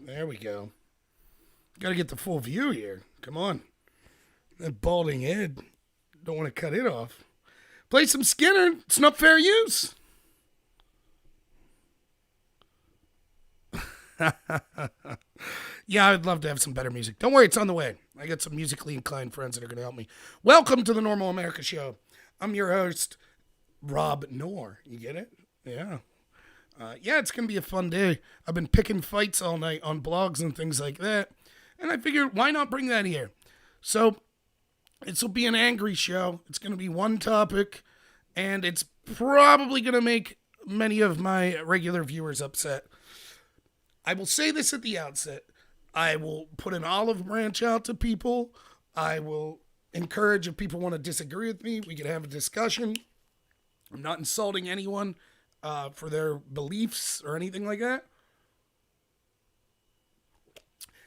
There we go. Got to get the full view here. Come on. That balding head. Don't want to cut it off. Play some Skinner. It's not fair use. Yeah, I'd love to have some better music. Don't worry, it's on the way. I got some musically inclined friends that are going to help me. Welcome to the Normal America Show. I'm your host, Rob Noor. You get it? Yeah. It's going to be a fun day. I've been picking fights all night on blogs and things like that. And I figured, why not bring that here? So, this will be an angry show. It's going to be one topic. And it's probably going to make many of my regular viewers upset. I will say this at the outset. I will put an olive branch out to people. I will encourage if people want to disagree with me, we can have a discussion. I'm not insulting anyone for their beliefs or anything like that.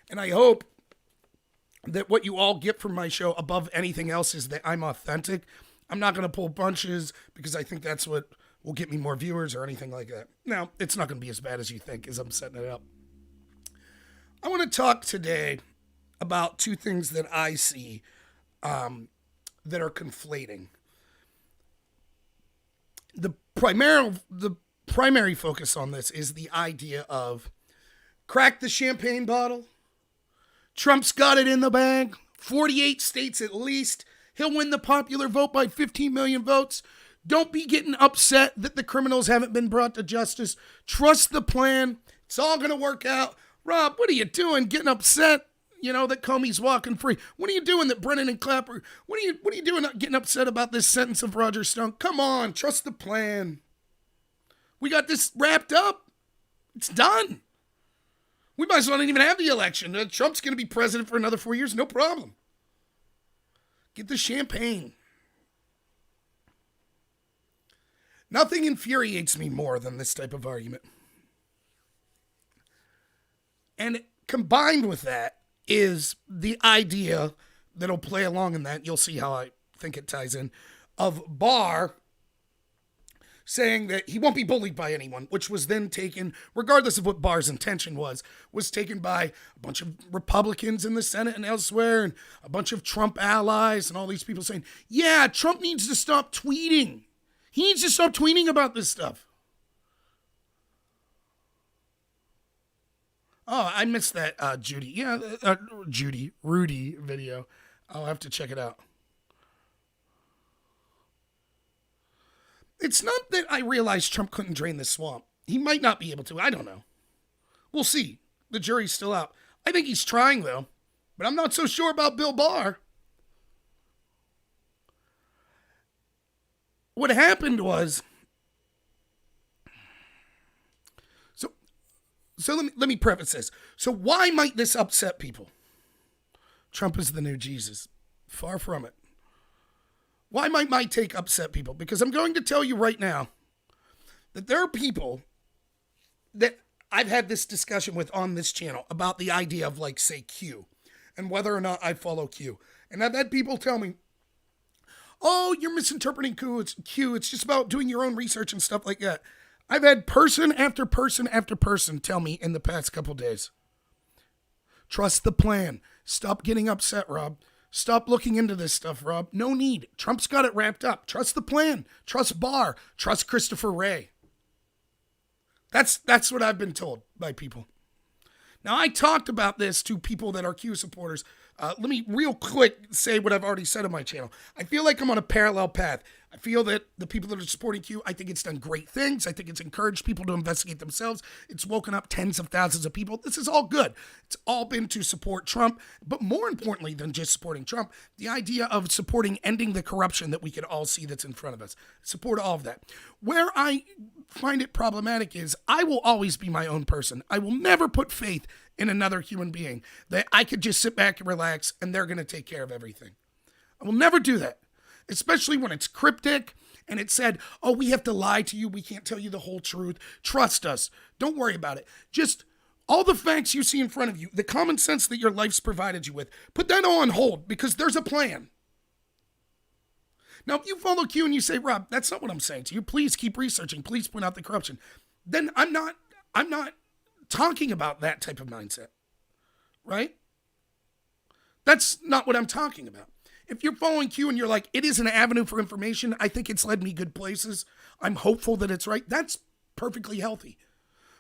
And I hope that what you all get from my show above anything else is that I'm authentic. I'm not going to pull punches because I think that's what will get me more viewers or anything like that. Now, it's not going to be as bad as you think as I'm setting it up. I want to talk today about two things that I see that are conflating. The primary focus on this is the idea of crack the champagne bottle. Trump's got it in the bag. 48 states at least. He'll win the popular vote by 15 million votes. Don't be getting upset that the criminals haven't been brought to justice. Trust the plan. It's all going to work out. Rob, what are you doing getting upset, that Comey's walking free? What are you doing that Brennan and Clapper, what are you doing getting upset about this sentence of Roger Stone? Come on, trust the plan. We got this wrapped up. It's done. We might as well not even have the election. Trump's going to be president for another 4 years, no problem. Get the champagne. Nothing infuriates me more than this type of argument. And combined with that is the idea that'll play along in that, you'll see how I think it ties in, of Barr saying that he won't be bullied by anyone, which was then taken, regardless of what Barr's intention was taken by a bunch of Republicans in the Senate and elsewhere, and a bunch of Trump allies, and all these people saying, yeah, Trump needs to stop tweeting. He needs to stop tweeting about this stuff. Oh, I missed that Rudy video. I'll have to check it out. It's not that I realized Trump couldn't drain the swamp. He might not be able to. I don't know. We'll see. The jury's still out. I think he's trying, though. But I'm not so sure about Bill Barr. What happened was... So let me preface this. So why might this upset people? Trump is the new Jesus. Far from it. Why might my take upset people? Because I'm going to tell you right now that there are people that I've had this discussion with on this channel about the idea of, like, say, Q, and whether or not I follow Q. And I've had people tell me, oh, you're misinterpreting Q. It's just about doing your own research and stuff like that. I've had person after person after person tell me in the past couple days, trust the plan. Stop getting upset, Rob. Stop looking into this stuff, Rob. No need. Trump's got it wrapped up. Trust the plan. Trust Barr. Trust Christopher Wray. That's what I've been told by people. Now, I talked about this to people that are Q supporters. Let me real quick say what I've already said on my channel. I feel like I'm on a parallel path. I feel that the people that are supporting Q, I think it's done great things. I think it's encouraged people to investigate themselves. It's woken up tens of thousands of people. This is all good. It's all been to support Trump. But more importantly than just supporting Trump, the idea of supporting ending the corruption that we can all see that's in front of us. Support all of that. Where I find it problematic is I will always be my own person. I will never put faith in another human being that I could just sit back and relax and they're going to take care of everything. I will never do that. Especially when it's cryptic and it said, oh, we have to lie to you. We can't tell you the whole truth. Trust us. Don't worry about it. Just all the facts you see in front of you, the common sense that your life's provided you with, put that all on hold because there's a plan. Now, if you follow Q and you say, Rob, that's not what I'm saying to you. Please keep researching. Please point out the corruption. Then I'm not talking about that type of mindset, right? That's not what I'm talking about. If you're following Q and you're like, it is an avenue for information, I think it's led me good places, I'm hopeful that it's right, that's perfectly healthy.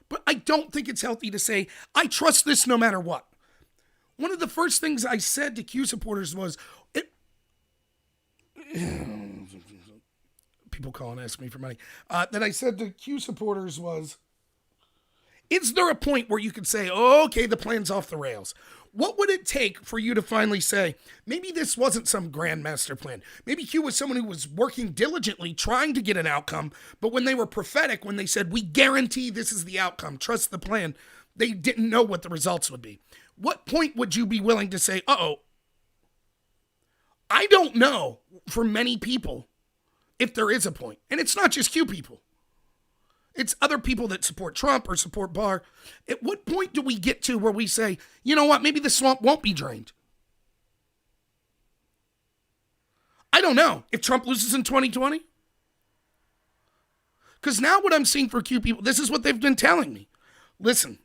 But I don't think it's healthy to say, I trust this no matter what. One of the first things I said to Q supporters was, people call and ask me for money, that I said to Q supporters was, is there a point where you could say, oh, okay, the plan's off the rails? What would it take for you to finally say, maybe this wasn't some grand master plan? Maybe Q was someone who was working diligently, trying to get an outcome, but when they were prophetic, when they said, we guarantee this is the outcome, trust the plan, they didn't know what the results would be. What point would you be willing to say, uh-oh, I don't know for many people if there is a point. And it's not just Q people. It's other people that support Trump or support Barr. At what point do we get to where we say, you know what, maybe the swamp won't be drained? I don't know. If Trump loses in 2020? Because now what I'm seeing for Q people, this is what they've been telling me. Listen,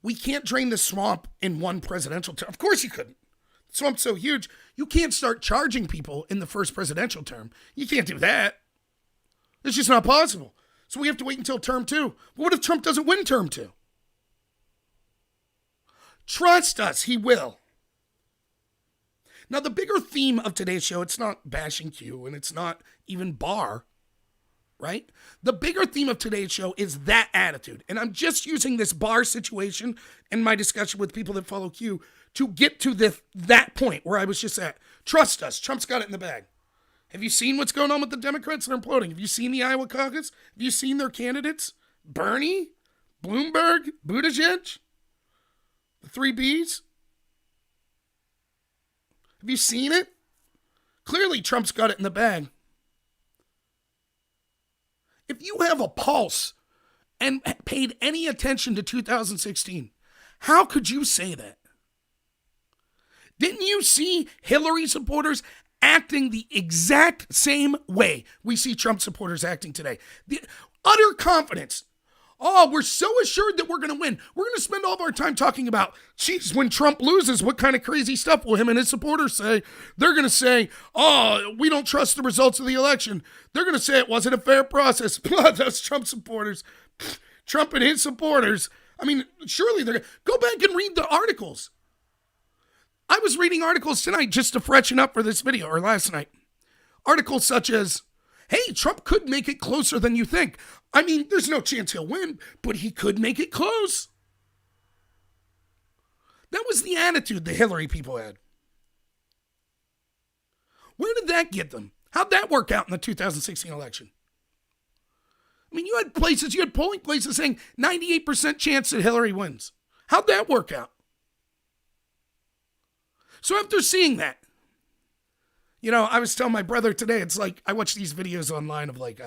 we can't drain the swamp in one presidential term. Of course you couldn't. The swamp's so huge, you can't start charging people in the first presidential term. You can't do that. It's just not possible. So we have to wait until term 2. But what if Trump doesn't win term 2? Trust us, he will. Now, the bigger theme of today's show, it's not bashing Q and it's not even Barr, right? The bigger theme of today's show is that attitude. And I'm just using this Barr situation in my discussion with people that follow Q to get to that point where I was just at. Trust us, Trump's got it in the bag. Have you seen what's going on with the Democrats? They're imploding. Have you seen the Iowa caucus? Have you seen their candidates? Bernie, Bloomberg, Buttigieg, the 3 Bs? Have you seen it? Clearly, Trump's got it in the bag. If you have a pulse and paid any attention to 2016, how could you say that? Didn't you see Hillary supporters acting the exact same way we see Trump supporters acting today? The utter confidence. Oh, we're so assured that we're going to win. We're going to spend all of our time talking about, geez, when Trump loses, what kind of crazy stuff will him and his supporters say? They're going to say, oh, we don't trust the results of the election. They're going to say it wasn't a fair process. Those Trump supporters, Trump and his supporters. I mean, surely they're going to go back and read the articles. I was reading articles tonight just to freshen up for this video, or last night. Articles such as, hey, Trump could make it closer than you think. I mean, there's no chance he'll win, but he could make it close. That was the attitude the Hillary people had. Where did that get them? How'd that work out in the 2016 election? I mean, you had polling places saying 98% chance that Hillary wins. How'd that work out? So after seeing that, you know, I was telling my brother today, it's like, I watch these videos online of like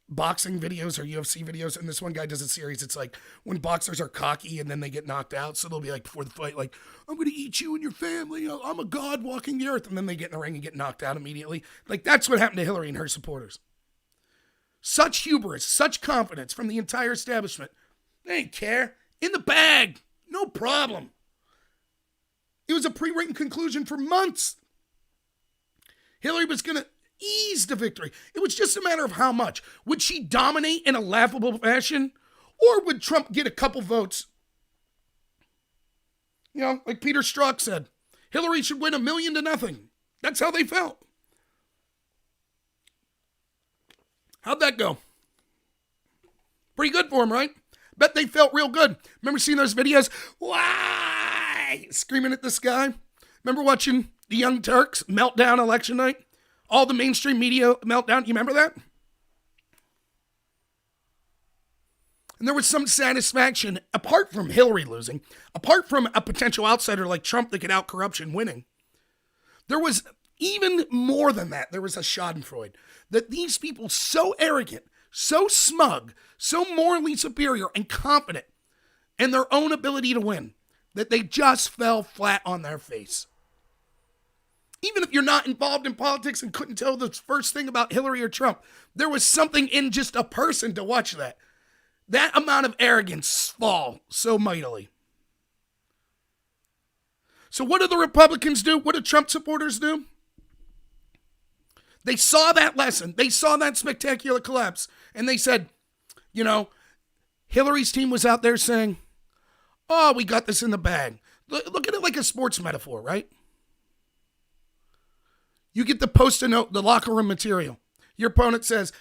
boxing videos or UFC videos, and this one guy does a series, it's like when boxers are cocky and then they get knocked out, so they'll be like before the fight, like, I'm going to eat you and your family, I'm a god walking the earth, and then they get in the ring and get knocked out immediately. Like, that's what happened to Hillary and her supporters. Such hubris, such confidence from the entire establishment. They didn't care. In the bag. No problem. It was a pre-written conclusion for months. Hillary was going to ease the victory. It was just a matter of how much. Would she dominate in a laughable fashion? Or would Trump get a couple votes? You know, like Peter Strzok said, Hillary should win 1,000,000-0. That's how they felt. How'd that go? Pretty good for him, right? Bet they felt real good. Remember seeing those videos? Why? Screaming at the sky. Remember watching the Young Turks meltdown election night? All the mainstream media meltdown. You remember that? And there was some satisfaction, apart from Hillary losing, apart from a potential outsider like Trump that could out corruption winning. There was even more than that. There was a schadenfreude that these people so arrogant, so smug, so morally superior and confident in their own ability to win, that they just fell flat on their face. Even if you're not involved in politics and couldn't tell the first thing about Hillary or Trump, there was something in just a person to watch that that amount of arrogance fall so mightily. So what do the Republicans do? What do Trump supporters do? They saw that lesson. They saw that spectacular collapse. And they said, you know, Hillary's team was out there saying, oh, we got this in the bag. Look at it like a sports metaphor, right? You get the post-it note, the locker room material. Your opponent says,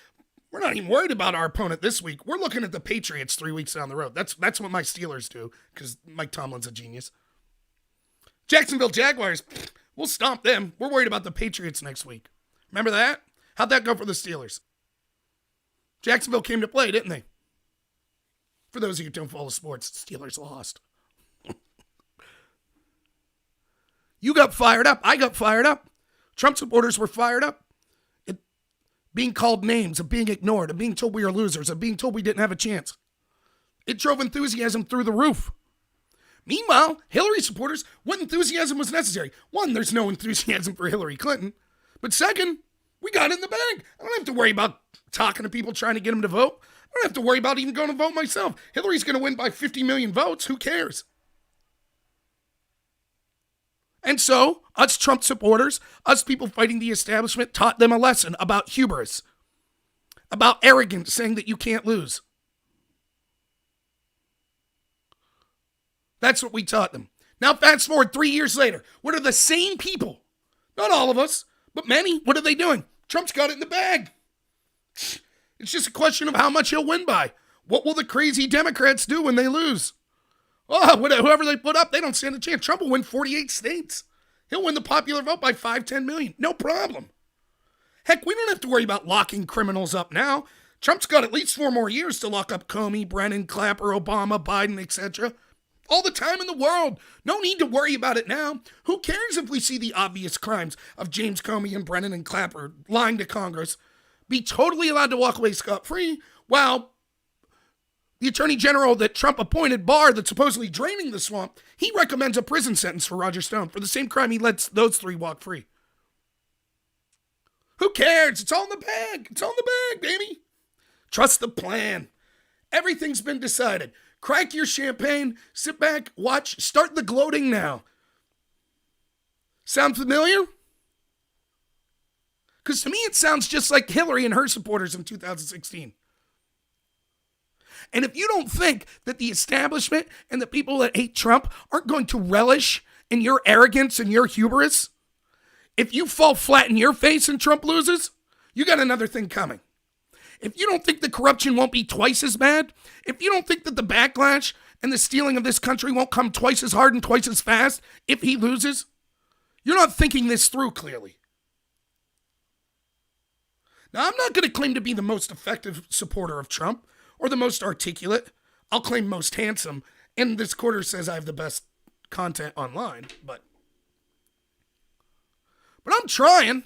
we're not even worried about our opponent this week. We're looking at the Patriots 3 weeks down the road. That's what my Steelers do, because Mike Tomlin's a genius. Jacksonville Jaguars, we'll stomp them. We're worried about the Patriots next week. Remember that? How'd that go for the Steelers? Jacksonville came to play, didn't they? For those of you who don't follow sports, Steelers lost. You got fired up. I got fired up. Trump supporters were fired up. Being called names, of being ignored, of being told we were losers, of being told we didn't have a chance. It drove enthusiasm through the roof. Meanwhile, Hillary supporters, what enthusiasm was necessary? One, there's no enthusiasm for Hillary Clinton. But second, we got it in the bag. I don't have to worry about talking to people trying to get them to vote. I don't have to worry about even going to vote myself. Hillary's going to win by 50 million votes. Who cares? And so, us Trump supporters, us people fighting the establishment, taught them a lesson about hubris, about arrogance, saying that you can't lose. That's what we taught them. Now, fast forward 3 years later. What are the same people? Not all of us, but many. What are they doing? Trump's got it in the bag. It's just a question of how much he'll win by. What will the crazy Democrats do when they lose? Oh, whoever they put up, they don't stand a chance. Trump will win 48 states. He'll win the popular vote by 5-10 million. No problem. Heck, we don't have to worry about locking criminals up now. Trump's got at least 4 more years to lock up Comey, Brennan, Clapper, Obama, Biden, etc. All the time in the world. No need to worry about it now. Who cares if we see the obvious crimes of James Comey and Brennan and Clapper lying to Congress be totally allowed to walk away scot-free while the attorney general that Trump appointed, Barr, that's supposedly draining the swamp, he recommends a prison sentence for Roger Stone for the same crime he lets those 3 walk free. Who cares? It's all in the bag. It's all in the bag, baby. Trust the plan. Everything's been decided. Crack your champagne, sit back, watch, start the gloating now. Sound familiar? Because to me it sounds just like Hillary and her supporters in 2016. And if you don't think that the establishment and the people that hate Trump aren't going to relish in your arrogance and your hubris, if you fall flat in your face and Trump loses, you got another thing coming. If you don't think the corruption won't be twice as bad, if you don't think that the backlash and the stealing of this country won't come twice as hard and twice as fast if he loses, you're not thinking this through clearly. Now, I'm not going to claim to be the most effective supporter of Trump or the most articulate. I'll claim most handsome, and this quarter says I have the best content online, but I'm trying.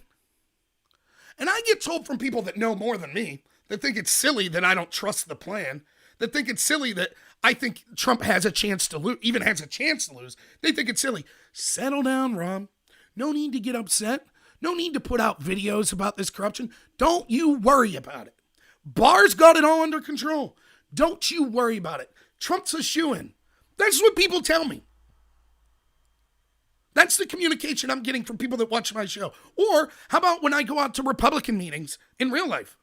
And I get told from people that know more than me, that think it's silly that I don't trust the plan, that think it's silly that I think Trump has a chance to lose, even has a chance to lose. They think it's silly. Settle down, Rom. No need to get upset. No need to put out videos about this corruption. Don't you worry about it. Barr's got it all under control. Don't you worry about it. Trump's a shoo-in. That's what people tell me. That's the communication I'm getting from people that watch my show. Or how about when I go out to Republican meetings in real life?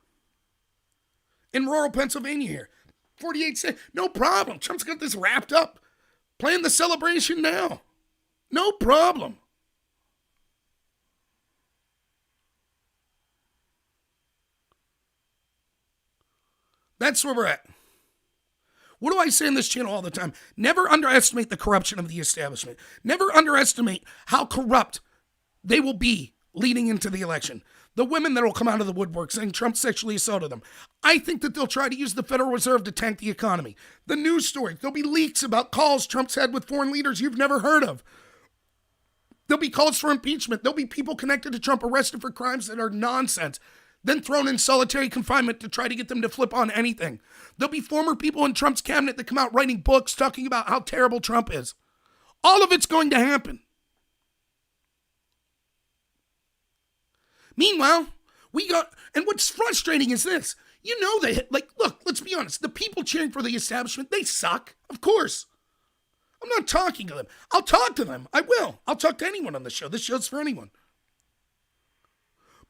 In rural Pennsylvania here. 48 states. No problem. Trump's got this wrapped up. Plan the celebration now. No problem. That's where we're at. What do I say in this channel all the time? Never underestimate the corruption of the establishment. Never underestimate how corrupt they will be leading into the election. The women that will come out of the woodwork saying Trump sexually assaulted them. I think that they'll try to use the Federal Reserve to tank the economy. The news stories. There'll be leaks about calls Trump's had with foreign leaders you've never heard of. There'll be calls for impeachment. There'll be people connected to Trump arrested for crimes that are nonsense, then thrown in solitary confinement to try to get them to flip on anything. There'll be former people in Trump's cabinet that come out writing books talking about how terrible Trump is. All of it's going to happen. Meanwhile, and what's frustrating is this. You know they, like, look, let's be honest. The people cheering for the establishment, they suck. Of course. I'm not talking to them. I'll talk to them. I will. I'll talk to anyone on the show. This show's for anyone.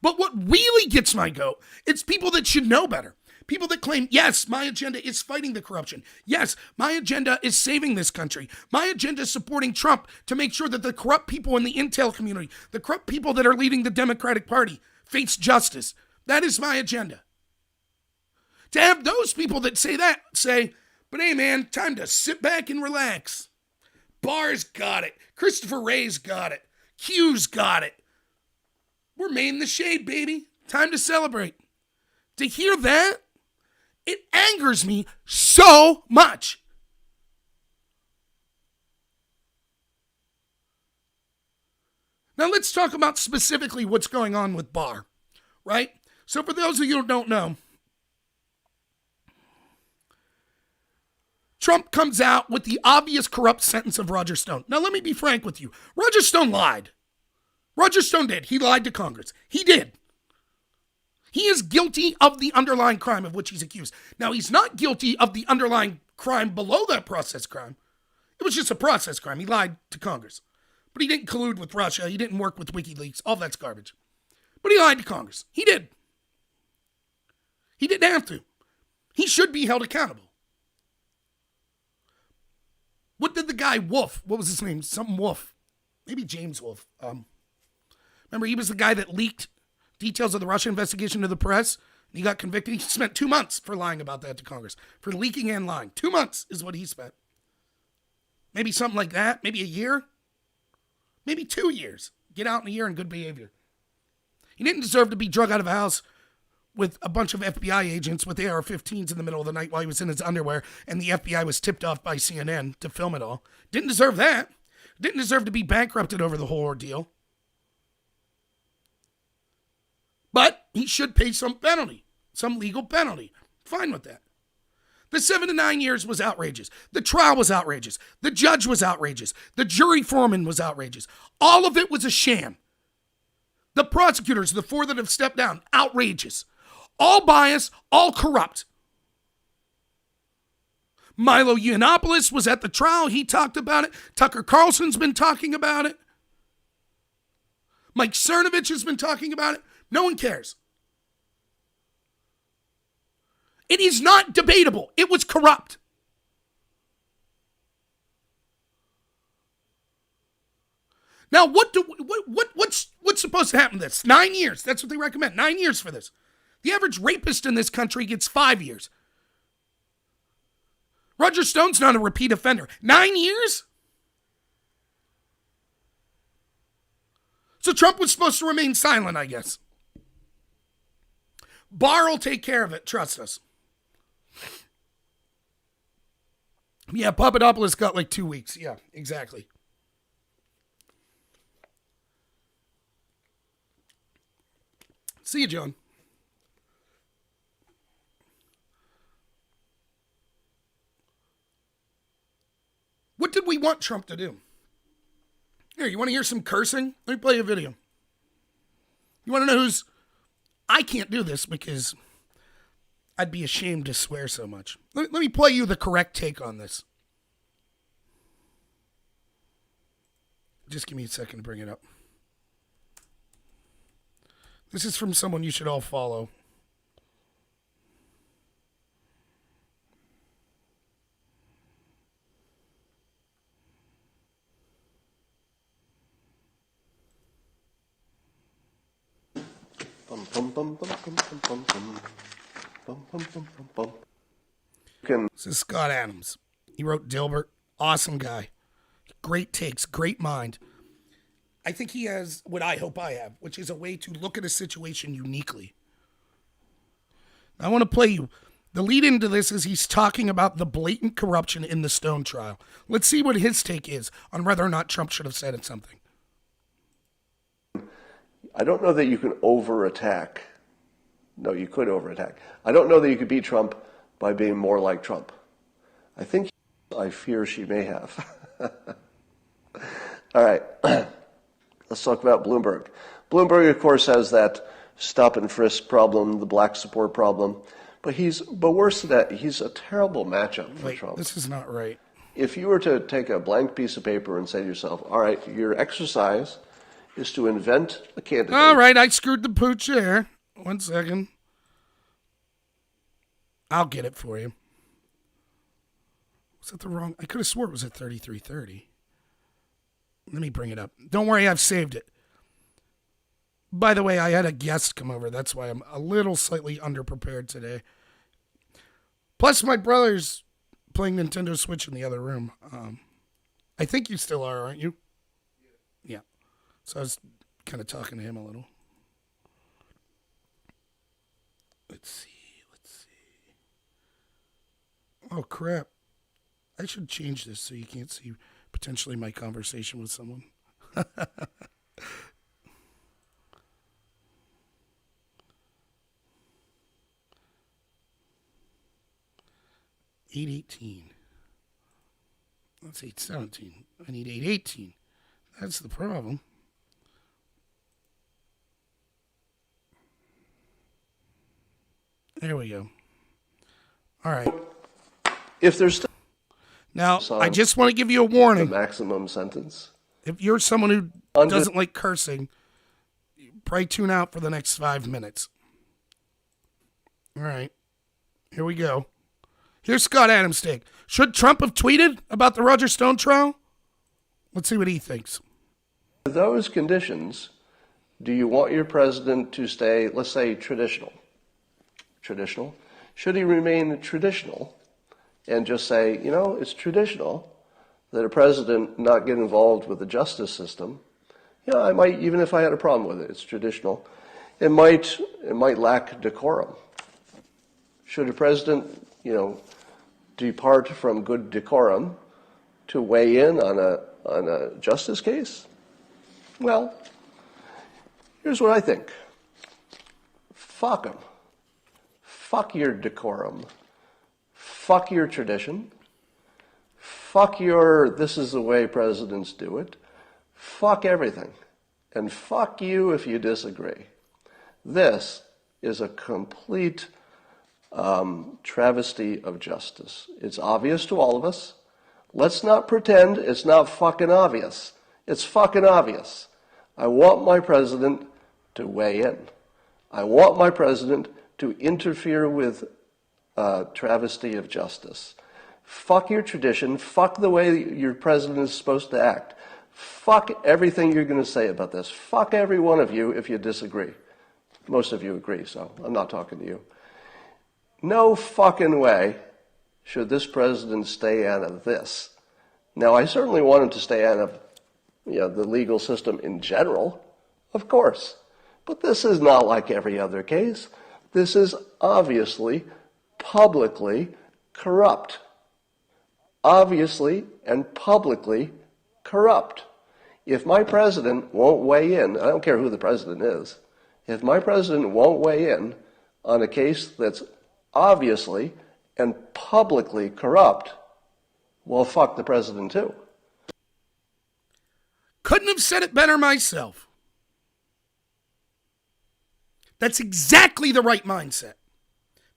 But what really gets my goat, it's people that should know better. People that claim, yes, my agenda is fighting the corruption. Yes, my agenda is saving this country. My agenda is supporting Trump to make sure that the corrupt people in the intel community, the corrupt people that are leading the Democratic Party, face justice. That is my agenda. To have those people that say that say, but hey man, time to sit back and relax. Barr's got it. Christopher Wray's got it. Q's got it. We're made in the shade, baby. Time to celebrate. To hear that, it angers me so much. Now let's talk about specifically what's going on with Barr, right? So for those of you who don't know, Trump comes out with the obvious corrupt sentence of Roger Stone. Now let me be frank with you. Roger Stone lied. Roger Stone did. He lied to Congress. He did. He is guilty of the underlying crime of which he's accused. Now, he's not guilty of the underlying crime below that process crime. It was just a process crime. He lied to Congress. But he didn't collude with Russia. He didn't work with WikiLeaks. All that's garbage. But he lied to Congress. He did. He didn't have to. He should be held accountable. What did the guy Wolf, what was his name? Something Wolf. Maybe James Wolf. Remember, he was the guy that leaked details of the Russia investigation to the press. And he got convicted. He spent 2 months for lying about that to Congress. For leaking and lying. 2 months is what he spent. Maybe something like that. Maybe a year. Maybe 2 years. Get out in a year in good behavior. He didn't deserve to be drug out of a house with a bunch of FBI agents with AR-15s in the middle of the night while he was in his underwear, and the FBI was tipped off by CNN to film it all. Didn't deserve that. Didn't deserve to be bankrupted over the whole ordeal. But he should pay some penalty, some legal penalty. Fine with that. The 7 to 9 years was outrageous. The trial was outrageous. The judge was outrageous. The jury foreman was outrageous. All of it was a sham. The prosecutors, the 4 that have stepped down, outrageous. All biased, all corrupt. Milo Yiannopoulos was at the trial. He talked about it. Tucker Carlson's been talking about it. Mike Cernovich has been talking about it. No one cares. It is not debatable. It was corrupt. Now, what's supposed to happen to this? 9 years. That's what they recommend. 9 years for this. The average rapist in this country gets 5 years. Roger Stone's not a repeat offender. 9 years? So Trump was supposed to remain silent, I guess. Barr will take care of it. Trust us. Yeah, Papadopoulos got like 2 weeks. Yeah, exactly. See you, John. What did we want Trump to do? Here, you want to hear some cursing? Let me play a video. You want to know who's... I can't do this because I'd be ashamed to swear so much. Let me play you the correct take on this. Just give me a second to bring it up. This is from someone you should all follow. This is Scott Adams. He wrote Dilbert. Awesome guy. Great takes, great mind. I think he has what I hope I have, which is a way to look at a situation uniquely. I want to play you. The lead into this is he's talking about the blatant corruption in the Stone trial. Let's see what his take is on whether or not Trump should have said something. I don't know that you can over-attack. No, you could over-attack. I don't know that you could beat Trump by being more like Trump. I fear she may have. All right. Let's talk about Bloomberg. Bloomberg, of course, has that stop and frisk problem, the black support problem. But worse than that, he's a terrible matchup for Wait, Trump. this is not right. If you were to take a blank piece of paper and say to yourself, all right, your exercise is to invent a candidate. All right, I screwed the pooch there. 1 second. I'll get it for you. Was that the wrong? I could have swore it was at 3330. Let me bring it up. Don't worry, I've saved it. By the way, I had a guest come over. That's why I'm a little slightly underprepared today. Plus, my brother's playing Nintendo Switch in the other room. I think you still are, aren't you? Yeah. So I was kind of talking to him a little. Let's see. Oh, crap. I should change this so you can't see potentially my conversation with someone. 818. That's 817. I need 818. That's the problem. There we go. All right. If there's still Now, I just want to give you a warning. the maximum sentence. If you're someone who doesn't like cursing, probably tune out for the next 5 minutes. All right. Here we go. Here's Scott Adams' take. Should Trump have tweeted about the Roger Stone trial? Let's see what he thinks. Under those conditions, do you want your president to stay, let's say, traditional? Traditional? Should he remain traditional and just say, it's traditional that a president not get involved with the justice system? I might, even if I had a problem with it, it's traditional. It might lack decorum. Should a president, depart from good decorum to weigh in on a justice case? Well, here's what I think. Fuck him. Fuck your decorum. Fuck your tradition. Fuck your this is the way presidents do it. Fuck everything. And fuck you if you disagree. This is a complete travesty of justice. It's obvious to all of us. Let's not pretend it's not fucking obvious. It's fucking obvious. I want my president to weigh in. I want my president to interfere with travesty of justice. Fuck your tradition. Fuck the way your president is supposed to act. Fuck everything you're going to say about this. Fuck every one of you if you disagree. Most of you agree, so I'm not talking to you. No fucking way should this president stay out of this. Now, I certainly want him to stay out of the legal system in general, of course. But this is not like every other case. This is obviously, publicly corrupt. Obviously and publicly corrupt. If my president won't weigh in, I don't care who the president is, if my president won't weigh in on a case that's obviously and publicly corrupt, well, fuck the president too. Couldn't have said it better myself. That's exactly the right mindset.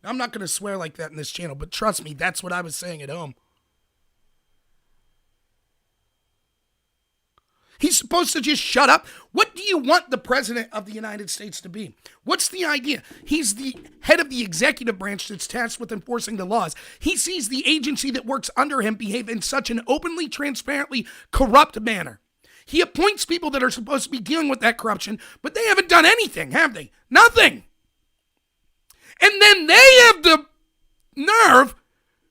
Now, I'm not going to swear like that in this channel, but trust me, that's what I was saying at home. He's supposed to just shut up. What do you want the president of the United States to be? What's the idea? He's the head of the executive branch that's tasked with enforcing the laws. He sees the agency that works under him behave in such an openly, transparently corrupt manner. He appoints people that are supposed to be dealing with that corruption, but they haven't done anything, have they? Nothing. And then they have the nerve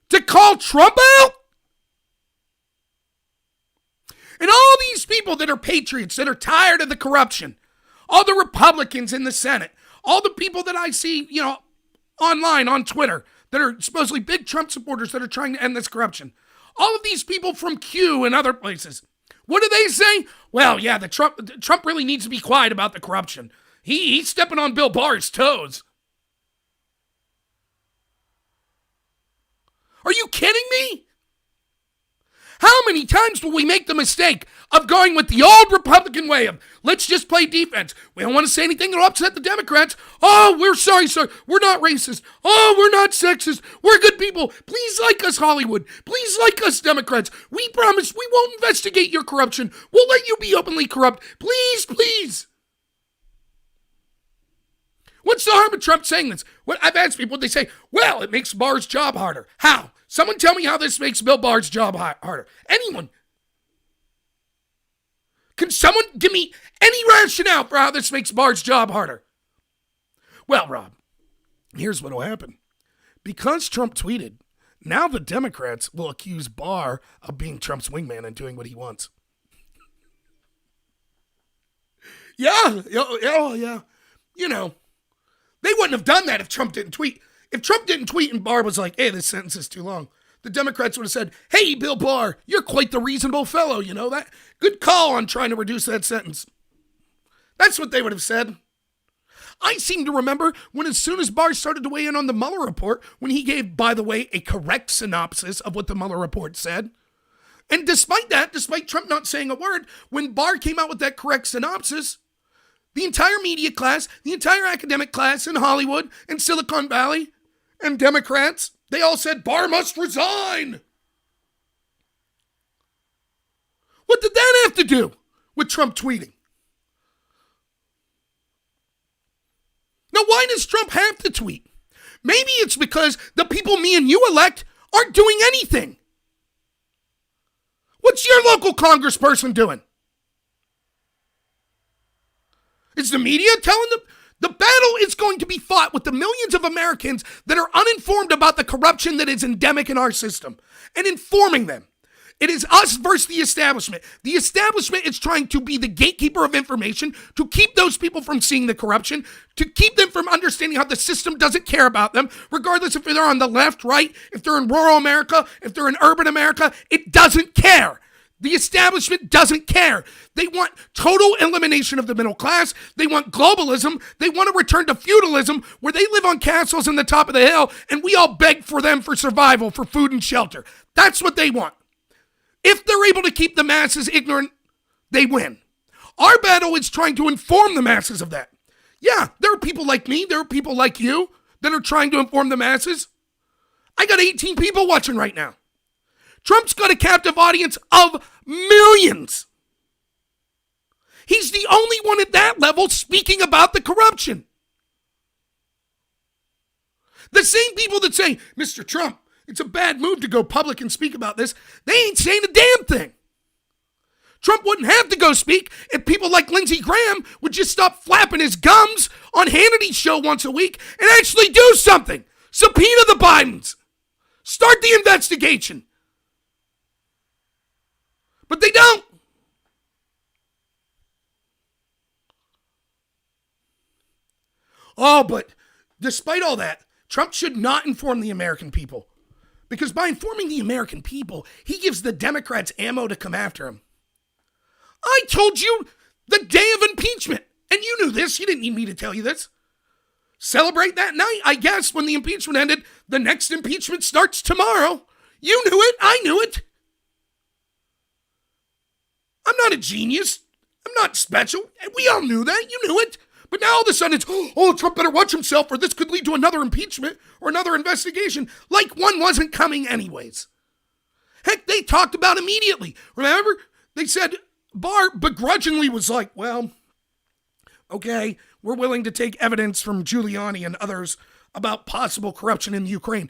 to call Trump out? And all these people that are patriots, that are tired of the corruption, all the Republicans in the Senate, all the people that I see, online, on Twitter, that are supposedly big Trump supporters that are trying to end this corruption, all of these people from Q and other places, what do they say? Well, yeah, Trump really needs to be quiet about the corruption. He's stepping on Bill Barr's toes. Are you kidding me? How many times will we make the mistake of going with the old Republican way of, let's just play defense. We don't want to say anything that'll upset the Democrats. Oh, we're sorry, sir. We're not racist. Oh, we're not sexist. We're good people. Please like us, Hollywood. Please like us, Democrats. We promise we won't investigate your corruption. We'll let you be openly corrupt. Please, please. What's the harm of Trump saying this? I've asked people, they say, well, it makes Barr's job harder. How? Someone tell me how this makes Bill Barr's job harder. Anyone. Can someone give me any rationale for how this makes Barr's job harder? Well, Rob, here's what will happen. Because Trump tweeted, now the Democrats will accuse Barr of being Trump's wingman and doing what he wants. Yeah. You know, they wouldn't have done that if Trump didn't tweet. If Trump didn't tweet and Barr was like, hey, this sentence is too long, the Democrats would have said, hey, Bill Barr, you're quite the reasonable fellow, you know that? Good call on trying to reduce that sentence. That's what they would have said. I seem to remember when as soon as Barr started to weigh in on the Mueller report, when he gave, by the way, a correct synopsis of what the Mueller report said. And despite Trump not saying a word, when Barr came out with that correct synopsis, the entire media class, the entire academic class in Hollywood and Silicon Valley and Democrats, they all said, Barr must resign. What did that have to do with Trump tweeting? Now, why does Trump have to tweet? Maybe it's because the people me and you elect aren't doing anything. What's your local congressperson doing? Is the media telling them? The battle is going to be fought with the millions of Americans that are uninformed about the corruption that is endemic in our system and informing them. It is us versus the establishment. The establishment is trying to be the gatekeeper of information, to keep those people from seeing the corruption, to keep them from understanding how the system doesn't care about them, regardless if they're on the left, right, if they're in rural America, if they're in urban America. It doesn't care. The establishment doesn't care. They want total elimination of the middle class. They want globalism. They want to return to feudalism where they live on castles in the top of the hill and we all beg for them for survival, for food and shelter. That's what they want. If they're able to keep the masses ignorant, they win. Our battle is trying to inform the masses of that. Yeah, there are people like me, there are people like you that are trying to inform the masses. I got 18 people watching right now. Trump's got a captive audience of millions. He's the only one at that level speaking about the corruption. The same people that say, Mr. Trump, it's a bad move to go public and speak about this, they ain't saying a damn thing. Trump wouldn't have to go speak if people like Lindsey Graham would just stop flapping his gums on Hannity's show once a week and actually do something. Subpoena the Bidens. Start the investigation. But they don't. Oh, but despite all that, Trump should not inform the American people. Because by informing the American people, he gives the Democrats ammo to come after him. I told you the day of impeachment, and you knew this. You didn't need me to tell you this. Celebrate that night, I guess, when the impeachment ended. The next impeachment starts tomorrow. You knew it. I knew it. I'm not a genius. I'm not special. We all knew that. You knew it. But now all of a sudden it's, oh, Trump better watch himself or this could lead to another impeachment or another investigation. Like one wasn't coming anyways. Heck, they talked about immediately. Remember? They said Barr begrudgingly was like, well, okay, we're willing to take evidence from Giuliani and others about possible corruption in the Ukraine.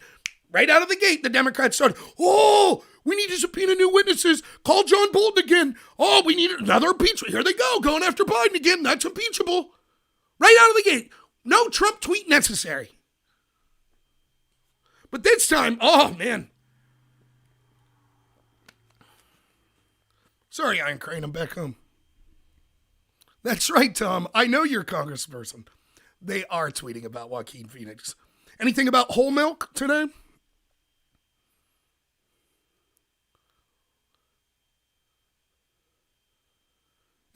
Right out of the gate, the Democrats started, oh, we need to subpoena new witnesses. Call John Bolton again. Oh, we need another impeachment. Here they go, going after Biden again. That's impeachable. Right out of the gate. No Trump tweet necessary. But this time, oh, man. Sorry, Iron Crane, I'm back home. That's right, Tom. I know you're a congressperson. They are tweeting about Joaquin Phoenix. Anything about whole milk today?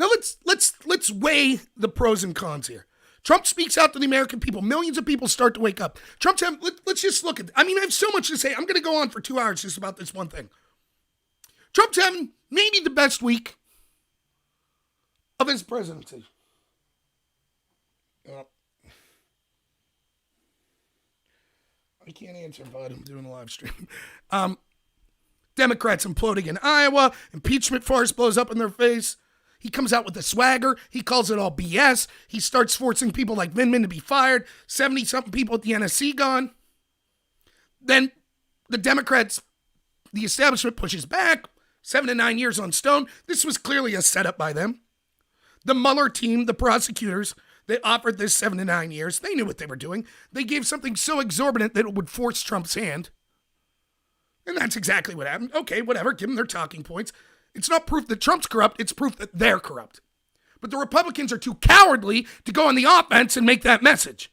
Now let's weigh the pros and cons here. Trump speaks out to the American people. Millions of people start to wake up. Trump's having, let's just look at, I have so much to say. I'm going to go on for 2 hours just about this one thing. Trump's having maybe the best week of his presidency. I can't answer, but I'm doing a live stream. Democrats imploding in Iowa. Impeachment farce blows up in their face. He comes out with a swagger. He calls it all BS. He starts forcing people like Vindman to be fired. 70-something people at the NSC gone. Then the Democrats, the establishment pushes back. 7 to 9 years on Stone. This was clearly a setup by them. The Mueller team, the prosecutors, they offered this 7 to 9 years. They knew what they were doing. They gave something so exorbitant that it would force Trump's hand. And that's exactly what happened. Okay, whatever. Give them their talking points. It's not proof that Trump's corrupt. It's proof that they're corrupt. But the Republicans are too cowardly to go on the offense and make that message.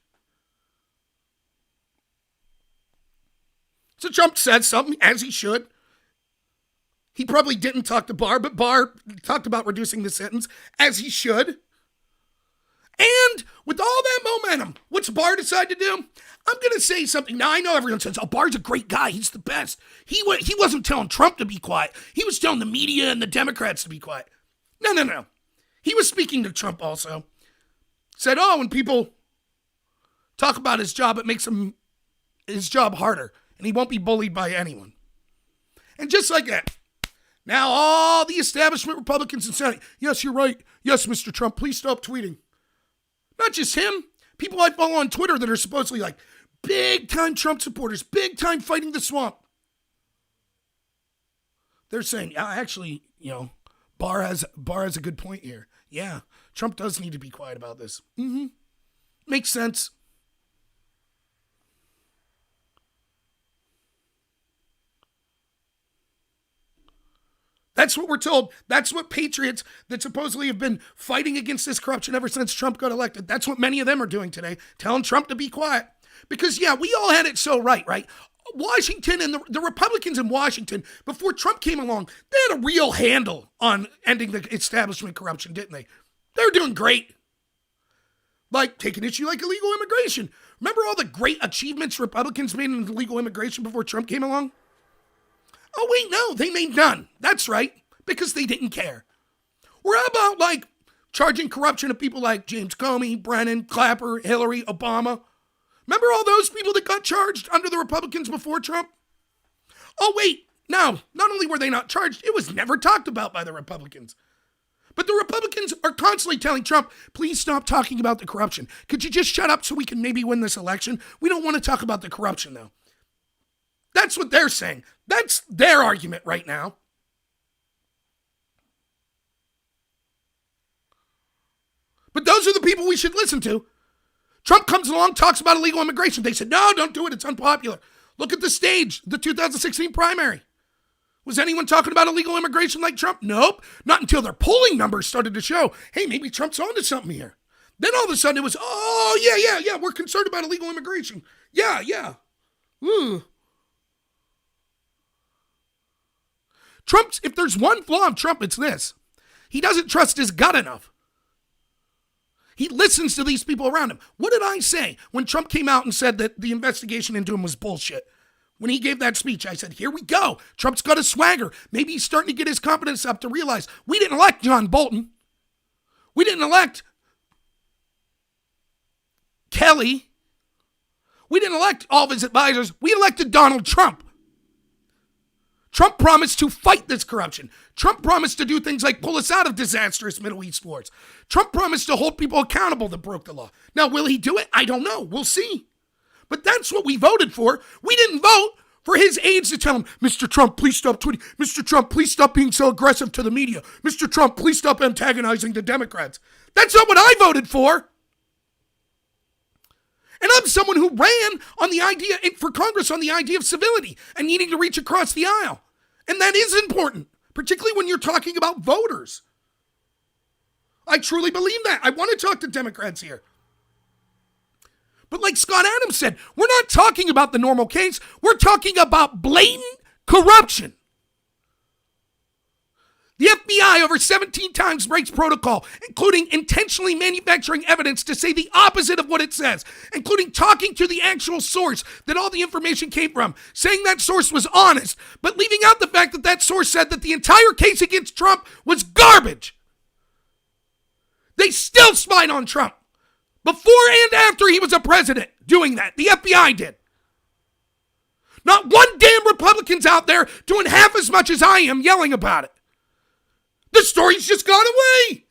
So Trump said something, as he should. He probably didn't talk to Barr, but Barr talked about reducing the sentence, as he should. And with all that momentum, what's Barr decide to do? I'm going to say something. Now, I know everyone says, oh, Barr's a great guy. He's the best. He wasn't telling Trump to be quiet. He was telling the media and the Democrats to be quiet. No. He was speaking to Trump also. Said, oh, when people talk about his job, it makes his job harder. And he won't be bullied by anyone. And just like that, now all the establishment Republicans and Senate, yes, you're right. Yes, Mr. Trump, please stop tweeting. Not just him. People I follow on Twitter that are supposedly like big-time Trump supporters, big-time fighting the swamp. They're saying, yeah, actually, Barr has a good point here. Yeah, Trump does need to be quiet about this. Makes sense. That's what we're told. That's what patriots that supposedly have been fighting against this corruption ever since Trump got elected. That's what many of them are doing today, telling Trump to be quiet. Because, yeah, we all had it so right? Washington and the Republicans in Washington, before Trump came along, they had a real handle on ending the establishment corruption, didn't they? They were doing great. Like taking issue like illegal immigration. Remember all the great achievements Republicans made in illegal immigration before Trump came along? Oh, wait, no, they made none. That's right, because they didn't care. Or how about, charging corruption of people like James Comey, Brennan, Clapper, Hillary, Obama? Remember all those people that got charged under the Republicans before Trump? Oh, wait, no, not only were they not charged, it was never talked about by the Republicans. But the Republicans are constantly telling Trump, please stop talking about the corruption. Could you just shut up so we can maybe win this election? We don't want to talk about the corruption, though. That's what they're saying. That's their argument right now. But those are the people we should listen to. Trump comes along, talks about illegal immigration. They said, no, don't do it. It's unpopular. Look at the stage, the 2016 primary. Was anyone talking about illegal immigration like Trump? Nope. Not until their polling numbers started to show, hey, maybe Trump's onto something here. Then all of a sudden it was, oh, yeah, we're concerned about illegal immigration. Yeah. Ooh. If there's one flaw of Trump, it's this. He doesn't trust his gut enough. He listens to these people around him. What did I say when Trump came out and said that the investigation into him was bullshit? When he gave that speech, I said, here we go. Trump's got a swagger. Maybe he's starting to get his confidence up to realize we didn't elect John Bolton. We didn't elect Kelly. We didn't elect all of his advisors. We elected Donald Trump. Trump promised to fight this corruption. Trump promised to do things like pull us out of disastrous Middle East wars. Trump promised to hold people accountable that broke the law. Now, will he do it? I don't know. We'll see. But that's what we voted for. We didn't vote for his aides to tell him, Mr. Trump, please stop tweeting. Mr. Trump, please stop being so aggressive to the media. Mr. Trump, please stop antagonizing the Democrats. That's not what I voted for. And I'm someone who ran on the idea for Congress on the idea of civility and needing to reach across the aisle. And that is important, particularly when you're talking about voters. I truly believe that. I want to talk to Democrats here. But like Scott Adams said, we're not talking about the normal case. We're talking about blatant corruption. The FBI over 17 times breaks protocol, including intentionally manufacturing evidence to say the opposite of what it says, including talking to the actual source that all the information came from, saying that source was honest, but leaving out the fact that that source said that the entire case against Trump was garbage. They still spied on Trump before and after he was a president doing that. The FBI did. Not one damn Republican's out there doing half as much as I am yelling about it. The story's just gone away.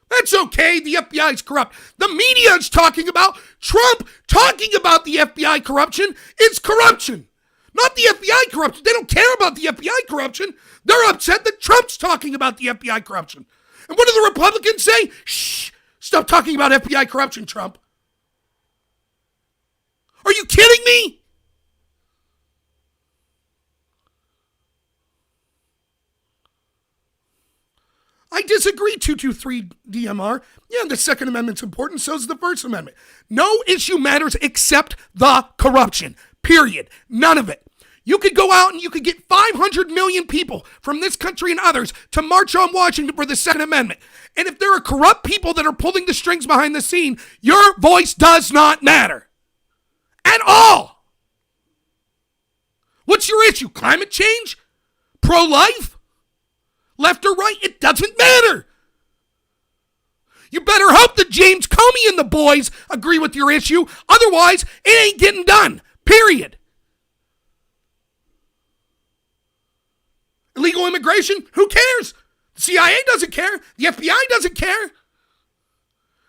That's okay. The FBI's corrupt. The media is talking about Trump talking about the FBI corruption. It's corruption. Not the FBI corruption. They don't care about the FBI corruption. They're upset that Trump's talking about the FBI corruption. And what do the Republicans say? Shh, stop talking about FBI corruption, Trump. Are you kidding me? I disagree, 223 DMR. Yeah, the Second Amendment's important, so is the First Amendment. No issue matters except the corruption, period. None of it. You could go out and you could get 500 million people from this country and others to march on Washington for the Second Amendment. And if there are corrupt people that are pulling the strings behind the scene, your voice does not matter. At all. What's your issue? Climate change? Pro-life? Left or right, it doesn't matter. You better hope that James Comey and the boys agree with your issue. Otherwise, it ain't getting done. Period. Illegal immigration? Who cares? The CIA doesn't care. The FBI doesn't care.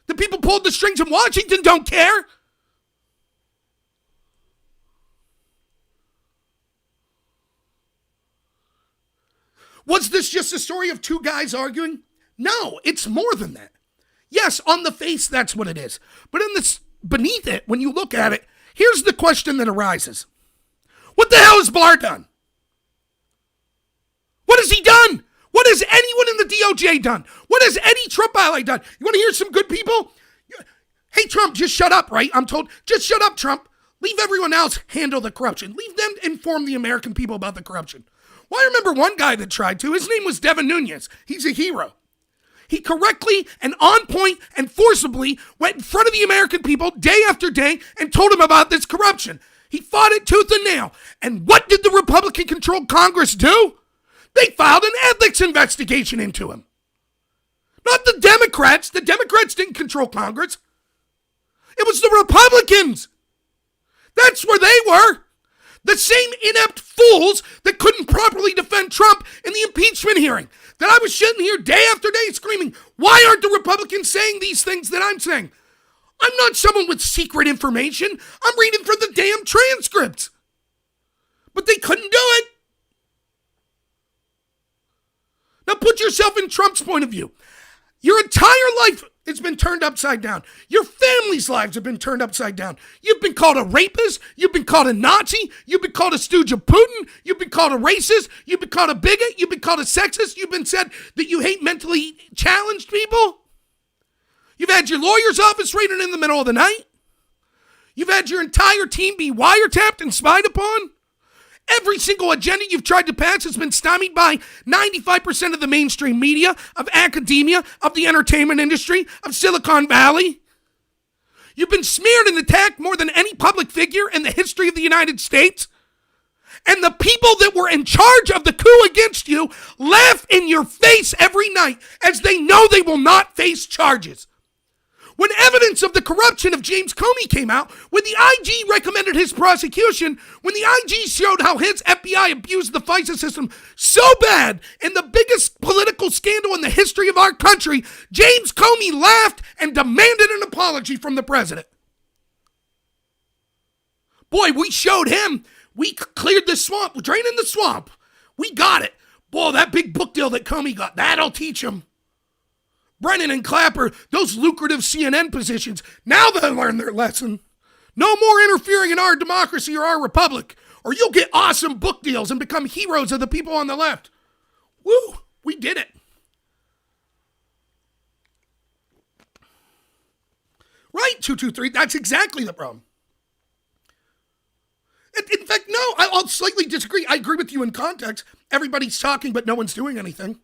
The people pulled the strings in Washington don't care. Was this just a story of two guys arguing? No, it's more than that. Yes, on the face, that's what it is. But beneath it, when you look at it, here's the question that arises. What the hell has Barr done? What has he done? What has anyone in the DOJ done? What has any Trump ally done? You want to hear some good people? Hey, Trump, just shut up, right? I'm told, just shut up, Trump. Leave everyone else handle the corruption. Leave them inform the American people about the corruption. Well, I remember one guy that tried to. His name was Devin Nunes. He's a hero. He correctly and on point and forcibly went in front of the American people day after day and told them about this corruption. He fought it tooth and nail. And what did the Republican-controlled Congress do? They filed an ethics investigation into him. Not the Democrats. The Democrats didn't control Congress. It was the Republicans. That's where they were. The same inept fools that couldn't properly defend Trump in the impeachment hearing. That I was sitting here day after day screaming, why aren't the Republicans saying these things that I'm saying? I'm not someone with secret information. I'm reading from the damn transcripts. But they couldn't do it. Now put yourself in Trump's point of view. Your entire life has been turned upside down. Your family's lives have been turned upside down. You've been called a rapist. You've been called a Nazi. You've been called a stooge of Putin. You've been called a racist. You've been called a bigot. You've been called a sexist. You've been said that you hate mentally challenged people. You've had your lawyer's office raided in the middle of the night. You've had your entire team be wiretapped and spied upon. Every single agenda you've tried to pass has been stymied by 95% of the mainstream media, of academia, of the entertainment industry, of Silicon Valley. You've been smeared and attacked more than any public figure in the history of the United States. And the people that were in charge of the coup against you laugh in your face every night as they know they will not face charges. When evidence of the corruption of James Comey came out, when the IG recommended his prosecution, when the IG showed how his FBI abused the FISA system so bad in the biggest political scandal in the history of our country, James Comey laughed and demanded an apology from the president. Boy, we showed him. We cleared the swamp. We're draining the swamp. We got it. Boy, that big book deal that Comey got, that'll teach him. Brennan and Clapper, those lucrative CNN positions, now they'll learn their lesson. No more interfering in our democracy or our republic, or you'll get awesome book deals and become heroes of the people on the left. Woo, we did it. Right, 223, that's exactly the problem. In fact, no, I'll slightly disagree. I agree with you in context. Everybody's talking, but no one's doing anything.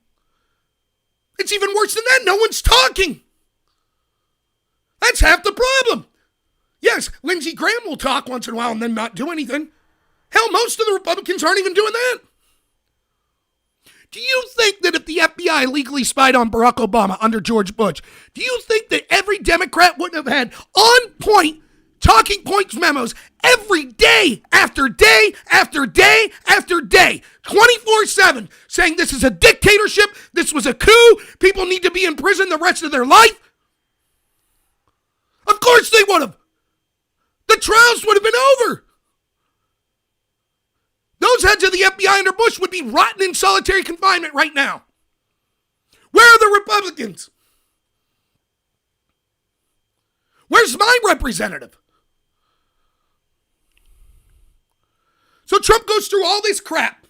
It's even worse than that. No one's talking. That's half the problem. Yes, Lindsey Graham will talk once in a while and then not do anything. Hell, most of the Republicans aren't even doing that. Do you think that if the FBI legally spied on Barack Obama under George Bush, do you think that every Democrat wouldn't have had on point talking points memos every day after day after day after day, 24/7, saying this is a dictatorship, this was a coup, people need to be in prison the rest of their life? Of course they would have. The trials would have been over. Those heads of the FBI under Bush would be rotting in solitary confinement right now. Where are the Republicans? Where's my representative? So Trump goes through all this crap.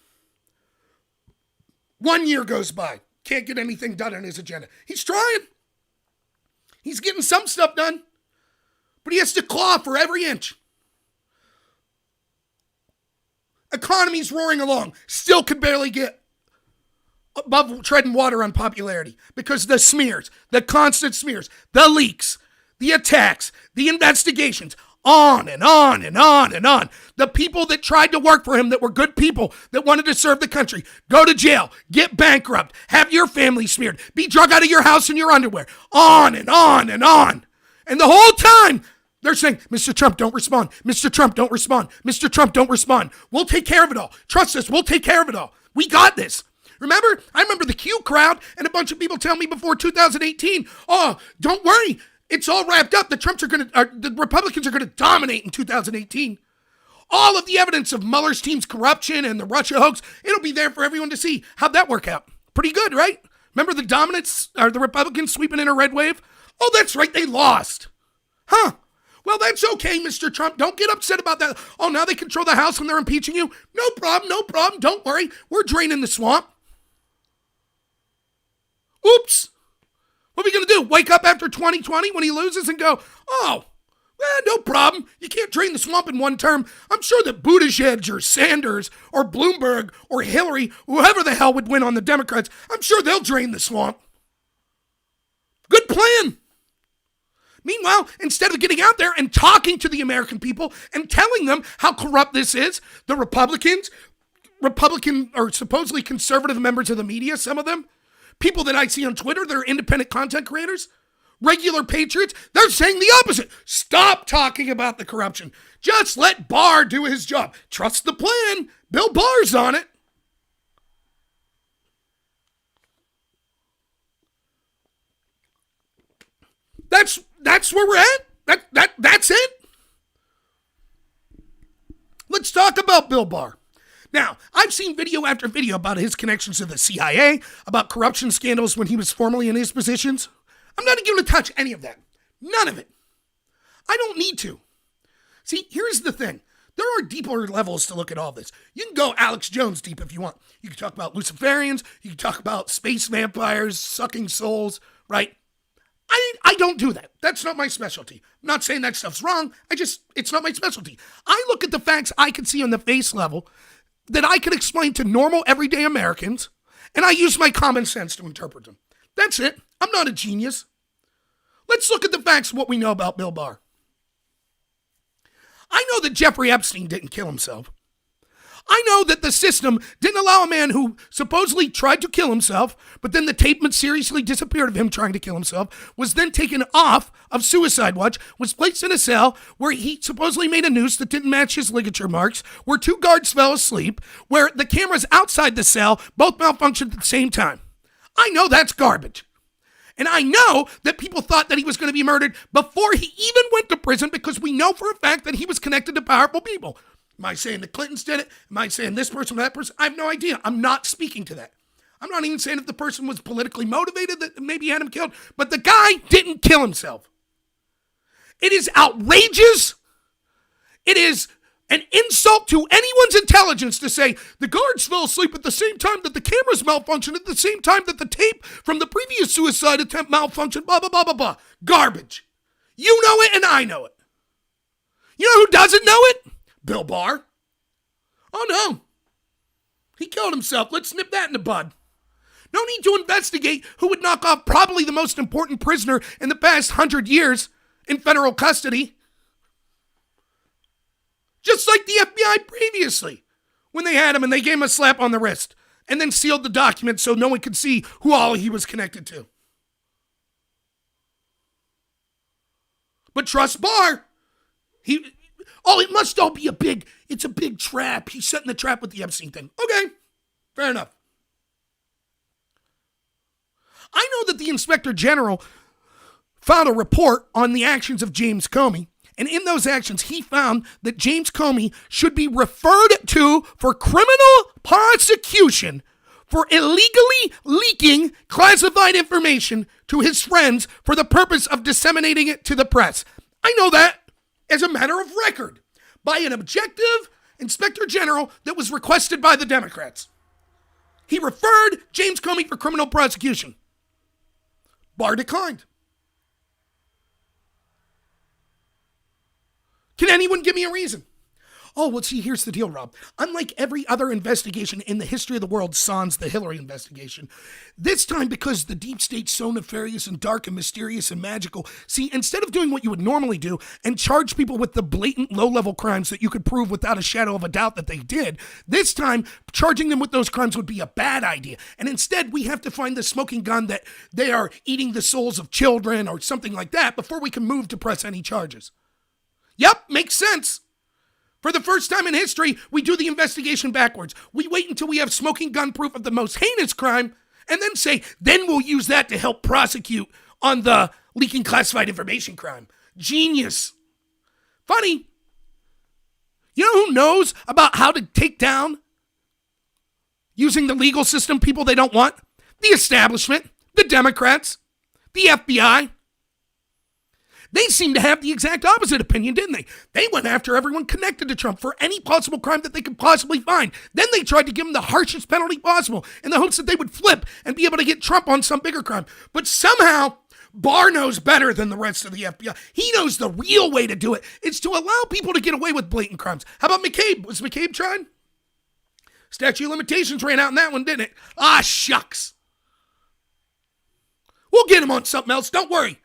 1 year goes by. Can't get anything done on his agenda. He's trying. He's getting some stuff done. But he has to claw for every inch. Economy's roaring along. Still could barely get above treading water on popularity. Because the smears, the constant smears, the leaks, the attacks, the investigations, on and on and on and on. The people that tried to work for him that were good people that wanted to serve the country, go to jail, get bankrupt, have your family smeared, be drug out of your house in your underwear. On and on and on. And the whole time, they're saying, Mr. Trump, don't respond. Mr. Trump, don't respond. Mr. Trump, don't respond. We'll take care of it all. Trust us, we'll take care of it all. We got this. I remember the Q crowd and a bunch of people telling me before 2018, oh, don't worry. It's all wrapped up. The Republicans are going to dominate in 2018. All of the evidence of Mueller's team's corruption and the Russia hoax, it'll be there for everyone to see. How'd that work out? Pretty good, right? Remember the dominance, or the Republicans sweeping in a red wave? Oh, that's right, they lost. Huh. Well, that's okay, Mr. Trump. Don't get upset about that. Oh, now they control the House and they're impeaching you? No problem, no problem. Don't worry. We're draining the swamp. Oops. What are we going to do? Wake up after 2020 when he loses and go, oh, no problem. You can't drain the swamp in one term. I'm sure that Buttigieg or Sanders or Bloomberg or Hillary, whoever the hell would win on the Democrats, I'm sure they'll drain the swamp. Good plan. Meanwhile, instead of getting out there and talking to the American people and telling them how corrupt this is, the Republican or supposedly conservative members of the media, some of them, people that I see on Twitter that are independent content creators, regular patriots, they're saying the opposite. Stop talking about the corruption. Just let Barr do his job. Trust the plan. Bill Barr's on it. That's where we're at. That's it. Let's talk about Bill Barr. Now, I've seen video after video about his connections to the CIA, about corruption scandals when he was formerly in his positions. I'm not going to touch any of that. None of it. I don't need to. See, here's the thing. There are deeper levels to look at all this. You can go Alex Jones deep if you want. You can talk about Luciferians. You can talk about space vampires, sucking souls, right? I don't do that. That's not my specialty. I'm not saying that stuff's wrong. It's not my specialty. I look at the facts I can see on the face level that I can explain to normal, everyday Americans, and I use my common sense to interpret them. That's it. I'm not a genius. Let's look at the facts of what we know about Bill Barr. I know that Jeffrey Epstein didn't kill himself. I know that the system didn't allow a man who supposedly tried to kill himself, but then the tape mysteriously disappeared of him trying to kill himself, was then taken off of suicide watch, was placed in a cell where he supposedly made a noose that didn't match his ligature marks, where 2 guards fell asleep, where the cameras outside the cell both malfunctioned at the same time. I know that's garbage. And I know that people thought that he was going to be murdered before he even went to prison because we know for a fact that he was connected to powerful people. Am I saying the Clintons did it? Am I saying this person or that person? I have no idea. I'm not speaking to that. I'm not even saying if the person was politically motivated that maybe had him killed, but the guy didn't kill himself. It is outrageous. It is an insult to anyone's intelligence to say the guards fell asleep at the same time that the cameras malfunctioned, at the same time that the tape from the previous suicide attempt malfunctioned, blah, blah, blah, blah, blah. Garbage. You know it and I know it. You know who doesn't know it? Bill Barr. Oh no, he killed himself. Let's nip that in the bud. No need to investigate who would knock off probably the most important prisoner in the past 100 years in federal custody. Just like the FBI previously, when they had him and they gave him a slap on the wrist and then sealed the document so no one could see who all he was connected to. But trust Barr. It must all be it's a big trap. He's setting the trap with the Epstein thing. Okay, fair enough. I know that the Inspector General filed a report on the actions of James Comey, and in those actions, he found that James Comey should be referred to for criminal prosecution for illegally leaking classified information to his friends for the purpose of disseminating it to the press. I know that as a matter of record by an objective Inspector General that was requested by the Democrats. He referred James Comey for criminal prosecution. Barr declined. Can anyone give me a reason? Oh, well, see, here's the deal, Rob. Unlike every other investigation in the history of the world, sans the Hillary investigation, this time, because the deep state's so nefarious and dark and mysterious and magical, see, instead of doing what you would normally do and charge people with the blatant low-level crimes that you could prove without a shadow of a doubt that they did, this time, charging them with those crimes would be a bad idea. And instead, we have to find the smoking gun that they are eating the souls of children or something like that before we can move to press any charges. Yep, makes sense. For the first time in history, we do the investigation backwards. We wait until we have smoking gun proof of the most heinous crime and then say, then we'll use that to help prosecute on the leaking classified information crime. Genius. Funny. You know who knows about how to take down, using the legal system, people they don't want? The establishment, the Democrats, the FBI. They seem to have the exact opposite opinion, didn't they? They went after everyone connected to Trump for any possible crime that they could possibly find. Then they tried to give him the harshest penalty possible in the hopes that they would flip and be able to get Trump on some bigger crime. But somehow, Barr knows better than the rest of the FBI. He knows the real way to do it is to allow people to get away with blatant crimes. How about McCabe? Was McCabe tried? Statute of limitations ran out in that one, didn't it? Ah, shucks. We'll get him on something else. Don't worry.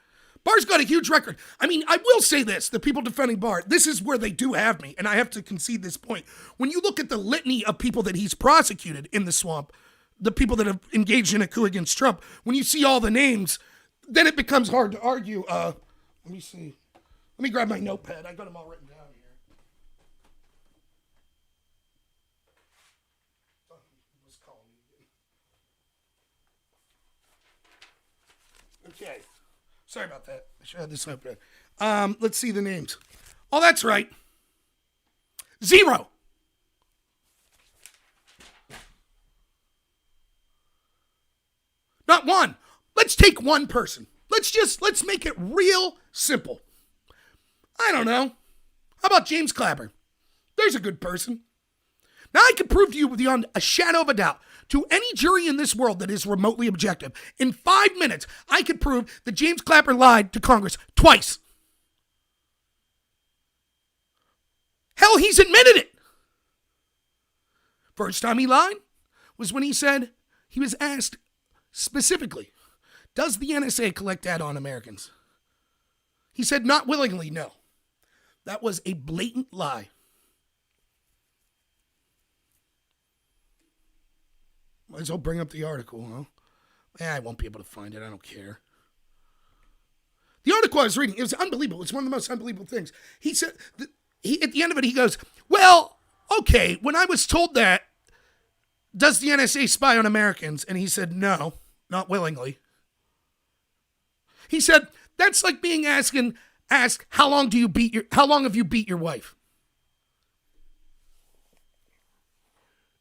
Barr's got a huge record. I mean, I will say this, the people defending Barr, this is where they do have me, and I have to concede this point. When you look at the litany of people that he's prosecuted in the swamp, the people that have engaged in a coup against Trump, when you see all the names, then it becomes hard to argue. Let me see. Let me grab my notepad. I got them all written down here. Okay. Sorry about that. I should have this open. Let's see the names. Oh, that's right. 0. Not one. Let's take one person. Let's make it real simple. I don't know. How about James Clapper? There's a good person. Now I can prove to you beyond a shadow of a doubt, to any jury in this world that is remotely objective, in 5 minutes, I could prove that James Clapper lied to Congress twice. Hell, he's admitted it. First time he lied was when he said, he was asked specifically, does the NSA collect data on Americans? He said not willingly, no. That was a blatant lie. Might as well bring up the article, huh? I won't be able to find it. I don't care. The article I was reading, it was unbelievable. It's one of the most unbelievable things. He said, at the end of it, he goes, well, okay, when I was told that, does the NSA spy on Americans? And he said, no, not willingly. He said, that's like being asked, how long have you beat your wife?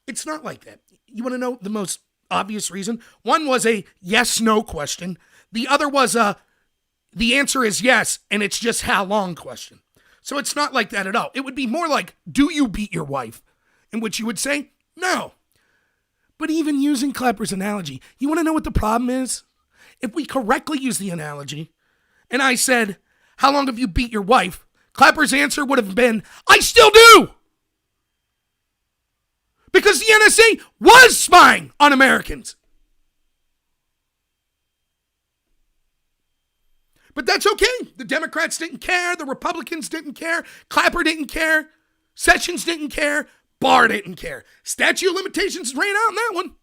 It's not like that. You want to know the most obvious reason? One was a yes-no question. The other was the answer is yes, and it's just how long question. So it's not like that at all. It would be more like, do you beat your wife? In which you would say, no. But even using Clapper's analogy, you want to know what the problem is? If we correctly use the analogy, and I said, how long have you beat your wife? Clapper's answer would have been, I still do! Because the NSA was spying on Americans. But that's okay. The Democrats didn't care. The Republicans didn't care. Clapper didn't care. Sessions didn't care. Barr didn't care. Statute of limitations ran out on that one.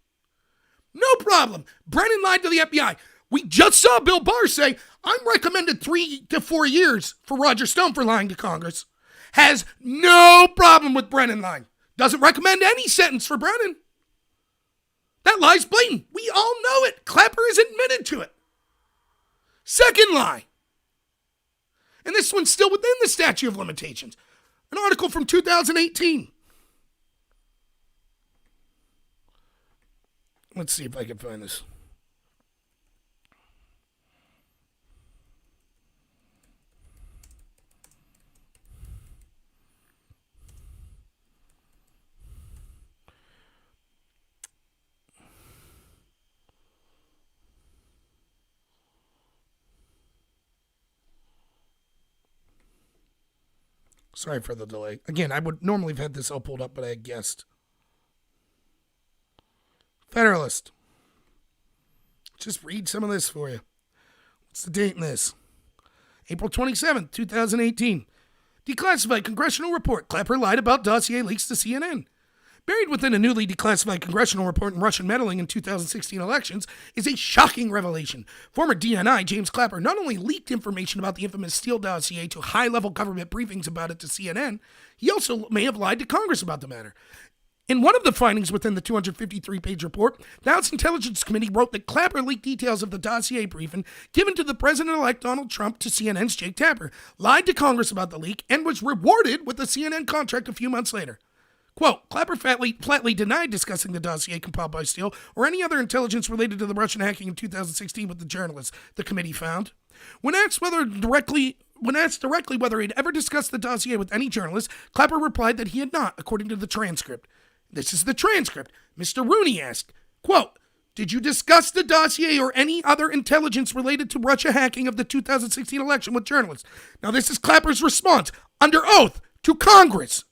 No problem. Brennan lied to the FBI. We just saw Bill Barr say, I'm recommended 3 to 4 years for Roger Stone for lying to Congress. Has no problem with Brennan lying. Doesn't recommend any sentence for Brennan. That lie's blatant. We all know it. Clapper is admitted to it. Second lie. And this one's still within the statute of limitations. An article from 2018. Let's see if I can find this. Sorry for the delay. Again, I would normally have had this all pulled up, but I had guessed. Federalist. Just read some of this for you. What's the date in this? April 27th, 2018. Declassified congressional report. Clapper lied about dossier leaks to CNN. Buried within a newly declassified congressional report on Russian meddling in 2016 elections is a shocking revelation. Former DNI James Clapper not only leaked information about the infamous Steele dossier to high-level government briefings about it to CNN, he also may have lied to Congress about the matter. In one of the findings within the 253-page report, the House Intelligence Committee wrote that Clapper leaked details of the dossier briefing given to the President-elect Donald Trump to CNN's Jake Tapper, lied to Congress about the leak, and was rewarded with a CNN contract a few months later. Quote, Clapper flatly denied discussing the dossier compiled by Steele or any other intelligence related to the Russian hacking in 2016 with the journalists, the committee found. When asked directly whether he'd ever discussed the dossier with any journalist, Clapper replied that he had not, according to the transcript. This is the transcript. Mr. Rooney asked, quote, did you discuss the dossier or any other intelligence related to Russia hacking of the 2016 election with journalists? Now this is Clapper's response, under oath, to Congress.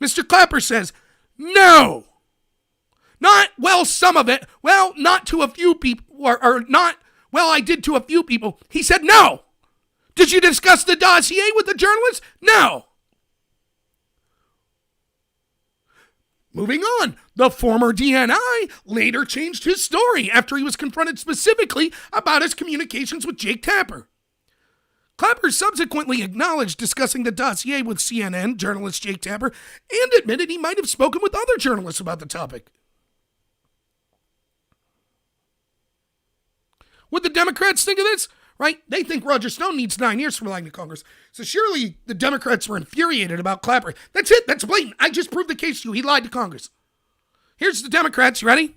Mr. Clapper says, no. Not, well, some of it. Well, not to a few people, or not, well, I did to a few people. He said, no. Did you discuss the dossier with the journalists? No. Moving on, the former DNI later changed his story after he was confronted specifically about his communications with Jake Tapper. Clapper subsequently acknowledged discussing the dossier with CNN journalist Jake Tapper and admitted he might have spoken with other journalists about the topic. What the Democrats think of this? Right? They think Roger Stone needs 9 years for lying to Congress. So surely the Democrats were infuriated about Clapper. That's it. That's blatant. I just proved the case to you. He lied to Congress. Here's the Democrats. You ready?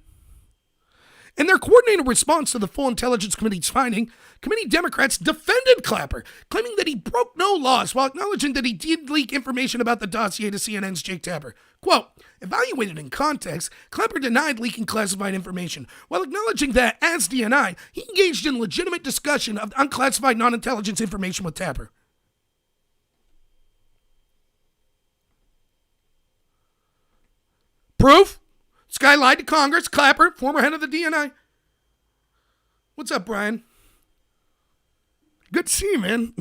In their coordinated response to the full Intelligence Committee's finding, committee Democrats defended Clapper, claiming that he broke no laws while acknowledging that he did leak information about the dossier to CNN's Jake Tapper. Quote, evaluated in context, Clapper denied leaking classified information, while acknowledging that, as DNI, he engaged in legitimate discussion of unclassified non-intelligence information with Tapper. Proof? This guy lied to Congress. Clapper, former head of the DNI. What's up, Brian? Good to see you, man.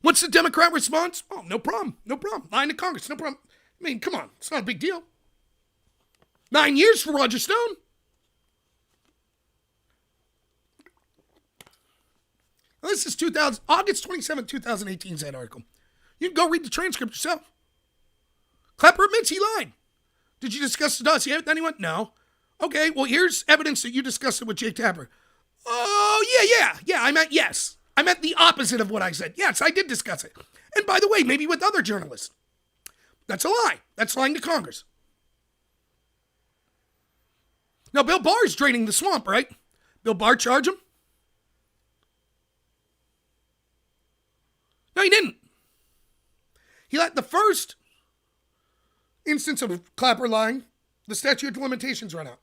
What's the Democrat response? Oh, no problem. No problem. Lying to Congress. No problem. I mean, come on. It's not a big deal. 9 years for Roger Stone. Now, this is August 27, 2018's that article. You can go read the transcript yourself. Clapper admits he lied. Did you discuss the dossier with anyone? No. Okay, well, here's evidence that you discussed it with Jake Tapper. Oh, yeah, I meant yes. I meant the opposite of what I said. Yes, I did discuss it. And by the way, maybe with other journalists. That's a lie. That's lying to Congress. Now, Bill Barr is draining the swamp, right? Bill Barr charge him? No, he didn't. He let the first instance of Clapper lying, the statute of limitations run out.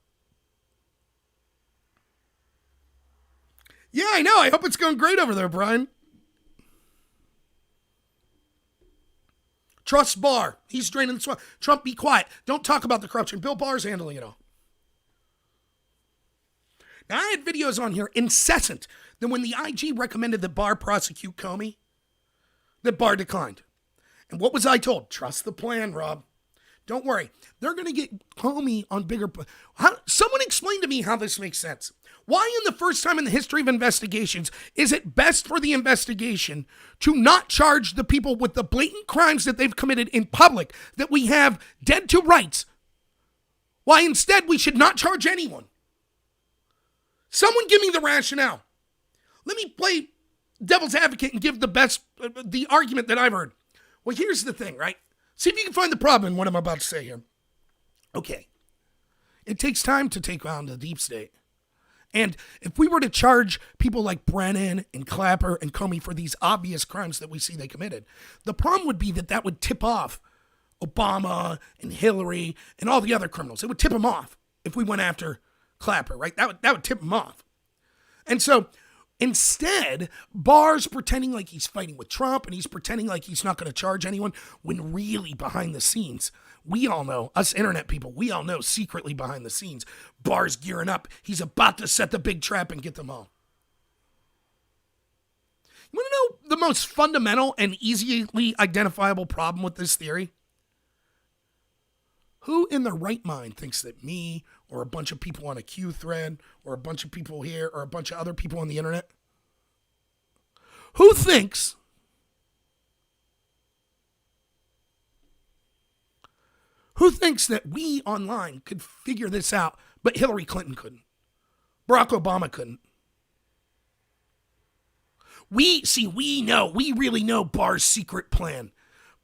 Yeah, I know. I hope it's going great over there, Brian. Trust Barr. He's draining the swamp. Trump, be quiet. Don't talk about the corruption. Bill Barr's handling it all. Now, I had videos on here incessant that when the IG recommended that Barr prosecute Comey, that Barr declined. And what was I told? Trust the plan, Rob. Don't worry. They're going to get Comey on bigger... Someone explain to me how this makes sense. Why in the first time in the history of investigations is it best for the investigation to not charge the people with the blatant crimes that they've committed in public, that we have dead to rights? Why instead we should not charge anyone? Someone give me the rationale. Let me play devil's advocate and give the argument that I've heard. Well, here's the thing, right? See if you can find the problem in what I'm about to say here. Okay. It takes time to take on the deep state. And if we were to charge people like Brennan and Clapper and Comey for these obvious crimes that we see they committed, the problem would be that would tip off Obama and Hillary and all the other criminals. It would tip them off if we went after Clapper, right? That would tip them off. And so instead, Barr's pretending like he's fighting with Trump and he's pretending like he's not going to charge anyone when really behind the scenes, we all know, us internet people, we all know secretly behind the scenes, Barr's gearing up. He's about to set the big trap and get them all. You want to know the most fundamental and easily identifiable problem with this theory? Who in their right mind thinks that me or a bunch of people on a Q thread or a bunch of people here or a bunch of other people on the internet, who thinks that we online could figure this out, but Hillary Clinton couldn't? Barack Obama couldn't. We really know Barr's secret plan,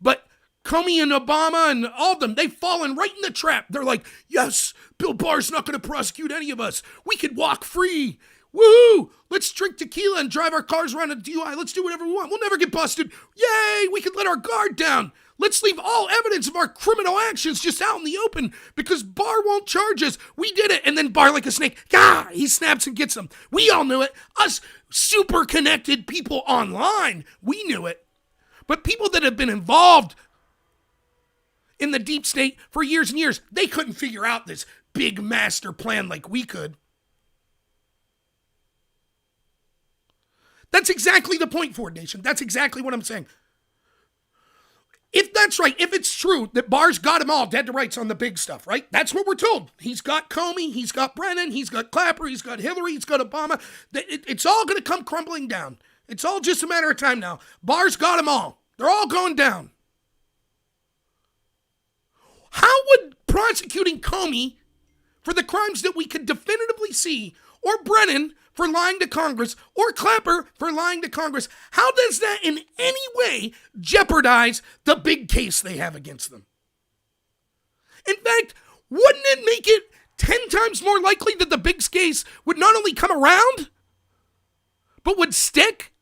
but Comey and Obama and all of them, they've fallen right in the trap. They're like, yes, Bill Barr's not going to prosecute any of us. We could walk free. Woohoo! Let's drink tequila and drive our cars around a DUI. Let's do whatever we want. We'll never get busted. Yay! We could let our guard down. Let's leave all evidence of our criminal actions just out in the open because Barr won't charge us. We did it. And then Barr, like a snake, he snaps and gets them. We all knew it. Us super connected people online, we knew it. But people that have been involved in the deep state for years and years, they couldn't figure out this big master plan like we could. That's exactly the point, Ford Nation. That's exactly what I'm saying. If that's right, if it's true that Barr's got them all dead to rights on the big stuff, right? That's what we're told. He's got Comey, he's got Brennan, he's got Clapper, he's got Hillary, he's got Obama. It's all going to come crumbling down. It's all just a matter of time now. Barr's got them all. They're all going down. How would prosecuting Comey for the crimes that we could definitively see, or Brennan for lying to Congress, or Clapper for lying to Congress, how does that in any way jeopardize the big case they have against them? In fact, wouldn't it make it 10 times more likely that the big case would not only come around, but would stick?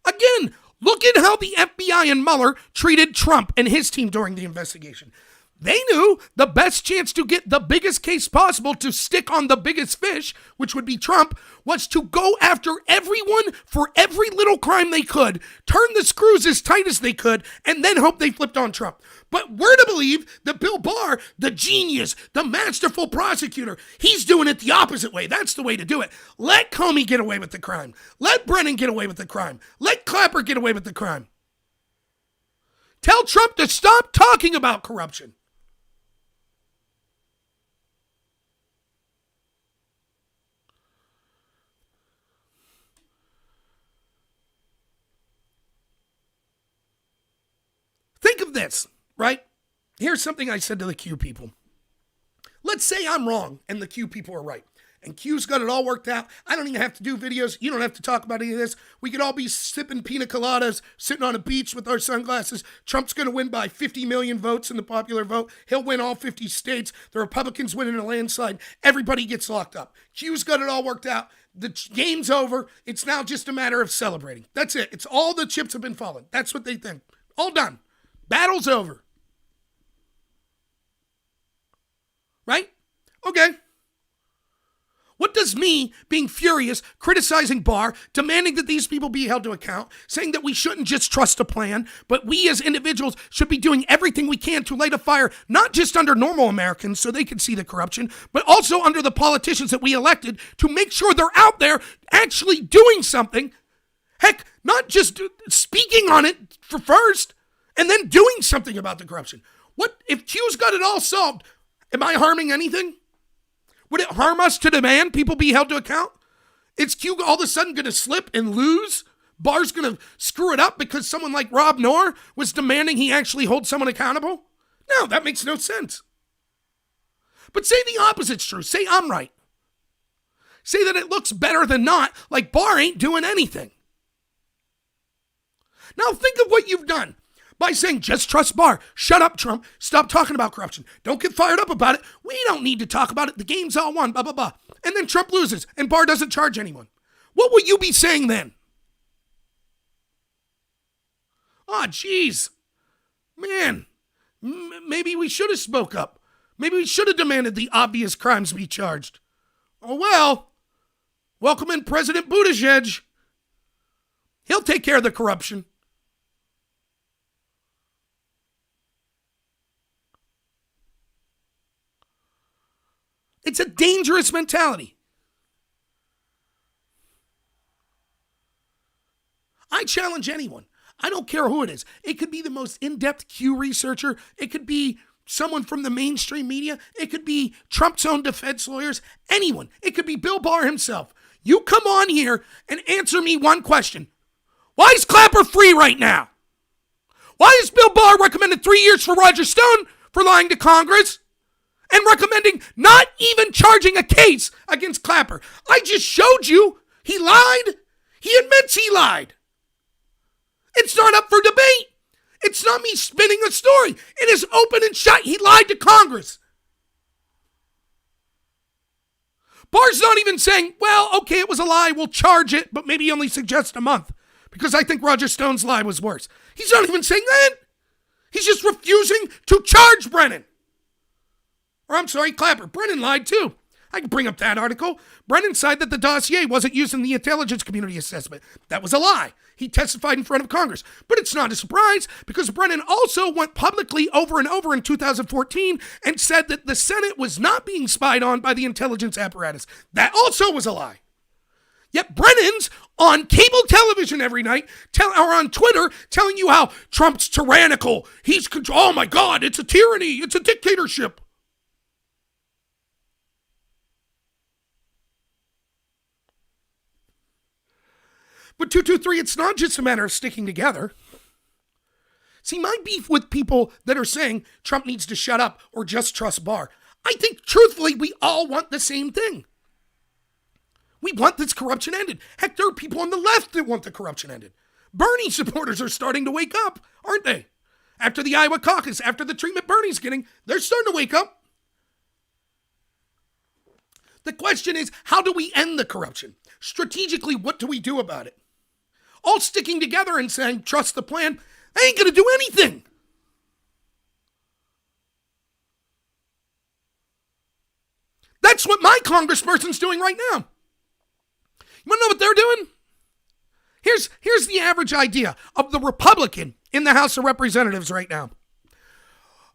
Again, look at how the FBI and Mueller treated Trump and his team during the investigation. They knew the best chance to get the biggest case possible to stick on the biggest fish, which would be Trump, was to go after everyone for every little crime they could, turn the screws as tight as they could, and then hope they flipped on Trump. But we're to believe that Bill Barr, the genius, the masterful prosecutor, he's doing it the opposite way. That's the way to do it. Let Comey get away with the crime. Let Brennan get away with the crime. Let Clapper get away with the crime. Tell Trump to stop talking about corruption. Think of this, right? Here's something I said to the Q people. Let's say I'm wrong and the Q people are right. And Q's got it all worked out. I don't even have to do videos. You don't have to talk about any of this. We could all be sipping pina coladas, sitting on a beach with our sunglasses. Trump's going to win by 50 million votes in the popular vote. He'll win all 50 states. The Republicans win in a landslide. Everybody gets locked up. Q's got it all worked out. The game's over. It's now just a matter of celebrating. That's it. It's all the chips have been falling. That's what they think. All done. Battle's over. Right? Okay. What does me being furious, criticizing Barr, demanding that these people be held to account, saying that we shouldn't just trust a plan, but we as individuals should be doing everything we can to light a fire, not just under normal Americans so they can see the corruption, but also under the politicians that we elected to make sure they're out there actually doing something. Heck, not just speaking on it for first and then doing something about the corruption. What if Q's got it all solved? Am I harming anything? Would it harm us to demand people be held to account? Is Q all of a sudden going to slip and lose? Barr's going to screw it up because someone like Rob Knorr was demanding he actually hold someone accountable? No, that makes no sense. But say the opposite's true. Say I'm right. Say that it looks better than not, like Barr ain't doing anything. Now think of what you've done. By saying, just trust Barr. Shut up, Trump. Stop talking about corruption. Don't get fired up about it. We don't need to talk about it. The game's all won, blah, blah, blah. And then Trump loses and Barr doesn't charge anyone. What will you be saying then? Oh, geez. Man, maybe we should have spoke up. Maybe we should have demanded the obvious crimes be charged. Oh, well. Welcome in President Buttigieg. He'll take care of the corruption. It's a dangerous mentality. I challenge anyone. I don't care who it is. It could be the most in-depth Q researcher. It could be someone from the mainstream media. It could be Trump's own defense lawyers. Anyone. It could be Bill Barr himself. You come on here and answer me one question. Why is Clapper free right now? Why is Bill Barr recommended 3 years for Roger Stone for lying to Congress? And recommending not even charging a case against Clapper. I just showed you he lied. He admits he lied. It's not up for debate. It's not me spinning a story. It is open and shut. He lied to Congress. Barr's not even saying, well, okay, it was a lie. We'll charge it, but maybe only suggest a month because I think Roger Stone's lie was worse. He's not even saying that. He's just refusing to charge Brennan. Or I'm sorry, Clapper. Brennan lied too. I can bring up that article. Brennan said that the dossier wasn't used in the intelligence community assessment. That was a lie. He testified in front of Congress. But it's not a surprise because Brennan also went publicly over and over in 2014 and said that the Senate was not being spied on by the intelligence apparatus. That also was a lie. Yet Brennan's on cable television every night, or on Twitter, telling you how Trump's tyrannical. Oh my God, it's a tyranny. It's a dictatorship. But 223, it's not just a matter of sticking together. See, my beef with people that are saying Trump needs to shut up or just trust Barr, I think truthfully we all want the same thing. We want this corruption ended. Heck, there are people on the left that want the corruption ended. Bernie supporters are starting to wake up, aren't they? After the Iowa caucus, after the treatment Bernie's getting, they're starting to wake up. The question is, how do we end the corruption? Strategically, what do we do about it? All sticking together and saying, trust the plan, they ain't going to do anything. That's what my congressperson's doing right now. You want to know what they're doing? Here's the average idea of the Republican in the House of Representatives right now.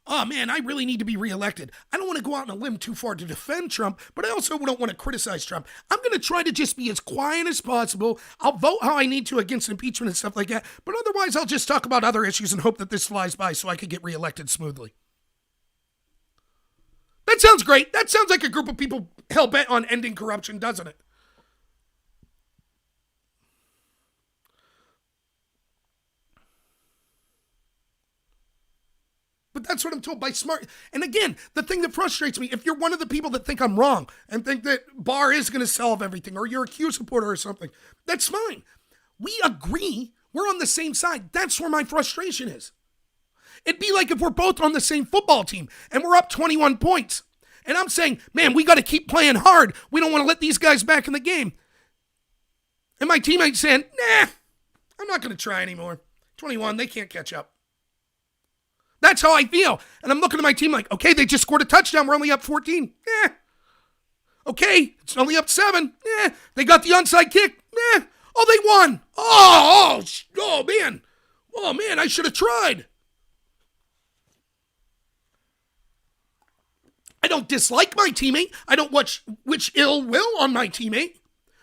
Oh man, I really need to be reelected. I don't want to go out on a limb too far to defend Trump, but I also don't want to criticize Trump. I'm going to try to just be as quiet as possible. I'll vote how I need to against impeachment and stuff like that, but otherwise I'll just talk about other issues and hope that this flies by so I could get reelected smoothly. That sounds great. That sounds like a group of people hell-bent on ending corruption, doesn't it? But that's what I'm told by smart. And again, the thing that frustrates me, if you're one of the people that think I'm wrong and think that Barr is going to solve everything or you're a Q supporter or something, that's fine. We agree. We're on the same side. That's where my frustration is. It'd be like if we're both on the same football team and we're up 21 points. And I'm saying, man, we got to keep playing hard. We don't want to let these guys back in the game. And my teammate's saying, nah, I'm not going to try anymore. 21, they can't catch up. That's how I feel. And I'm looking at my team like, okay, they just scored a touchdown. We're only up 14. Okay, it's only up 7. They got the onside kick. Oh, they won. Oh, man. Oh, man, I should have tried. I don't dislike my teammate. I don't wish ill will on my teammate.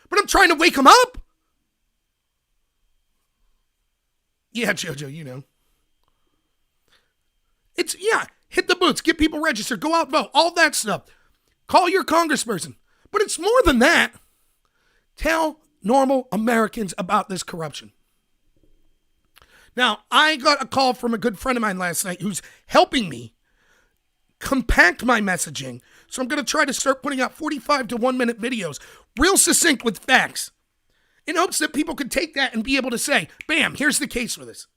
But I'm trying to wake him up. Yeah, JoJo, you know. Hit the boots, get people registered, go out and vote, all that stuff. Call your congressperson. But it's more than that. Tell normal Americans about this corruption. Now, I got a call from a good friend of mine last night who's helping me compact my messaging. So I'm going to try to start putting out 45 to 1 minute videos, real succinct with facts, in hopes that people could take that and be able to say, bam, here's the case for this.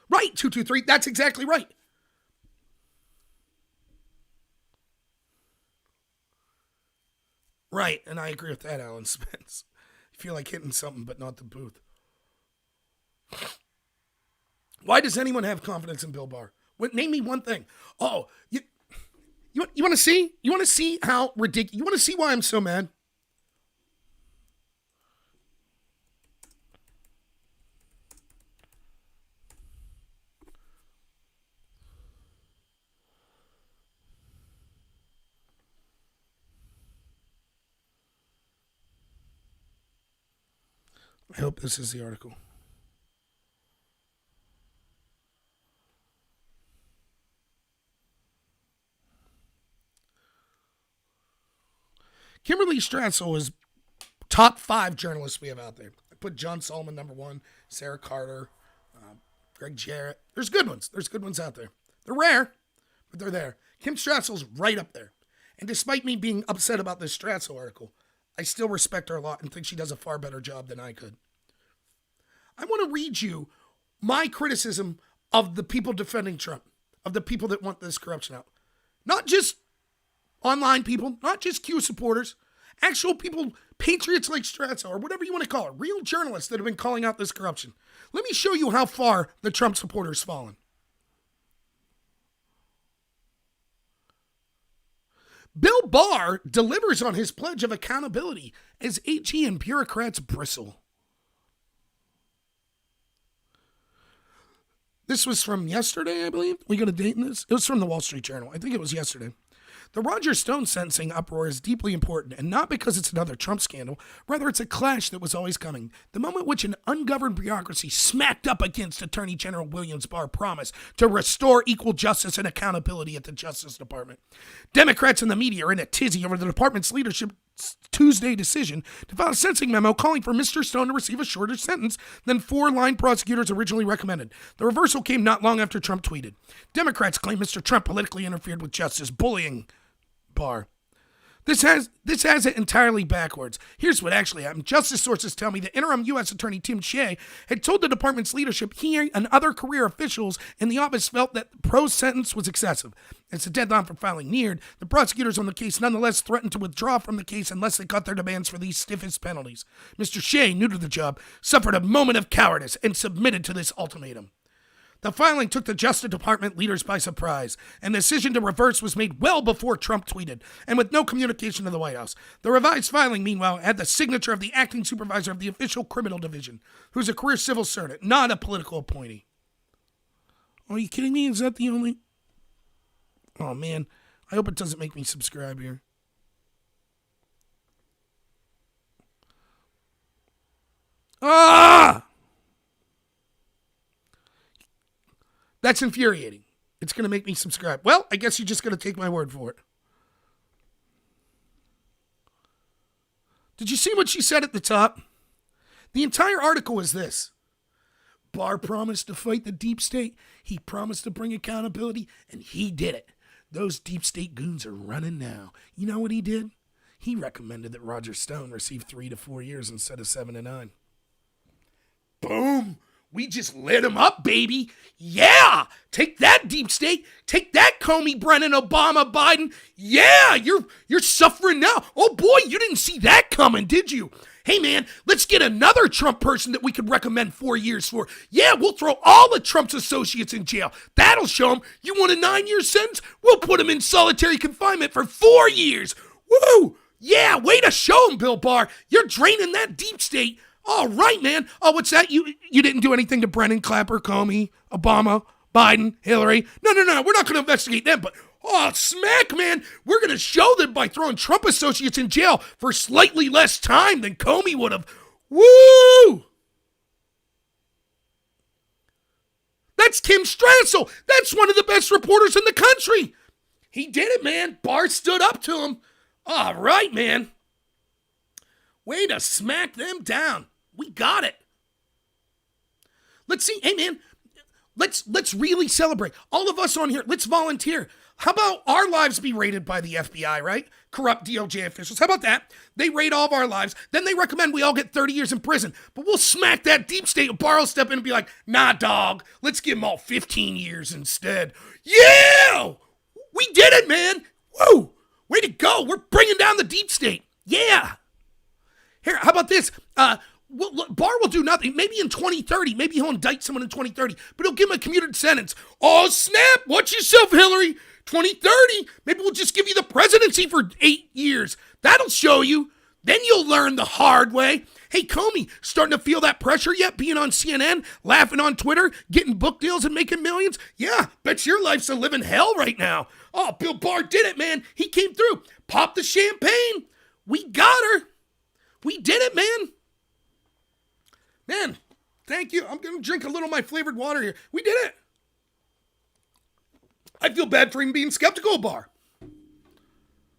Right, 223, that's exactly right. Right, and I agree with that, Alan Spence. You feel like hitting something, but not the booth. Why does anyone have confidence in Bill Barr? Name me one thing. Oh, you want to see? You want to see how ridiculous? You want to see why I'm so mad? I hope this is the article. Kimberly Strassel is top 5 journalists we have out there. I put John Solomon number 1, Sarah Carter, Greg Jarrett. There's good ones. There's good ones out there. They're rare, but they're there. Kim Strassel's right up there. And despite me being upset about this Strassel article, I still respect her a lot and think she does a far better job than I could. I want to read you my criticism of the people defending Trump, of the people that want this corruption out. Not just online people, not just Q supporters, actual people, patriots like Strassel, or whatever you want to call it, real journalists that have been calling out this corruption. Let me show you how far the Trump supporters fallen. Bill Barr delivers on his pledge of accountability as AG and bureaucrats bristle. This was from yesterday, I believe. We got a date in this? It was from the Wall Street Journal. I think it was yesterday. The Roger Stone sentencing uproar is deeply important, and not because it's another Trump scandal. Rather, it's a clash that was always coming. The moment which an ungoverned bureaucracy smacked up against Attorney General Williams Barr promise to restore equal justice and accountability at the Justice Department. Democrats and the media are in a tizzy over the department's leadership's Tuesday decision to file a sentencing memo calling for Mr. Stone to receive a shorter sentence than 4-line prosecutors originally recommended. The reversal came not long after Trump tweeted. Democrats claim Mr. Trump politically interfered with justice, bullying Barr. This has it entirely backwards. Here's what actually happened. Justice sources tell me that interim U.S. Attorney Tim Shea had told the department's leadership he and other career officials in the office felt that the pro's sentence was excessive. As the deadline for filing neared, the prosecutors on the case nonetheless threatened to withdraw from the case unless they cut their demands for these stiffest penalties. Mr. Shea, new to the job, suffered a moment of cowardice and submitted to this ultimatum. The filing took the Justice Department leaders by surprise, and the decision to reverse was made well before Trump tweeted, and with no communication to the White House. The revised filing, meanwhile, had the signature of the acting supervisor of the official criminal division, who's a career civil servant, not a political appointee. Are you kidding me? Is that the only... Oh, man. I hope it doesn't make me subscribe here. Ah! That's infuriating. It's going to make me subscribe. Well, I guess you're just going to take my word for it. Did you see what she said at the top? The entire article is this. Barr promised to fight the deep state. He promised to bring accountability, and he did it. Those deep state goons are running now. You know what he did? He recommended that Roger Stone receive 3 to 4 years instead of 7 to 9. Boom! We just lit him up, baby. Yeah. Take that, deep state. Take that, Comey, Brennan, Obama, Biden. Yeah, you're suffering now. Oh boy, you didn't see that coming, did you? Hey man, let's get another Trump person that we could recommend 4 years for. Yeah, we'll throw all of Trump's associates in jail. That'll show him. You want a 9-year sentence? We'll put him in solitary confinement for 4 years. Woo! Yeah, way to show him, Bill Barr. You're draining that deep state. All right, man. Oh, what's that? You didn't do anything to Brennan, Clapper, Comey, Obama, Biden, Hillary. No. We're not going to investigate them, but oh, smack, man. We're going to show them by throwing Trump associates in jail for slightly less time than Comey would have. Woo! That's Kim Strassel. That's one of the best reporters in the country. He did it, man. Barr stood up to him. All right, man. Way to smack them down. We got it. Let's see. Hey, man. Let's really celebrate. All of us on here, let's volunteer. How about our lives be rated by the FBI, right? Corrupt DOJ officials. How about that? They rate all of our lives. Then they recommend we all get 30 years in prison. But we'll smack that deep state. Barr will step in and be like, nah, dog. Let's give them all 15 years instead. Yeah! We did it, man. Woo! Way to go. We're bringing down the deep state. Yeah. Here, how about this? Barr will do nothing. Maybe in 2030. Maybe he'll indict someone in 2030. But he'll give him a commuted sentence. Oh, snap. Watch yourself, Hillary. 2030. Maybe we'll just give you the presidency for 8 years. That'll show you. Then you'll learn the hard way. Hey, Comey, starting to feel that pressure yet? Being on CNN, laughing on Twitter, getting book deals and making millions? Yeah, bet your life's a living hell right now. Oh, Bill Barr did it, man. He came through. Popped the champagne. We got her. We did it, man. Man, thank you. I'm going to drink a little of my flavored water here. We did it. I feel bad for him being skeptical of Barr.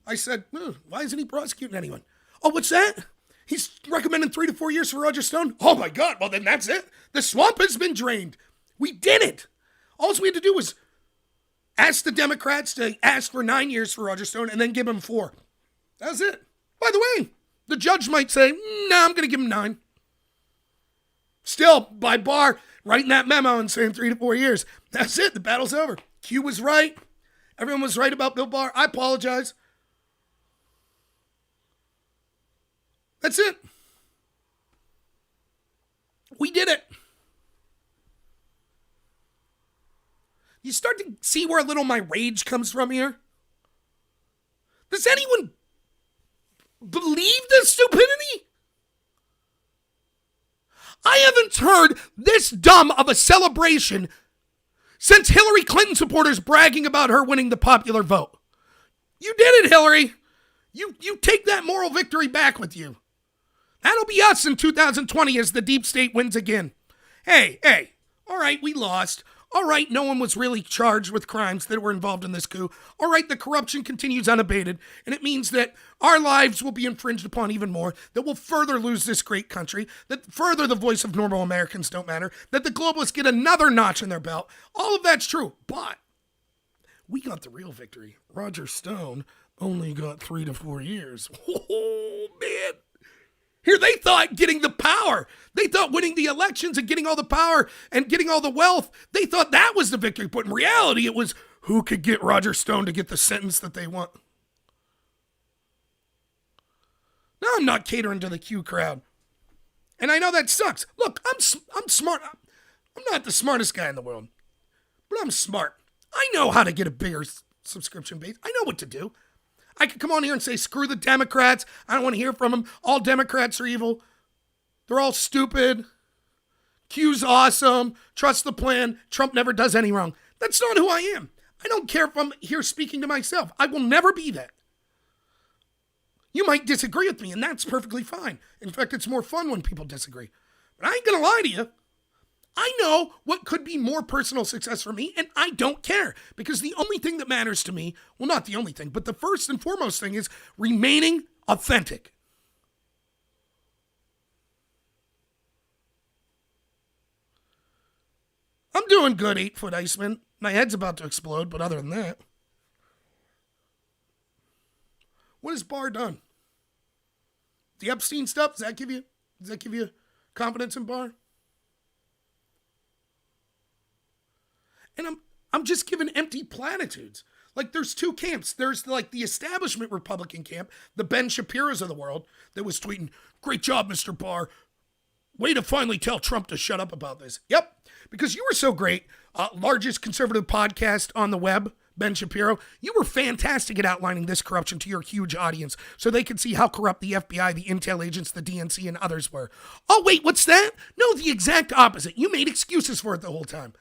I said, why isn't he prosecuting anyone? Oh, what's that? He's recommending 3 to 4 years for Roger Stone? Oh, my God. Well, then that's it. The swamp has been drained. We did it. All we had to do was ask the Democrats to ask for 9 years for Roger Stone and then give him 4. That's it. By the way, the judge might say, no, I'm going to give him 9. Still, by Barr writing that memo and saying 3 to 4 years. That's it. The battle's over. Q was right. Everyone was right about Bill Barr. I apologize. That's it. We did it. You start to see where a little my rage comes from here? Does anyone believe this stupidity? I haven't heard this dumb of a celebration since Hillary Clinton supporters bragging about her winning the popular vote. You did it, Hillary. You take that moral victory back with you. That'll be us in 2020 as the deep state wins again. Hey, all right, we lost. All right, no one was really charged with crimes that were involved in this coup. All right, the corruption continues unabated, and it means that our lives will be infringed upon even more, that we'll further lose this great country, that further the voice of normal Americans don't matter, that the globalists get another notch in their belt. All of that's true, but we got the real victory. Roger Stone only got 3 to 4 years. Oh, man. Here they thought getting the power. They thought winning the elections and getting all the power and getting all the wealth, they thought that was the victory. But in reality, it was who could get Roger Stone to get the sentence that they want. Now I'm not catering to the Q crowd. And I know that sucks. Look, I'm smart. I'm not the smartest guy in the world. But I'm smart. I know how to get a bigger subscription base. I know what to do. I could come on here and say, screw the Democrats. I don't want to hear from them. All Democrats are evil. They're all stupid. Q's awesome. Trust the plan. Trump never does any wrong. That's not who I am. I don't care if I'm here speaking to myself. I will never be that. You might disagree with me, and that's perfectly fine. In fact, it's more fun when people disagree. But I ain't going to lie to you. I know what could be more personal success for me, and I don't care. Because the only thing that matters to me, well, not the only thing, but the first and foremost thing is remaining authentic. I'm doing good, 8-foot Iceman. My head's about to explode, but other than that. What has Barr done? The Epstein stuff, does that give you confidence in Barr? And I'm just giving empty platitudes. Like, there's two camps. There's like the establishment Republican camp, the Ben Shapiro's of the world, that was tweeting, "Great job, Mr. Barr. Way to finally tell Trump to shut up about this." Yep, because you were so great. Largest conservative podcast on the web, Ben Shapiro. You were fantastic at outlining this corruption to your huge audience so they could see how corrupt the FBI, the intel agents, the DNC, and others were. Oh, wait, what's that? No, the exact opposite. You made excuses for it the whole time.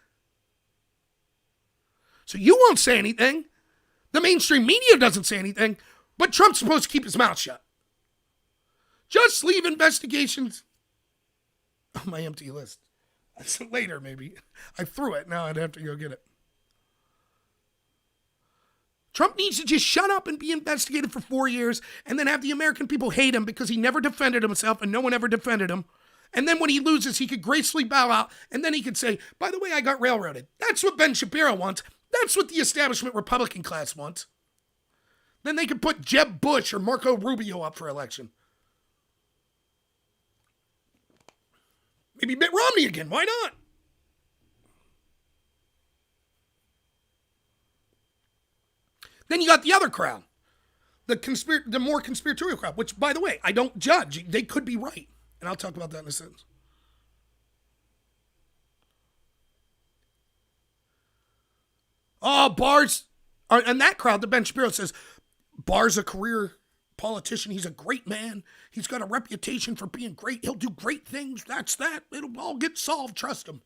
So you won't say anything. The mainstream media doesn't say anything, but Trump's supposed to keep his mouth shut. Just leave investigations on my empty list. Later, maybe. I threw it. Now I'd have to go get it. Trump needs to just shut up and be investigated for 4 years and then have the American people hate him because he never defended himself and no one ever defended him. And then when he loses, he could gracefully bow out and then he could say, "By the way, I got railroaded." That's what Ben Shapiro wants. That's what the establishment Republican class wants. Then they could put Jeb Bush or Marco Rubio up for election. Maybe Mitt Romney again. Why not? Then you got the other crowd. The more conspiratorial crowd, which, by the way, I don't judge. They could be right. And I'll talk about that in a sentence. Oh, Barr's, and that crowd, the Ben Shapiro says, Barr's a career politician. He's a great man. He's got a reputation for being great. He'll do great things. That's that. It'll all get solved. Trust him.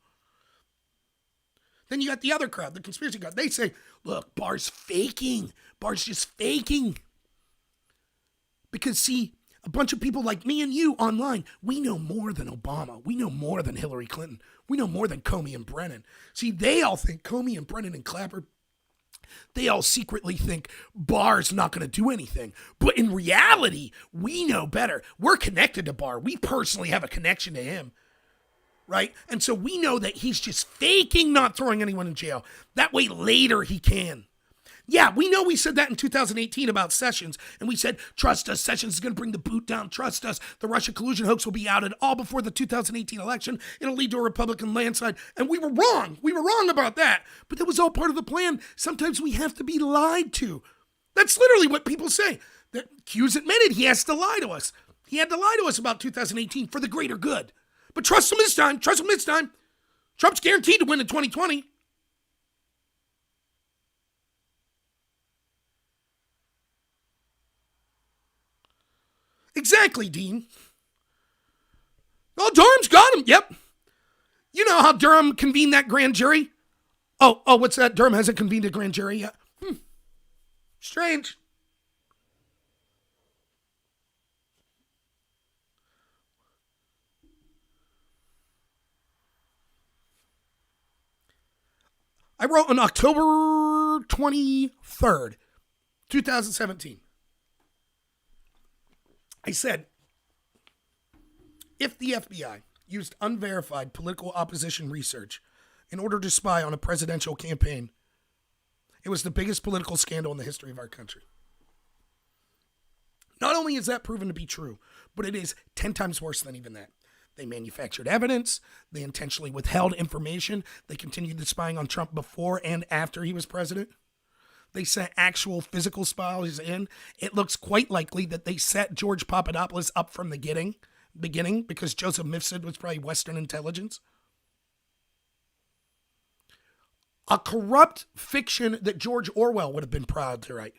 Then you got the other crowd, the conspiracy crowd. They say, look, Barr's faking. Barr's just faking. Because, see, a bunch of people like me and you online, we know more than Obama. We know more than Hillary Clinton. We know more than Comey and Brennan. See, they all think Comey and Brennan and Clapper, they all secretly think Barr's not going to do anything. But in reality, we know better. We're connected to Barr. We personally have a connection to him. Right? And so we know that he's just faking not throwing anyone in jail. That way later he can. Yeah, we know we said that in 2018 about Sessions, and we said, trust us, Sessions is going to bring the boot down, trust us, the Russia collusion hoax will be outed all before the 2018 election, it'll lead to a Republican landslide, and we were wrong about that, but that was all part of the plan. Sometimes we have to be lied to. That's literally what people say. That Q's admitted he has to lie to us. He had to lie to us about 2018 for the greater good. But trust him this time, Trump's guaranteed to win in 2020. Exactly, Dean. Oh, Durham's got him. Yep. You know how Durham convened that grand jury? Oh, what's that? Durham hasn't convened a grand jury yet. Strange. I wrote on October 23rd, 2017. I said, if the FBI used unverified political opposition research in order to spy on a presidential campaign, it was the biggest political scandal in the history of our country. Not only is that proven to be true, but it is 10 times worse than even that. They manufactured evidence. They intentionally withheld information. They continued the spying on Trump before and after he was president. They sent actual physical spies in. It looks quite likely that they set George Papadopoulos up from the beginning because Joseph Mifsud was probably Western intelligence. A corrupt fiction that George Orwell would have been proud to write.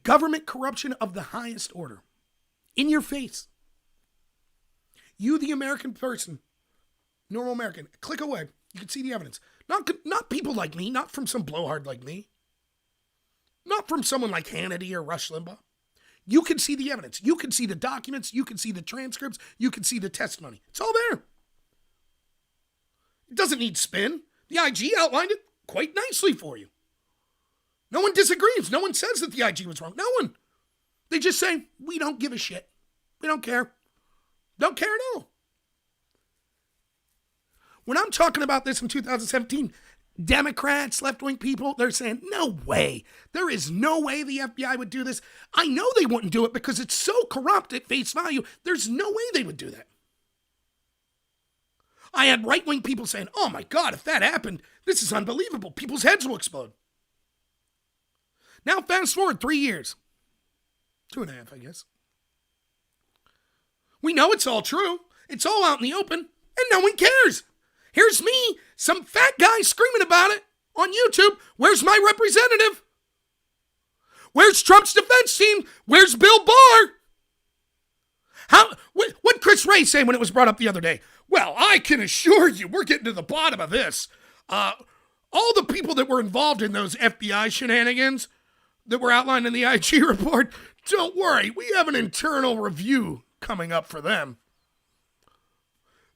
Government corruption of the highest order. In your face. You, the American person, normal American, click away. You can see the evidence. Not people like me, not from some blowhard like me. Not from someone like Hannity or Rush Limbaugh. You can see the evidence. You can see the documents. You can see the transcripts. You can see the testimony. It's all there. It doesn't need spin. The IG outlined it quite nicely for you. No one disagrees. No one says that the IG was wrong. No one. They just say, we don't give a shit. We don't care. Don't care at all. When I'm talking about this in 2017, Democrats, left-wing people, they're saying, no way. There is no way the FBI would do this. I know they wouldn't do it because it's so corrupt at face value. There's no way they would do that. I had right-wing people saying, oh my God, if that happened, this is unbelievable. People's heads will explode. Now fast forward 3 years. 2.5, I guess. We know it's all true. It's all out in the open, and no one cares. Here's me, some fat guy screaming about it on YouTube. Where's my representative? Where's Trump's defense team? Where's Bill Barr? What Chris Wray say when it was brought up the other day? Well, I can assure you, we're getting to the bottom of this. All the people that were involved in those FBI shenanigans that were outlined in the IG report, don't worry, we have an internal review coming up for them.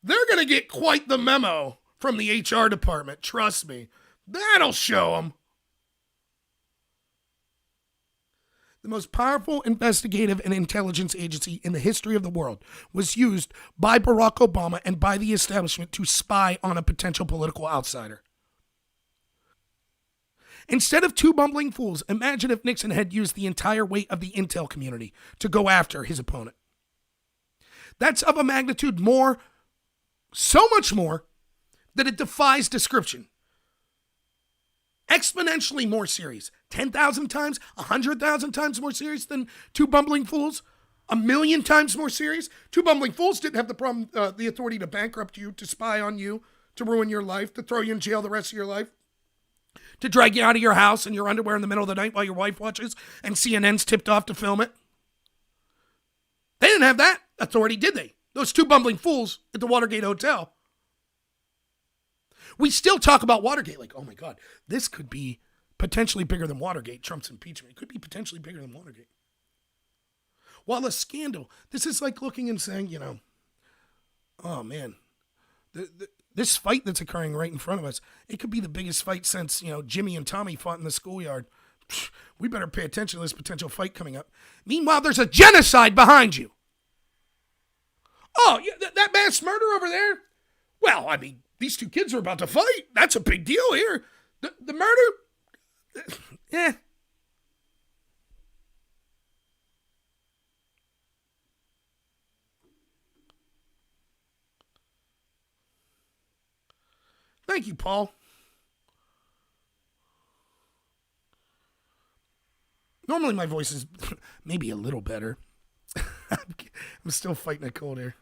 They're going to get quite the memo from the HR department, trust me. That'll show them. The most powerful investigative and intelligence agency in the history of the world was used by Barack Obama and by the establishment to spy on a potential political outsider. Instead of two bumbling fools, imagine if Nixon had used the entire weight of the intel community to go after his opponent. That's of a magnitude more, so much more, that it defies description. Exponentially more serious. 10,000 times, 100,000 times more serious than two bumbling fools. 1,000,000 times more serious. Two bumbling fools didn't have the authority to bankrupt you, to spy on you, to ruin your life, to throw you in jail the rest of your life, to drag you out of your house in your underwear in the middle of the night while your wife watches and CNN's tipped off to film it. They didn't have that authority, did they? Those two bumbling fools at the Watergate Hotel. We still talk about Watergate like, oh my God, this could be potentially bigger than Watergate, Trump's impeachment. It could be potentially bigger than Watergate. While a scandal, this is like looking and saying, oh man, this fight that's occurring right in front of us, it could be the biggest fight since, Jimmy and Tommy fought in the schoolyard. We better pay attention to this potential fight coming up. Meanwhile, there's a genocide behind you. Oh, yeah, that mass murder over there? Well, I mean, these two kids are about to fight. That's a big deal here. The murder? Yeah. Thank you, Paul. Normally my voice is maybe a little better. I'm still fighting a cold here.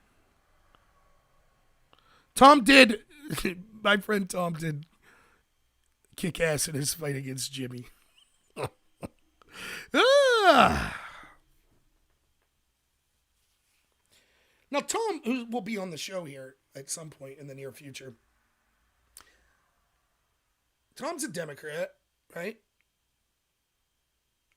My friend Tom did kick ass in his fight against Jimmy. Now, Tom, who will be on the show here at some point in the near future, Tom's a Democrat, right?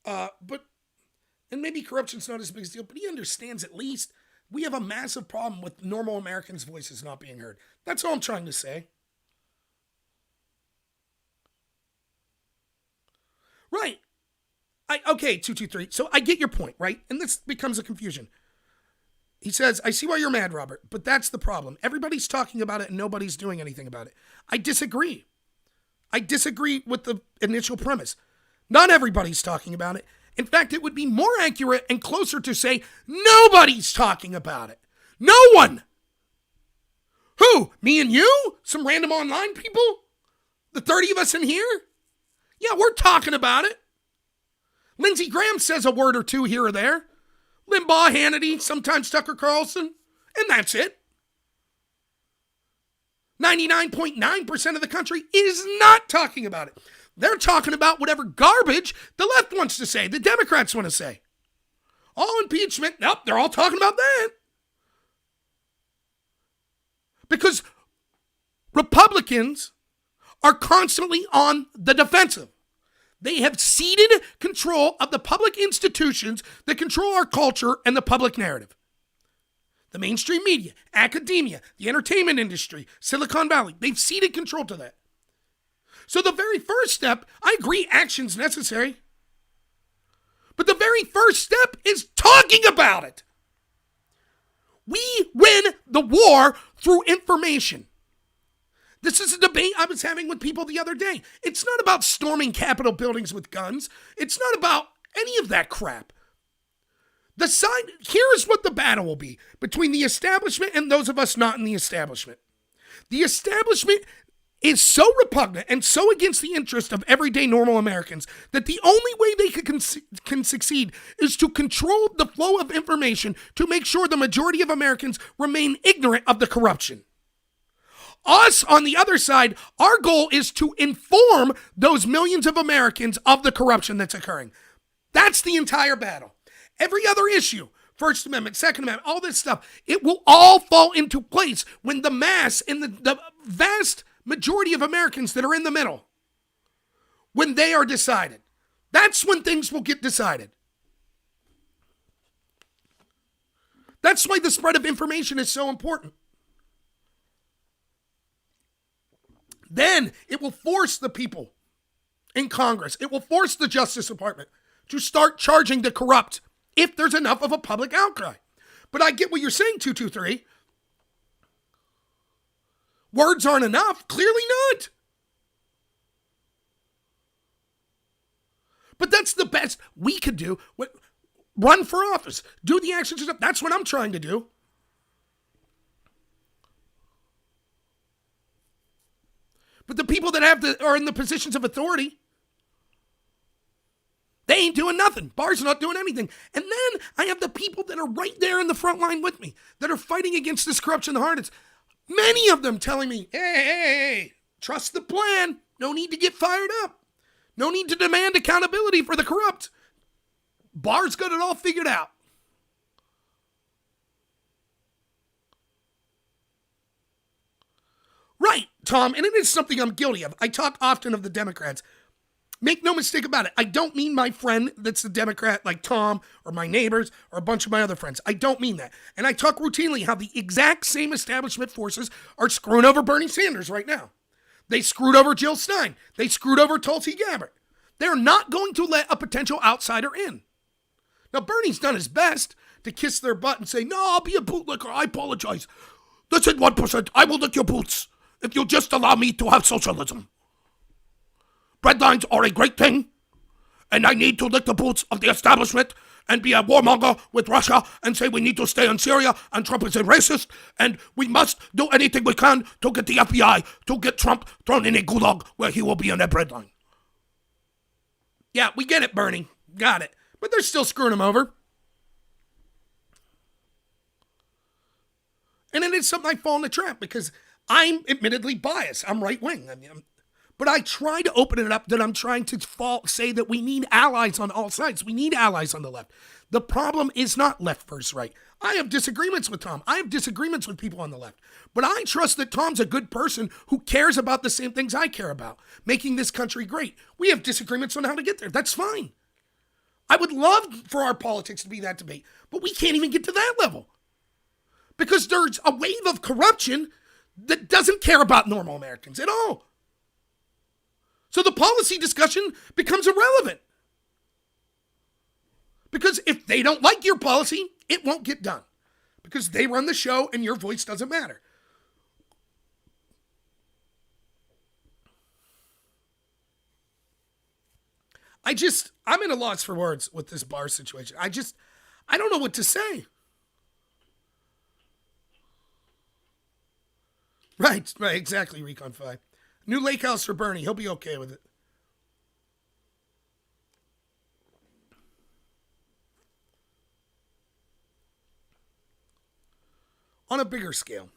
And maybe corruption's not as big a deal, but he understands at least we have a massive problem with normal Americans' voices not being heard. That's all I'm trying to say. Right. Okay, 223. So I get your point, right? And this becomes a confusion. He says, I see why you're mad, Robert, but that's the problem. Everybody's talking about it and nobody's doing anything about it. I disagree. I disagree with the initial premise. Not everybody's talking about it. In fact, it would be more accurate and closer to say nobody's talking about it. No one. Who? Me and you? Some random online people? The 30 of us in here? Yeah, we're talking about it. Lindsey Graham says a word or two here or there. Limbaugh, Hannity, sometimes Tucker Carlson, and that's it. 99.9% of the country is not talking about it. They're talking about whatever garbage the left wants to say, the Democrats want to say. All impeachment, nope, they're all talking about that. Because Republicans are constantly on the defensive. They have ceded control of the public institutions that control our culture and the public narrative. The mainstream media, academia, the entertainment industry, Silicon Valley, they've ceded control to that. So the very first step, I agree, action's necessary. But the very first step is talking about it. We win the war through information. This is a debate I was having with people the other day. It's not about storming Capitol buildings with guns. It's not about any of that crap. Here's what the battle will be between the establishment and those of us not in the establishment. The establishment is so repugnant and so against the interest of everyday normal Americans that the only way they can succeed is to control the flow of information to make sure the majority of Americans remain ignorant of the corruption. Us, on the other side, our goal is to inform those millions of Americans of the corruption that's occurring. That's the entire battle. Every other issue, First Amendment, Second Amendment, all this stuff, it will all fall into place when the mass and the vast majority of Americans that are in the middle, when they are decided. That's when things will get decided. That's why the spread of information is so important. Then it will force the people in Congress, it will force the Justice Department to start charging the corrupt if there's enough of a public outcry. But I get what you're saying, 223. Words aren't enough. Clearly not. But that's the best we could do. Run for office. Do the actions and stuff. That's what I'm trying to do. But the people that are in the positions of authority, they ain't doing nothing. Barr's not doing anything. And then I have the people that are right there in the front line with me, that are fighting against this corruption the hardest. Many of them telling me, hey, trust the plan. No need to get fired up. No need to demand accountability for the corrupt. Barr's got it all figured out. Right, Tom, and it is something I'm guilty of. I talk often of the Democrats. Make no mistake about it. I don't mean my friend that's a Democrat like Tom or my neighbors or a bunch of my other friends. I don't mean that. And I talk routinely how the exact same establishment forces are screwing over Bernie Sanders right now. They screwed over Jill Stein. They screwed over Tulsi Gabbard. They're not going to let a potential outsider in. Now, Bernie's done his best to kiss their butt and say, no, I'll be a bootlicker. I apologize. That's at 1%. I will lick your boots if you'll just allow me to have socialism. Breadlines are a great thing, and I need to lick the boots of the establishment and be a warmonger with Russia and say we need to stay in Syria and Trump is a racist and we must do anything we can to get the FBI to get Trump thrown in a gulag where he will be in that breadline. Yeah, we get it, Bernie. Got it. But they're still screwing him over. And it is something I fall in the trap because I'm admittedly biased. I'm right-wing. But I try to open it up that I'm trying to say that we need allies on all sides. We need allies on the left. The problem is not left versus right. I have disagreements with Tom. I have disagreements with people on the left. But I trust that Tom's a good person who cares about the same things I care about, making this country great. We have disagreements on how to get there. That's fine. I would love for our politics to be that debate, but we can't even get to that level. Because there's a wave of corruption that doesn't care about normal Americans at all. So the policy discussion becomes irrelevant. Because if they don't like your policy, it won't get done. Because they run the show and your voice doesn't matter. I'm at a loss for words with this Barr situation. I don't know what to say. Right, exactly, Recon 5. New lake house for Bernie. He'll be okay with it. On a bigger scale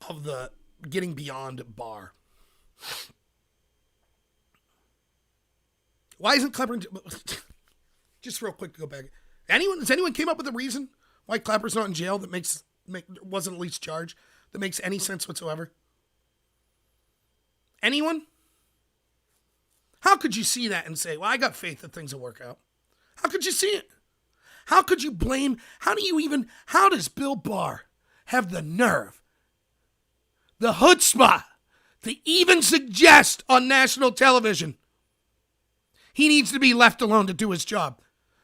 of the getting beyond Barr. Why isn't Clapper... Just real quick to go back. Has anyone came up with a reason why Clapper's not in jail that wasn't at least charged? That makes any sense whatsoever? Anyone? How could you see that and say, well, I got faith that things will work out? How could you see it? How could you blame? How does Bill Barr have the nerve, the chutzpah, to even suggest on national television he needs to be left alone to do his job?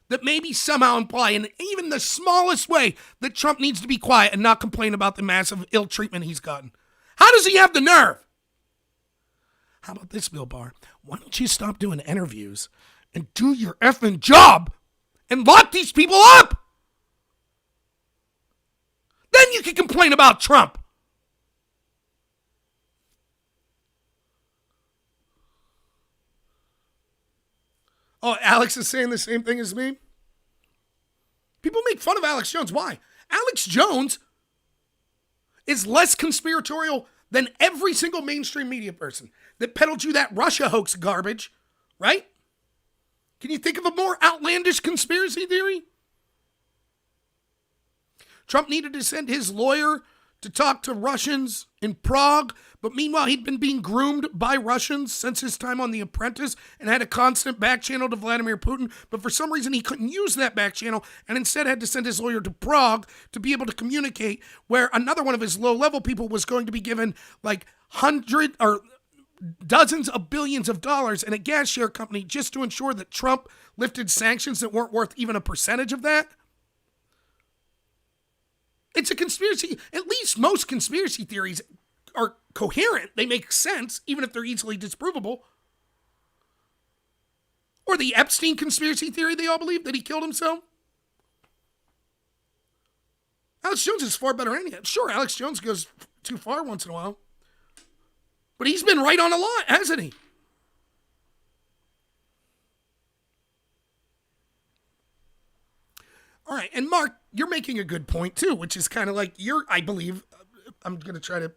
That maybe somehow imply in even the smallest way that Trump needs to be quiet and not complain about the massive ill treatment he's gotten. How does he have the nerve? How about this, Bill Barr? Why don't you stop doing interviews and do your effing job and lock these people up? Then you can complain about Trump. Oh, Alex is saying the same thing as me? People make fun of Alex Jones. Why? Alex Jones is less conspiratorial than every single mainstream media person that peddled you that Russia hoax garbage, right? Can you think of a more outlandish conspiracy theory? Trump needed to send his lawyer to talk to Russians in Prague, but meanwhile he'd been being groomed by Russians since his time on The Apprentice and had a constant back channel to Vladimir Putin, but for some reason he couldn't use that back channel and instead had to send his lawyer to Prague to be able to communicate, where another one of his low-level people was going to be given like hundred or dozens of billions of dollars in a gas share company just to ensure that Trump lifted sanctions that weren't worth even a percentage of that. It's a conspiracy. At least most conspiracy theories are coherent. They make sense, even if they're easily disprovable. Or the Epstein conspiracy theory they all believe that he killed himself. Alex Jones is far better than any of it. Sure, Alex Jones goes too far once in a while. But he's been right on a lot, hasn't he? All right, and Mark, you're making a good point too, which is kind of like I believe, I'm going to try to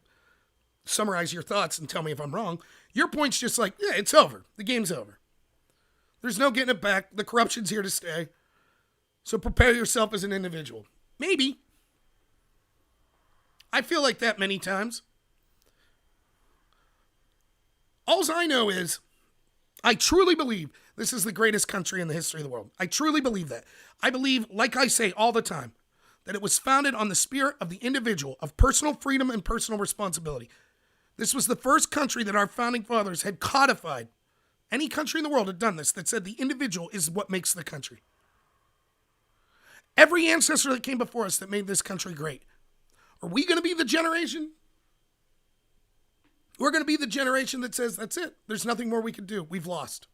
summarize your thoughts and tell me if I'm wrong. Your point's just like, yeah, it's over. The game's over. There's no getting it back. The corruption's here to stay. So prepare yourself as an individual. Maybe. I feel like that many times. All I know is I truly believe this is the greatest country in the history of the world. I truly believe that. I believe, like I say all the time, that it was founded on the spirit of the individual, of personal freedom and personal responsibility. This was the first country that our founding fathers had codified. Any country in the world had done this, that said the individual is what makes the country. Every ancestor that came before us that made this country great. Are we going to be the generation? We're going to be the generation that says, that's it. There's nothing more we can do. We've lost.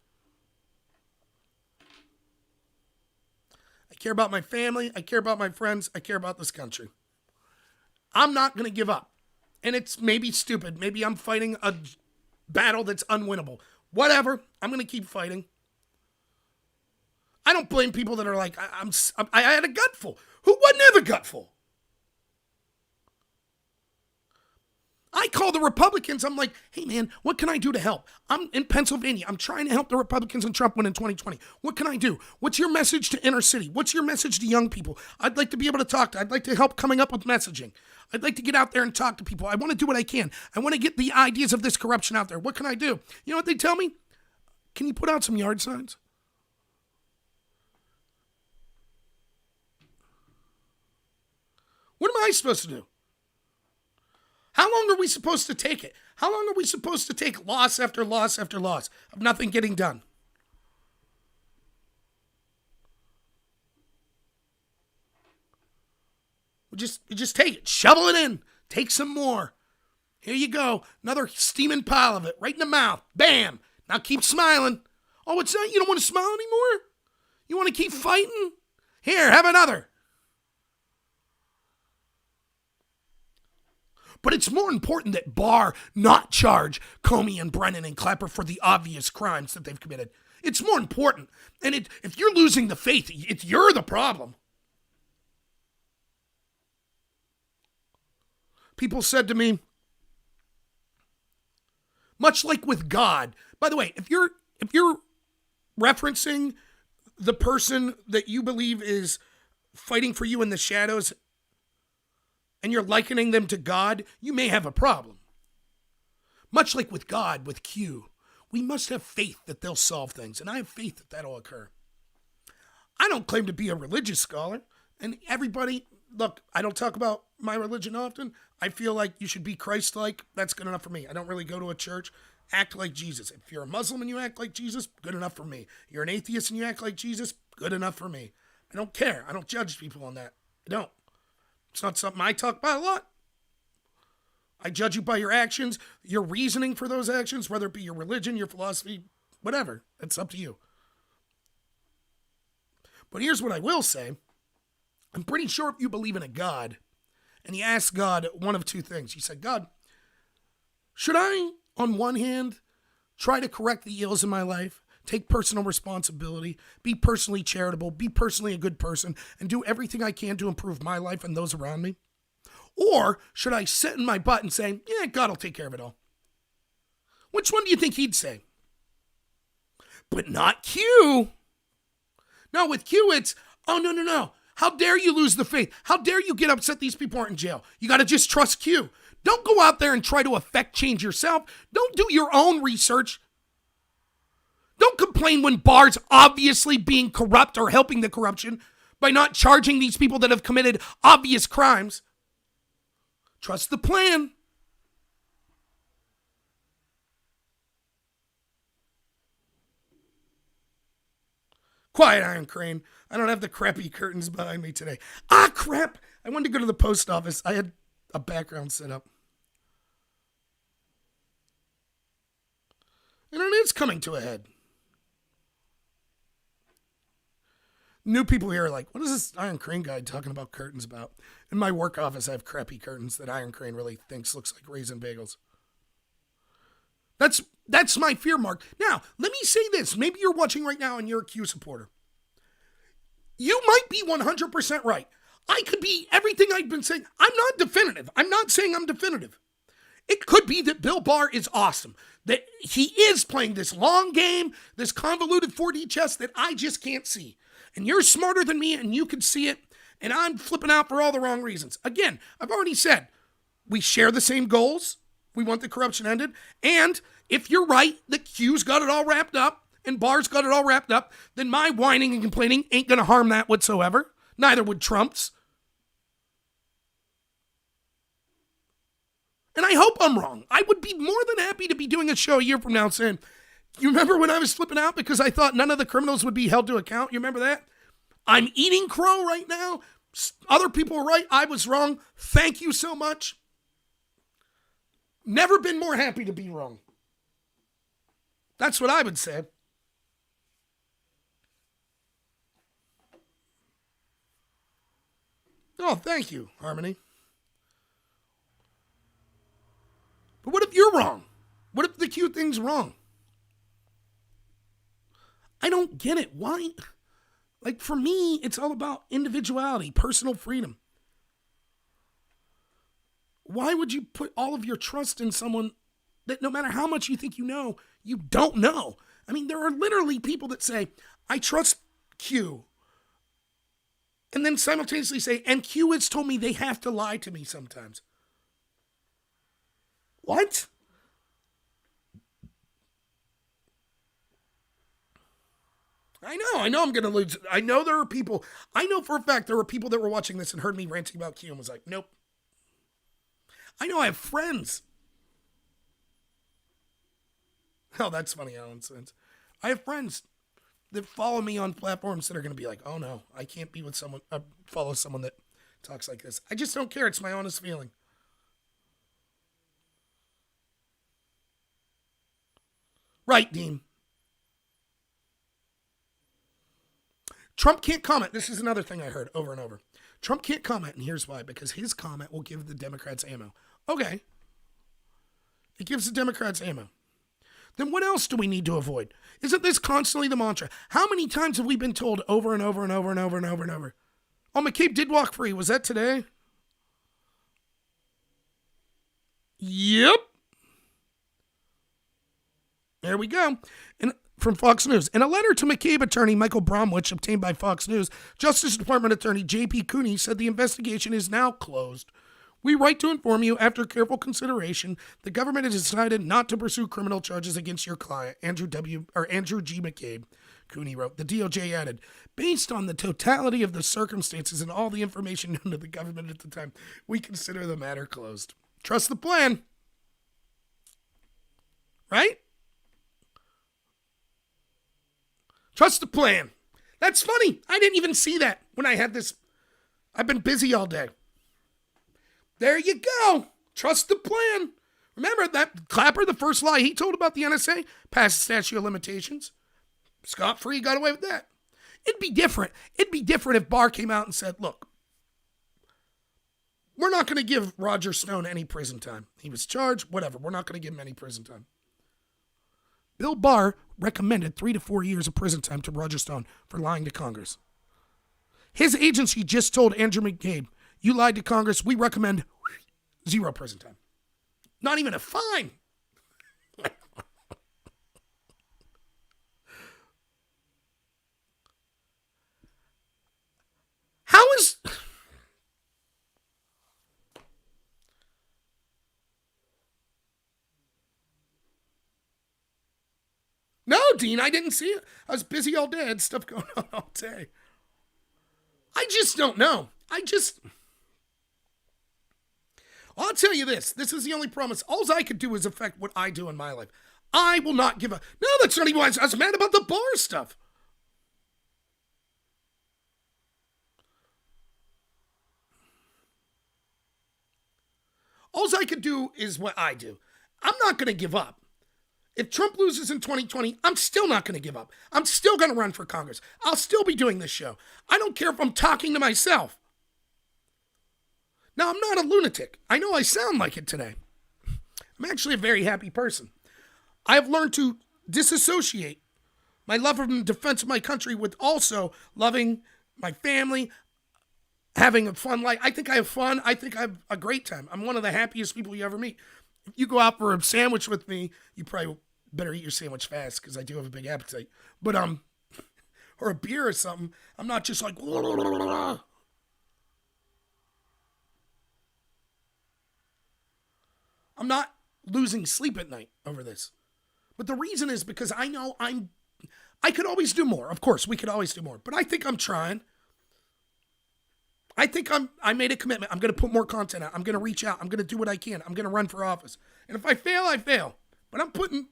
I care about my family. I care about my friends. I care about this country. I'm not going to give up. And it's maybe stupid. Maybe I'm fighting a battle that's unwinnable. Whatever. I'm going to keep fighting. I don't blame people that are like, I had a gutful. Who wouldn't have a gutful? I call the Republicans. I'm like, hey, man, what can I do to help? I'm in Pennsylvania. I'm trying to help the Republicans and Trump win in 2020. What can I do? What's your message to inner city? What's your message to young people? I'd like to be able to talk to. I'd like to help coming up with messaging. I'd like to get out there and talk to people. I want to do what I can. I want to get the ideas of this corruption out there. What can I do? You know what they tell me? Can you put out some yard signs? What am I supposed to do? How long are we supposed to take it? How long are we supposed to take loss after loss after loss of nothing getting done? We just take it, shovel it in, take some more. Here you go, another steaming pile of it, right in the mouth. Bam! Now keep smiling. Oh, what's that? You don't want to smile anymore? You want to keep fighting? Here, have another. But it's more important that Barr not charge Comey and Brennan and Clapper for the obvious crimes that they've committed. It's more important. And if you're losing the faith, you're the problem. People said to me, much like with God, by the way, if you're referencing the person that you believe is fighting for you in the shadows, and you're likening them to God, you may have a problem. Much like with God, with Q, we must have faith that they'll solve things, and I have faith that that'll occur. I don't claim to be a religious scholar, and everybody, look, I don't talk about my religion often. I feel like you should be Christ-like. That's good enough for me. I don't really go to a church. Act like Jesus. If you're a Muslim and you act like Jesus, good enough for me. You're an atheist and you act like Jesus, good enough for me. I don't care. I don't judge people on that. I don't. It's not something I talk about a lot. I judge you by your actions, your reasoning for those actions, whether it be your religion, your philosophy, whatever. It's up to you. But here's what I will say. I'm pretty sure if you believe in a God and he asked God one of two things. He said, God, should I, on one hand, try to correct the ills in my life, take personal responsibility, be personally charitable, be personally a good person, and do everything I can to improve my life and those around me? Or should I sit in my butt and say, yeah, God will take care of it all? Which one do you think he'd say? But not Q. No, with Q, it's, oh, no. How dare you lose the faith? How dare you get upset these people aren't in jail? You got to just trust Q. Don't go out there and try to affect change yourself. Don't do your own research. Don't complain when Barr's obviously being corrupt or helping the corruption by not charging these people that have committed obvious crimes. Trust the plan. Quiet, Iron Crane. I don't have the crappy curtains behind me today. Ah, crap. I wanted to go to the post office. I had a background set up. And it is coming to a head. New people here are like, what is this Iron Crane guy talking about curtains about? In my work office, I have crappy curtains that Iron Crane really thinks looks like raisin bagels. That's my fear, Mark. Now, let me say this. Maybe you're watching right now and you're a Q supporter. You might be 100% right. I could be everything I've been saying. I'm not definitive. I'm not saying I'm definitive. It could be that Bill Barr is awesome, that he is playing this long game, this convoluted 4D chess that I just can't see. And you're smarter than me and you can see it, and I'm flipping out for all the wrong reasons. Again, I've already said, we share the same goals. We want the corruption ended. And if you're right that Q's got it all wrapped up and Barr's got it all wrapped up, then my whining and complaining ain't going to harm that whatsoever. Neither would Trump's. And I hope I'm wrong. I would be more than happy to be doing a show a year from now saying, you remember when I was flipping out because I thought none of the criminals would be held to account? You remember that? I'm eating crow right now. Other people were right. I was wrong. Thank you so much. Never been more happy to be wrong. That's what I would say. Oh, thank you, Harmony. But what if you're wrong? What if the Q thing's wrong? I don't get it. Why? Like, for me, it's all about individuality, personal freedom. Why would you put all of your trust in someone that no matter how much you think you don't know? I mean, there are literally people that say, I trust Q. And then simultaneously say, and Q has told me they have to lie to me sometimes. What? I know I'm going to lose. I know there are people, I know for a fact there were people that were watching this and heard me ranting about Q and was like, nope. I know I have friends. Oh, that's funny, Alan says. I have friends that follow me on platforms that are going to be like, oh no, I can't be with someone, follow someone that talks like this. I just don't care. It's my honest feeling. Right, Dean. Trump can't comment. This is another thing I heard over and over. Trump can't comment, and here's why. Because his comment will give the Democrats ammo. Okay. It gives the Democrats ammo. Then what else do we need to avoid? Isn't this constantly the mantra? How many times have we been told over and over and over and over and over and over? Oh, McCabe did walk free. Was that today? Yep. There we go. And from Fox News. In a letter to McCabe attorney Michael Bromwich obtained by Fox News, Justice Department attorney J.P. Cooney said the investigation is now closed. We write to inform you, after careful consideration, the government has decided not to pursue criminal charges against your client, Andrew G. McCabe. Cooney wrote. The DOJ added, based on the totality of the circumstances and all the information known to the government at the time, we consider the matter closed. Trust the plan. Right? Trust the plan. That's funny. I didn't even see that when I had this. I've been busy all day. There you go. Trust the plan. Remember that Clapper, the first lie he told about the NSA? Passed the statute of limitations. Scot-free, got away with that. It'd be different. It'd be different if Barr came out and said, look, We're not going to give Roger Stone any prison time. He was charged, whatever. We're not going to give him any prison time. Bill Barr recommended 3 to 4 years of prison time to Roger Stone for lying to Congress. His agency just told Andrew McCabe, you lied to Congress, we recommend 0 prison time. Not even a fine. How is... No, Dean, I didn't see it. I was busy all day. I had stuff going on all day. I just don't know. I'll tell you this. This is the only promise. All I could do is affect what I do in my life. I will not give up. No, that's not even why I was mad about the Barr stuff. All I could do is what I do. I'm not going to give up. If Trump loses in 2020, I'm still not going to give up. I'm still going to run for Congress. I'll still be doing this show. I don't care if I'm talking to myself. Now, I'm not a lunatic. I know I sound like it today. I'm actually a very happy person. I have learned to disassociate my love and defense of my country with also loving my family, having a fun life. I think I have fun. I think I have a great time. I'm one of the happiest people you ever meet. If you go out for a sandwich with me, you probably better eat your sandwich fast because I do have a big appetite. But or a beer or something, I'm not just like, I'm not losing sleep at night over this. But the reason is because I know I could always do more. Of course, we could always do more. But I think I'm trying. I think I made a commitment. I'm going to put more content out. I'm going to reach out. I'm going to do what I can. I'm going to run for office. And if I fail, I fail. But I'm putting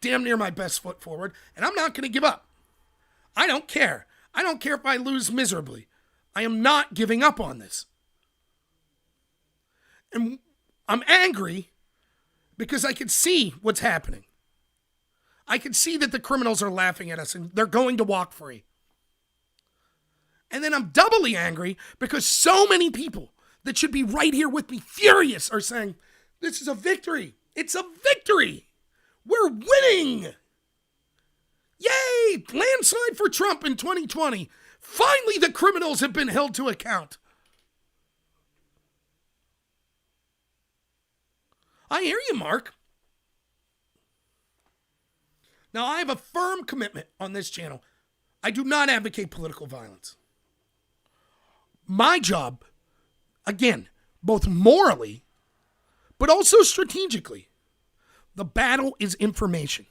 damn near my best foot forward. And I'm not going to give up. I don't care. I don't care if I lose miserably. I am not giving up on this. And I'm angry because I can see what's happening. I can see that the criminals are laughing at us and they're going to walk free. And then I'm doubly angry because so many people that should be right here with me, furious, are saying, this is a victory. It's a victory. We're winning. Yay! Landslide for Trump in 2020. Finally, the criminals have been held to account. I hear you, Mark. Now, I have a firm commitment on this channel. I do not advocate political violence. My job, again, both morally, but also strategically, the battle is information.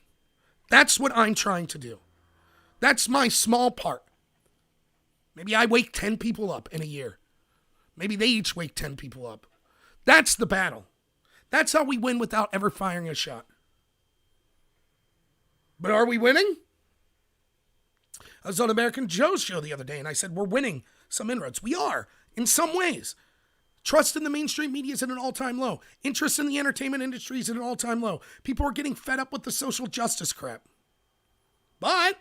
That's what I'm trying to do. That's my small part. Maybe I wake 10 people up in a year. Maybe they each wake 10 people up. That's the battle. That's how we win without ever firing a shot. But are we winning? I was on American Joe's show the other day and I said, we're winning some inroads. We are, in some ways. Trust in the mainstream media is at an all-time low. Interest in the entertainment industry is at an all-time low. People are getting fed up with the social justice crap. But,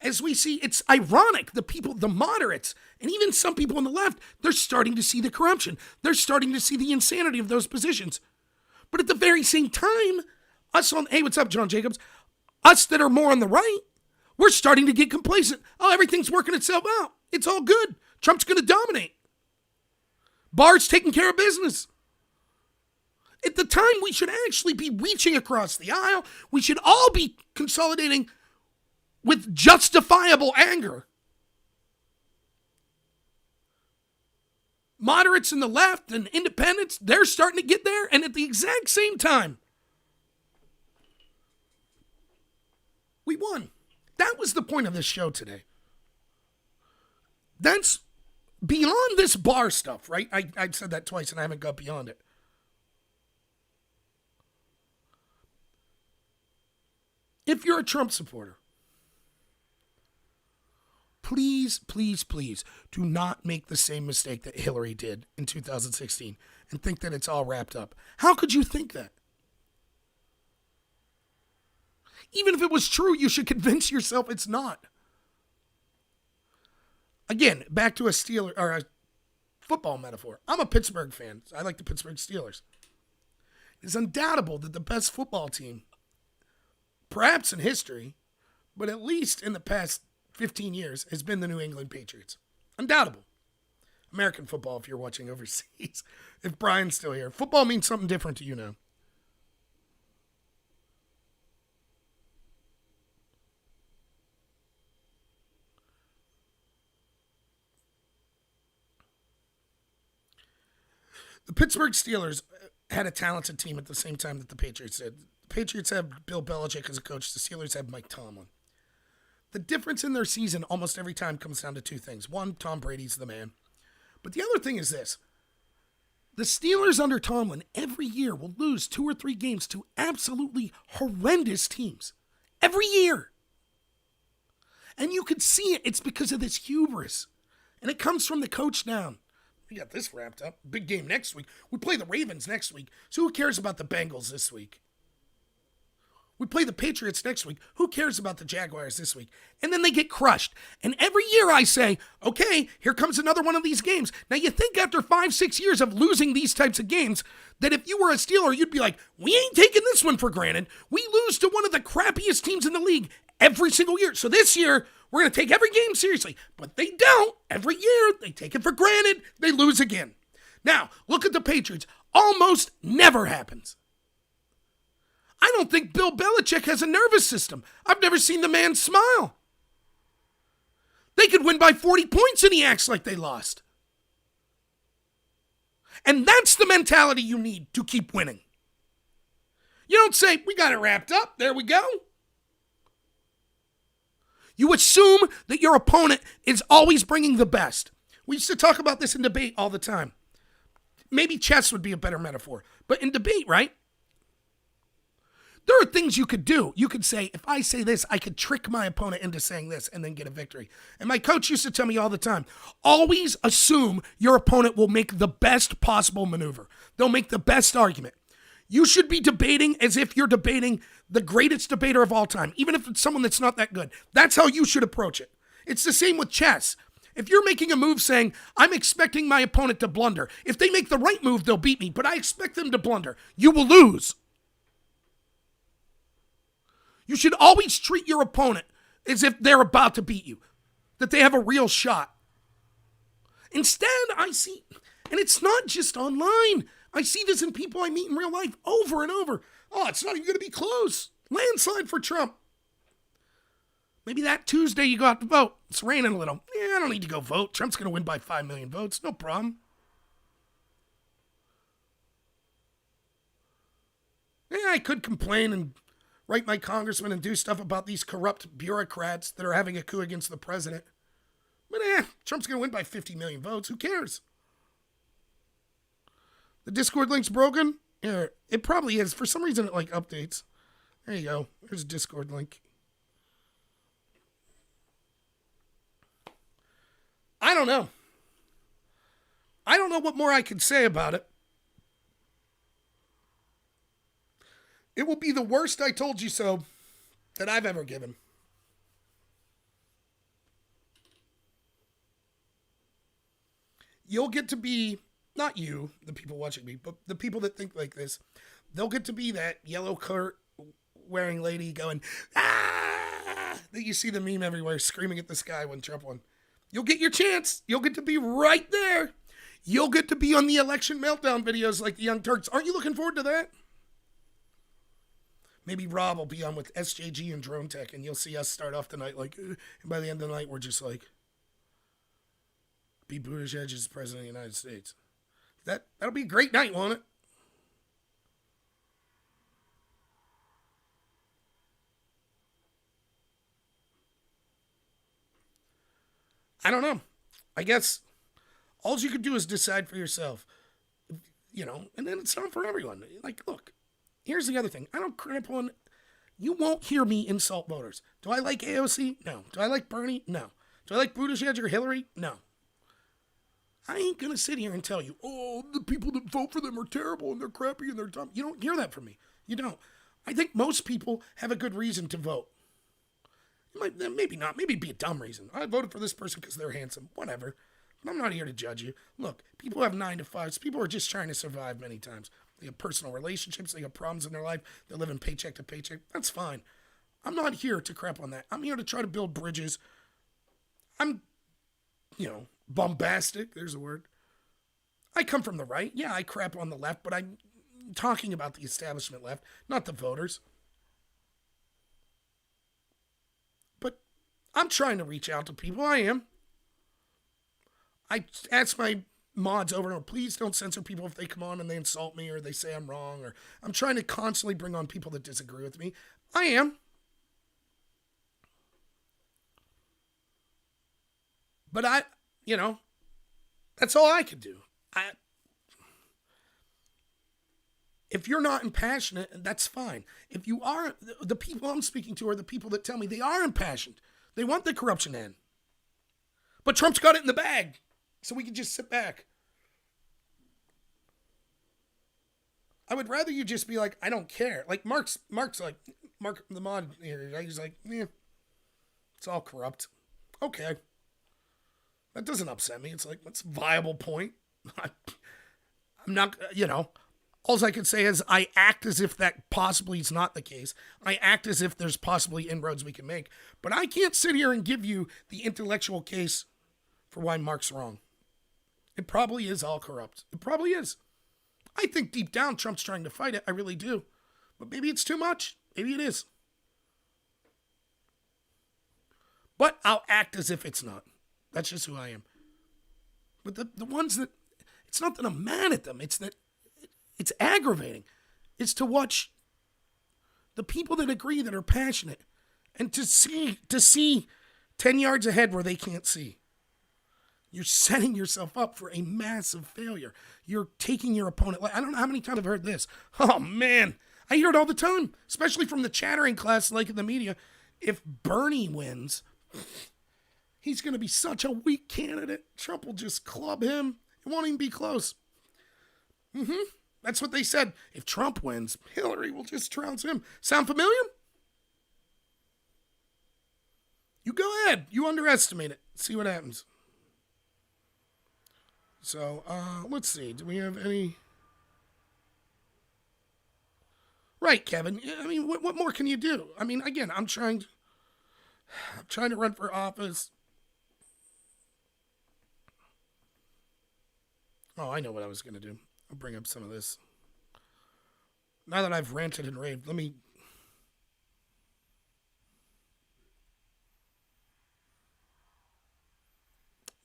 as we see, it's ironic. The people, the moderates, and even some people on the left, they're starting to see the corruption. They're starting to see the insanity of those positions. But at the very same time, hey, what's up, John Jacobs? Us that are more on the right, we're starting to get complacent. Oh, everything's working itself out. It's all good. Trump's going to dominate. Barr's taking care of business. At the time, we should actually be reaching across the aisle. We should all be consolidating with justifiable anger. Moderates in the left and independents, they're starting to get there. And at the exact same time, we won. That was the point of this show today. That's beyond this Barr stuff, right? I said that twice and I haven't got beyond it. If you're a Trump supporter, please, please, please do not make the same mistake that Hillary did in 2016 and think that it's all wrapped up. How could you think that? Even if it was true, you should convince yourself it's not. Again, back to a football metaphor. I'm a Pittsburgh fan. I like the Pittsburgh Steelers. It's undoubtable that the best football team, perhaps in history, but at least in the past 15 years, has been the New England Patriots. Undoubtable. American football, if you're watching overseas. If Brian's still here. Football means something different to you now. The Pittsburgh Steelers had a talented team at the same time that the Patriots did. The Patriots have Bill Belichick as a coach. The Steelers have Mike Tomlin. The difference in their season almost every time comes down to two things. One, Tom Brady's the man. But the other thing is this. The Steelers under Tomlin every year will lose 2 or 3 games to absolutely horrendous teams. Every year. And you could see it. It's because of this hubris. And it comes from the coach down. We got this wrapped up. Big game next week. We play the Ravens next week. So who cares about the Bengals this week? We play the Patriots next week. Who cares about the Jaguars this week? And then they get crushed. And every year I say, okay, here comes another one of these games. Now you think after 5-6 years of losing these types of games, that if you were a Steeler, you'd be like, we ain't taking this one for granted. We lose to one of the crappiest teams in the league every single year. So this year, we're going to take every game seriously. But they don't. Every year, they take it for granted. They lose again. Now, look at the Patriots. Almost never happens. I don't think Bill Belichick has a nervous system. I've never seen the man smile. They could win by 40 points and he acts like they lost. And that's the mentality you need to keep winning. You don't say, we got it wrapped up. There we go. You assume that your opponent is always bringing the best. We used to talk about this in debate all the time. Maybe chess would be a better metaphor. But in debate, right? There are things you could do. You could say, if I say this, I could trick my opponent into saying this and then get a victory. And my coach used to tell me all the time, always assume your opponent will make the best possible maneuver. They'll make the best argument. You should be debating as if you're debating the greatest debater of all time, even if it's someone that's not that good. That's how you should approach it. It's the same with chess. If you're making a move saying, I'm expecting my opponent to blunder. If they make the right move, they'll beat me, but I expect them to blunder. You will lose. You should always treat your opponent as if they're about to beat you, that they have a real shot. Instead, I see, and it's not just online. I see this in people I meet in real life over and over. Oh, it's not even going to be close. Landslide for Trump. Maybe that Tuesday you go out to vote. It's raining a little. Yeah, I don't need to go vote. Trump's going to win by 5 million votes. No problem. Yeah, I could complain and write my congressman and do stuff about these corrupt bureaucrats that are having a coup against the president. But Trump's going to win by 50 million votes. Who cares? The Discord link's broken? Yeah, it probably is. For some reason, it updates. There you go. Here's a Discord link. I don't know. I don't know what more I could say about it. It will be the worst I told you so that I've ever given. You'll get to be, not you, the people watching me, but the people that think like this, they'll get to be that yellow coat wearing lady going, ah, that you see the meme everywhere screaming at the sky when Trump won. You'll get your chance. You'll get to be right there. You'll get to be on the election meltdown videos like the Young Turks. Aren't you looking forward to that? Maybe Rob will be on with SJG and Drone Tech, and you'll see us start off the night and by the end of the night, we're just like, be Buttigieg as president of the United States. That'll be a great night, won't it? I don't know. I guess all you could do is decide for yourself, and then it's not for everyone. Look. Here's the other thing. I don't cramp on. You won't hear me insult voters. Do I like AOC? No. Do I like Bernie? No. Do I like Buttigieg or Hillary? No. I ain't going to sit here and tell you, oh, the people that vote for them are terrible and they're crappy and they're dumb. You don't hear that from me. You don't. I think most people have a good reason to vote. Maybe not. Maybe it'd be a dumb reason. I voted for this person because they're handsome. Whatever. I'm not here to judge you. Look, people have 9 to 5s. People are just trying to survive many times. They have personal relationships. They have problems in their life. They're living paycheck to paycheck. That's fine. I'm not here to crap on that. I'm here to try to build bridges. I'm, bombastic. There's a word. I come from the right. Yeah, I crap on the left, but I'm talking about the establishment left, not the voters. But I'm trying to reach out to people. I am. I ask my mods over and over, please don't censor people if they come on and they insult me or they say I'm wrong. Or I'm trying to constantly bring on people that disagree with me. I am. But that's all I could do. If you're not impassionate, that's fine. If you are, the people I'm speaking to are the people that tell me they are impassioned. They want the corruption to end. But Trump's got it in the bag, so we can just sit back. I would rather you just be like, I don't care. Like Mark's like, Mark the mod here, he's like, it's all corrupt. Okay. That doesn't upset me. It's like, that's a viable point. I'm not, all I can say is I act as if that possibly is not the case. I act as if there's possibly inroads we can make. But I can't sit here and give you the intellectual case for why Mark's wrong. It probably is all corrupt. It probably is. I think deep down Trump's trying to fight it. I really do. But maybe it's too much. Maybe it is. But I'll act as if it's not. That's just who I am. But the ones that, it's not that I'm mad at them. It's that it's aggravating. It's to watch the people that agree, that are passionate, and to see 10 yards ahead where they can't see. You're setting yourself up for a massive failure. You're taking your opponent. I don't know how many times I've heard this. Oh, man. I hear it all the time, especially from the chattering class like in the media. If Bernie wins, he's going to be such a weak candidate. Trump will just club him. It won't even be close. That's what they said. If Trump wins, Hillary will just trounce him. Sound familiar? You go ahead. You underestimate it. See what happens. So, let's see. Do we have any? Right, Kevin. I mean, what more can you do? I mean, again, I'm trying to run for office. Oh, I know what I was going to do. I'll bring up some of this. Now that I've ranted and raved, let me...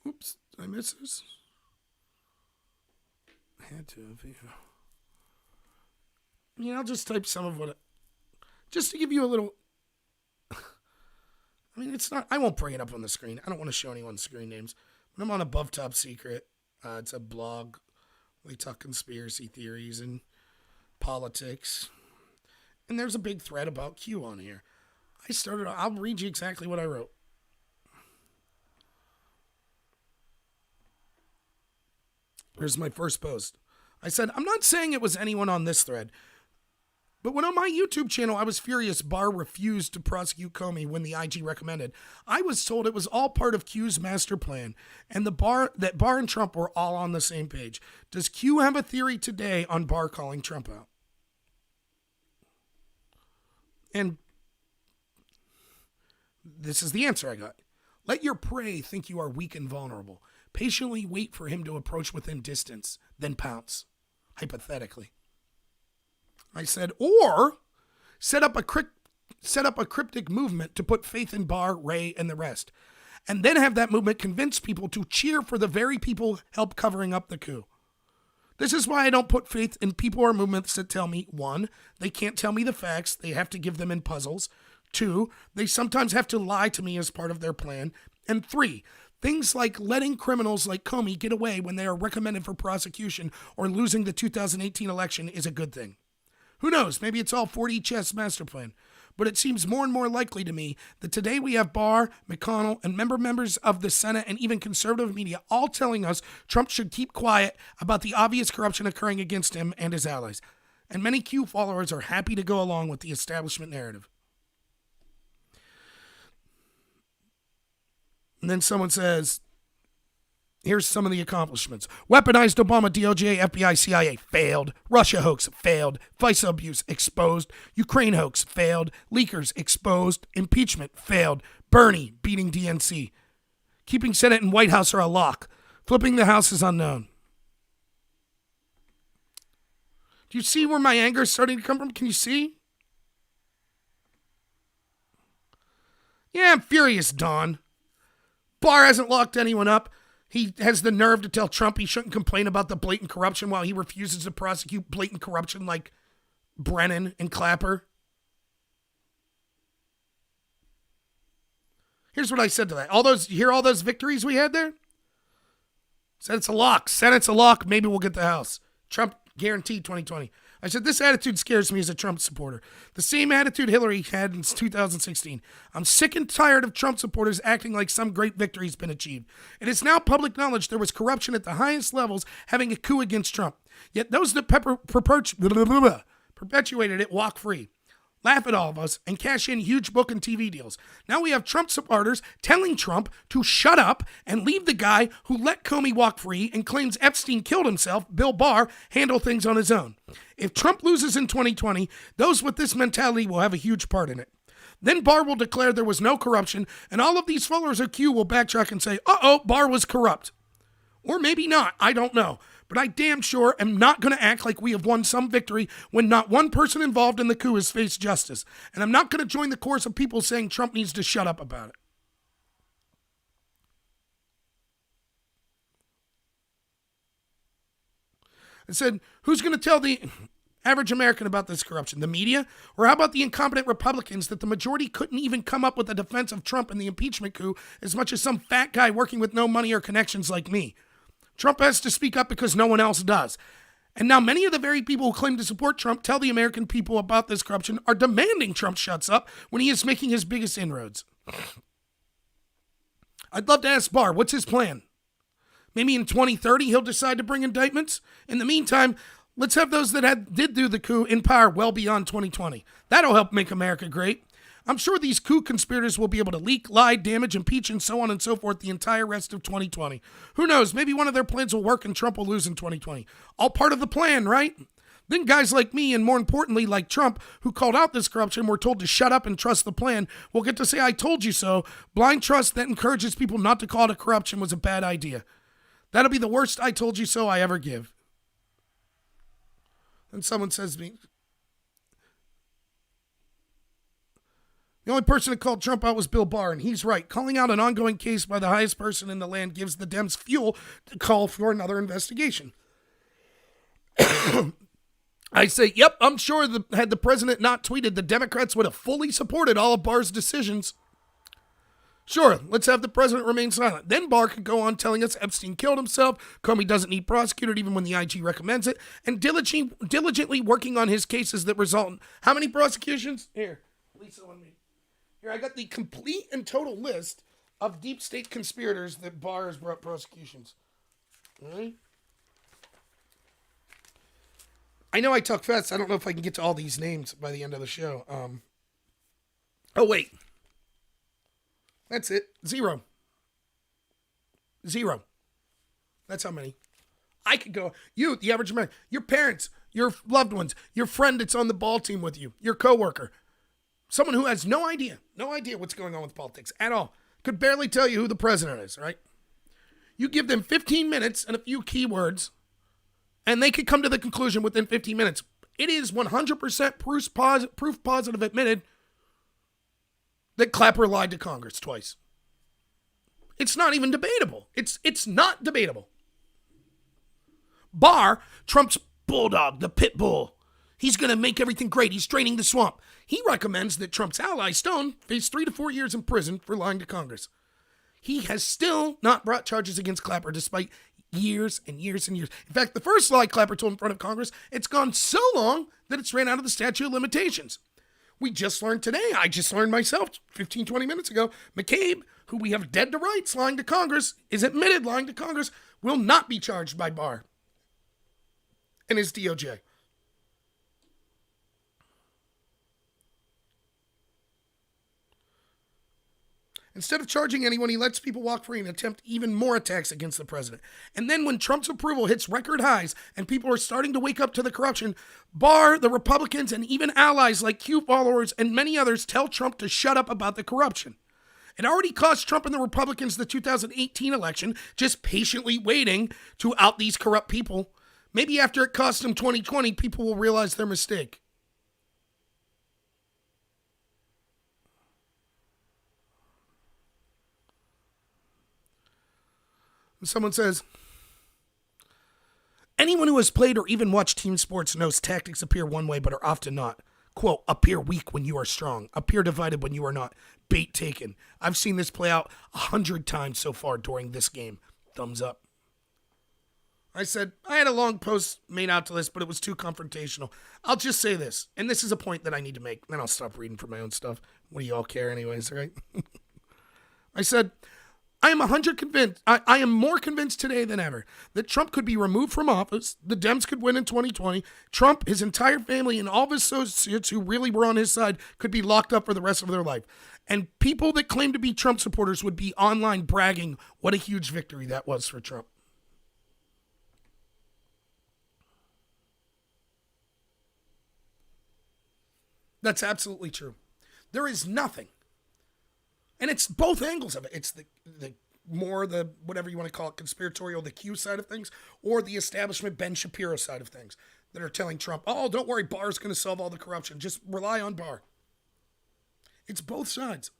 Oops, did I miss this? I had to have, I'll just type some of what... just to give you a little... I mean, it's not... I won't bring it up on the screen. I don't want to show anyone's screen names. But I'm on Above Top Secret. It's a blog. They talk conspiracy theories and politics. And there's a big thread about Q on here. I'll read you exactly what I wrote. Here's my first post. I said, I'm not saying it was anyone on this thread, but when on my YouTube channel I was furious Barr refused to prosecute Comey when the IG recommended, I was told it was all part of Q's master plan and that Barr and Trump were all on the same page. Does Q have a theory today on Barr calling Trump out? And this is the answer I got. Let your prey think you are weak and vulnerable. Patiently wait for him to approach within distance, then pounce, hypothetically. I said, or set up a cryptic movement to put faith in Barr, Ray, and the rest, and then have that movement convince people to cheer for the very people help covering up the coup. This is why I don't put faith in people or movements that tell me, 1, they can't tell me the facts, they have to give them in puzzles. 2, they sometimes have to lie to me as part of their plan. And 3, things like letting criminals like Comey get away when they are recommended for prosecution or losing the 2018 election is a good thing. Who knows? Maybe it's all 4D chess master plan. But it seems more and more likely to me that today we have Barr, McConnell, and members of the Senate and even conservative media all telling us Trump should keep quiet about the obvious corruption occurring against him and his allies. And many Q followers are happy to go along with the establishment narrative. And then someone says, Here's some of the accomplishments. Weaponized Obama, DOJ, FBI, CIA, failed. Russia hoax, failed. FISA abuse, exposed. Ukraine hoax, failed. Leakers, exposed. Impeachment, failed. Bernie, beating DNC. Keeping Senate and White House are a lock. Flipping the House is unknown. Do you see where my anger is starting to come from? Can you see? Yeah, I'm furious, Don. Barr hasn't locked anyone up. He has the nerve to tell Trump he shouldn't complain about the blatant corruption while he refuses to prosecute blatant corruption like Brennan and Clapper. Here's what I said to that. You hear all those victories we had there? Senate's a lock. Senate's a lock. Maybe we'll get the House. Trump guaranteed 2020. I said, this attitude scares me as a Trump supporter. The same attitude Hillary had in 2016. I'm sick and tired of Trump supporters acting like some great victory has been achieved. It is now public knowledge there was corruption at the highest levels having a coup against Trump. Yet those that perpetuated it walk free, laugh at all of us, and cash in huge book and TV deals. Now we have Trump supporters telling Trump to shut up and leave the guy who let Comey walk free and claims Epstein killed himself, Bill Barr, handle things on his own. If Trump loses in 2020, those with this mentality will have a huge part in it. Then Barr will declare there was no corruption, and all of these followers of Q will backtrack and say, uh-oh, Barr was corrupt. Or maybe not, I don't know. But I damn sure am not going to act like we have won some victory when not one person involved in the coup has faced justice. And I'm not going to join the chorus of people saying Trump needs to shut up about it. I said, who's going to tell the average American about this corruption? The media? Or how about the incompetent Republicans that the majority couldn't even come up with a defense of Trump in the impeachment coup as much as some fat guy working with no money or connections like me? Trump has to speak up because no one else does. And now many of the very people who claim to support Trump tell the American people about this corruption are demanding Trump shuts up when he is making his biggest inroads. I'd love to ask Barr, what's his plan? Maybe in 2030 he'll decide to bring indictments? In the meantime, let's have those that did do the coup in power well beyond 2020. That'll help make America great. I'm sure these coup conspirators will be able to leak, lie, damage, impeach, and so on and so forth the entire rest of 2020. Who knows? Maybe one of their plans will work and Trump will lose in 2020. All part of the plan, right? Then guys like me, and more importantly like Trump, who called out this corruption, were told to shut up and trust the plan, will get to say, I told you so. Blind trust that encourages people not to call it a corruption was a bad idea. That'll be the worst I told you so I ever give. And someone says to me, the only person that called Trump out was Bill Barr, and he's right. Calling out an ongoing case by the highest person in the land gives the Dems fuel to call for another investigation. I say, yep, I'm sure had the president not tweeted, the Democrats would have fully supported all of Barr's decisions. Sure, let's have the president remain silent. Then Barr could go on telling us Epstein killed himself, Comey doesn't need prosecuted even when the IG recommends it, and diligently working on his cases that result in how many prosecutions? Here, Lisa on me. Here, I got the complete and total list of deep state conspirators that Barr has brought prosecutions. All right? I know I talk fast. I don't know if I can get to all these names by the end of the show. Oh, wait. That's it. Zero. That's how many. I could go. You, the average man, your parents, your loved ones, your friend that's on the ball team with you, your coworker. Someone who has no idea what's going on with politics at all. Could barely tell you who the president is, right? You give them 15 minutes and a few keywords, and they could come to the conclusion within 15 minutes. It is 100% proof positive admitted that Clapper lied to Congress twice. It's not even debatable. It's not debatable. Barr, Trump's bulldog, the pit bull. He's going to make everything great. He's draining the swamp. He recommends that Trump's ally, Stone, face 3 to 4 years in prison for lying to Congress. He has still not brought charges against Clapper despite years and years and years. In fact, the first lie Clapper told in front of Congress, it's gone so long that it's ran out of the statute of limitations. We just learned today, I just learned myself 15, 20 minutes ago, McCabe, who we have dead to rights lying to Congress, is admitted lying to Congress, will not be charged by Barr and his DOJ. Instead of charging anyone, he lets people walk free and attempt even more attacks against the president. And then when Trump's approval hits record highs and people are starting to wake up to the corruption, Barr, the Republicans, and even allies like Q followers and many others tell Trump to shut up about the corruption. It already cost Trump and the Republicans the 2018 election, just patiently waiting to out these corrupt people. Maybe after it cost them 2020, people will realize their mistake. Someone says, anyone who has played or even watched team sports knows tactics appear one way but are often not. Quote, appear weak when you are strong. Appear divided when you are not. Bait taken. I've seen this play out 100 times so far during this game. Thumbs up. I said, I had a long post made out to this, but it was too confrontational. I'll just say this, and this is a point that I need to make. Then I'll stop reading for my own stuff. What do you all care anyways, right? I said, I am more convinced today than ever that Trump could be removed from office, the Dems could win in 2020, Trump, his entire family, and all of his associates who really were on his side could be locked up for the rest of their life. And people that claim to be Trump supporters would be online bragging what a huge victory that was for Trump. That's absolutely true. There is nothing. And it's both angles of it. It's the whatever you want to call it, conspiratorial, the Q side of things, or the establishment Ben Shapiro side of things that are telling Trump, oh, don't worry, Barr's going to solve all the corruption. Just rely on Barr. It's both sides.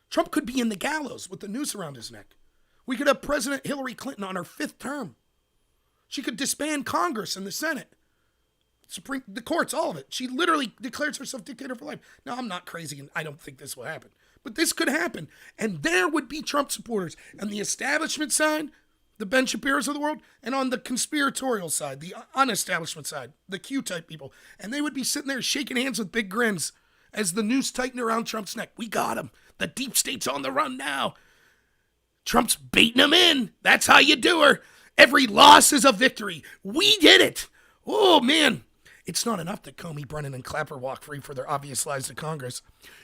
Trump could be in the gallows with the noose around his neck. We could have President Hillary Clinton on her 5th term. She could disband Congress and the Senate. The courts, all of it. She literally declares herself dictator for life. Now, I'm not crazy, and I don't think this will happen. But this could happen. And there would be Trump supporters on the establishment side, the Ben Shapiro's of the world, and on the conspiratorial side, the unestablishment side, the Q-type people. And they would be sitting there shaking hands with big grins as the noose tightened around Trump's neck. We got him. The deep state's on the run now. Trump's baiting them in. That's how you do her. Every loss is a victory. We did it. Oh, man. It's not enough that Comey, Brennan, and Clapper walk free for their obvious lies to Congress.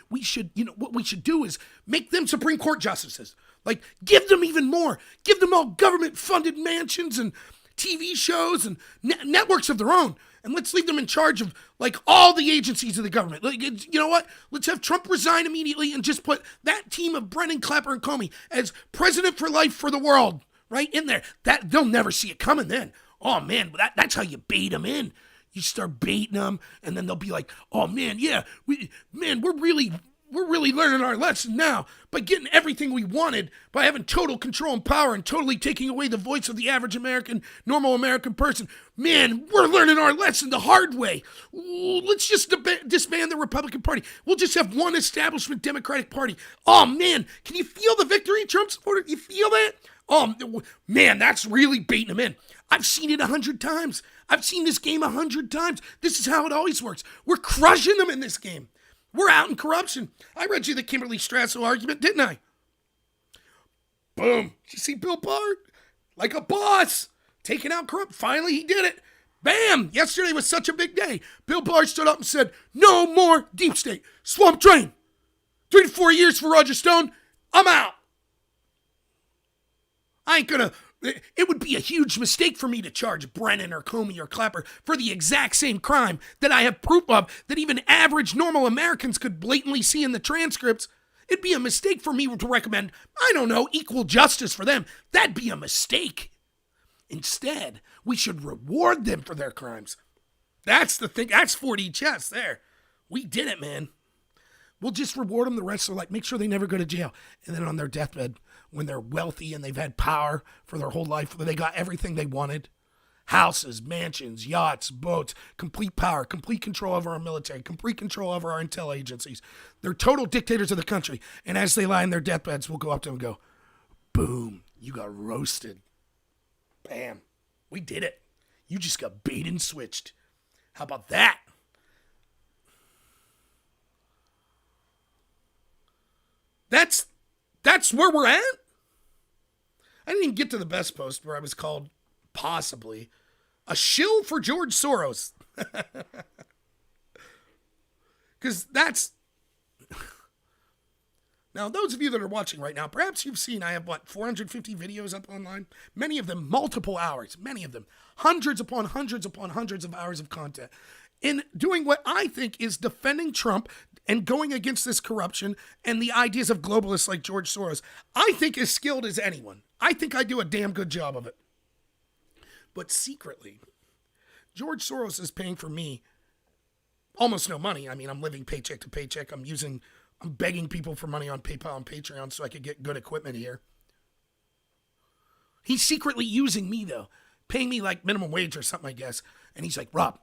What we should do is make them Supreme Court justices. Like, give them even more. Give them all government-funded mansions and TV shows and networks of their own. And let's leave them in charge of, like, all the agencies of the government. Like, you know what? Let's have Trump resign immediately and just put that team of Brennan, Clapper, and Comey as president for life for the world right in there. They'll never see it coming then. Oh, man, that's how you bait them in. You start baiting them, and then they'll be like, "Oh man, yeah, we're really learning our lesson now by getting everything we wanted, by having total control and power, and totally taking away the voice of the average American, normal American person. Man, we're learning our lesson the hard way. Let's just disband the Republican Party. We'll just have one establishment Democratic Party. Oh man, can you feel the victory, Trump supporter? You feel that? Oh man, that's really baiting them in. I've seen it 100 times. I've seen this game 100 times. This is how it always works. We're crushing them in this game. We're out in corruption. I read you the Kimberly Strassel argument, didn't I? Boom. Did you see Bill Barr? Like a boss. Taking out corrupt. Finally, he did it. Bam. Yesterday was such a big day. Bill Barr stood up and said, no more deep state. Swamp drain. 3 to 4 years for Roger Stone. I'm out. I ain't gonna... It would be a huge mistake for me to charge Brennan or Comey or Clapper for the exact same crime that I have proof of that even average normal Americans could blatantly see in the transcripts. It'd be a mistake for me to recommend, I don't know, equal justice for them. That'd be a mistake. Instead, we should reward them for their crimes. That's the thing. That's 4D chess there. We did it, man. We'll just reward them the rest of their life. Make sure they never go to jail. And then on their deathbed, when they're wealthy and they've had power for their whole life, they got everything they wanted. Houses, mansions, yachts, boats, complete power, complete control over our military, complete control over our intel agencies. They're total dictators of the country. And as they lie in their deathbeds, we'll go up to them and go, boom, you got roasted. Bam. We did it. You just got bait and switched. How about that? That's where we're at? I didn't even get to the best post where I was called, possibly, a shill for George Soros. Because that's... Now, those of you that are watching right now, perhaps you've seen I have, 450 videos up online? Many of them multiple hours, many of them hundreds upon hundreds upon hundreds of hours of content in doing what I think is defending Trump and going against this corruption and the ideas of globalists like George Soros. I think as skilled as anyone. I think I do a damn good job of it. But secretly, George Soros is paying for me almost no money. I mean, I'm living paycheck to paycheck. I'm begging people for money on PayPal and Patreon so I could get good equipment here. He's secretly using me, though, paying me like minimum wage or something, I guess. And he's like, Rob,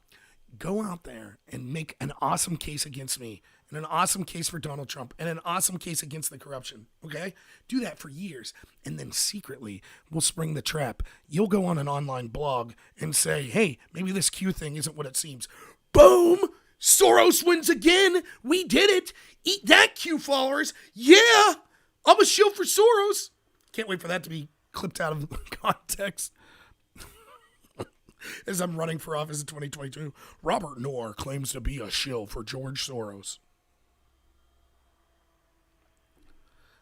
go out there and make an awesome case against me and an awesome case for Donald Trump and an awesome case against the corruption, okay? Do that for years. And then secretly, we'll spring the trap. You'll go on an online blog and say, hey, maybe this Q thing isn't what it seems. Boom! Soros wins again. We did it. Eat that, Q followers. Yeah, I'm a shield for Soros. Can't wait for that to be clipped out of context. As I'm running for office in 2022, Robert Knorr claims to be a shield for George Soros.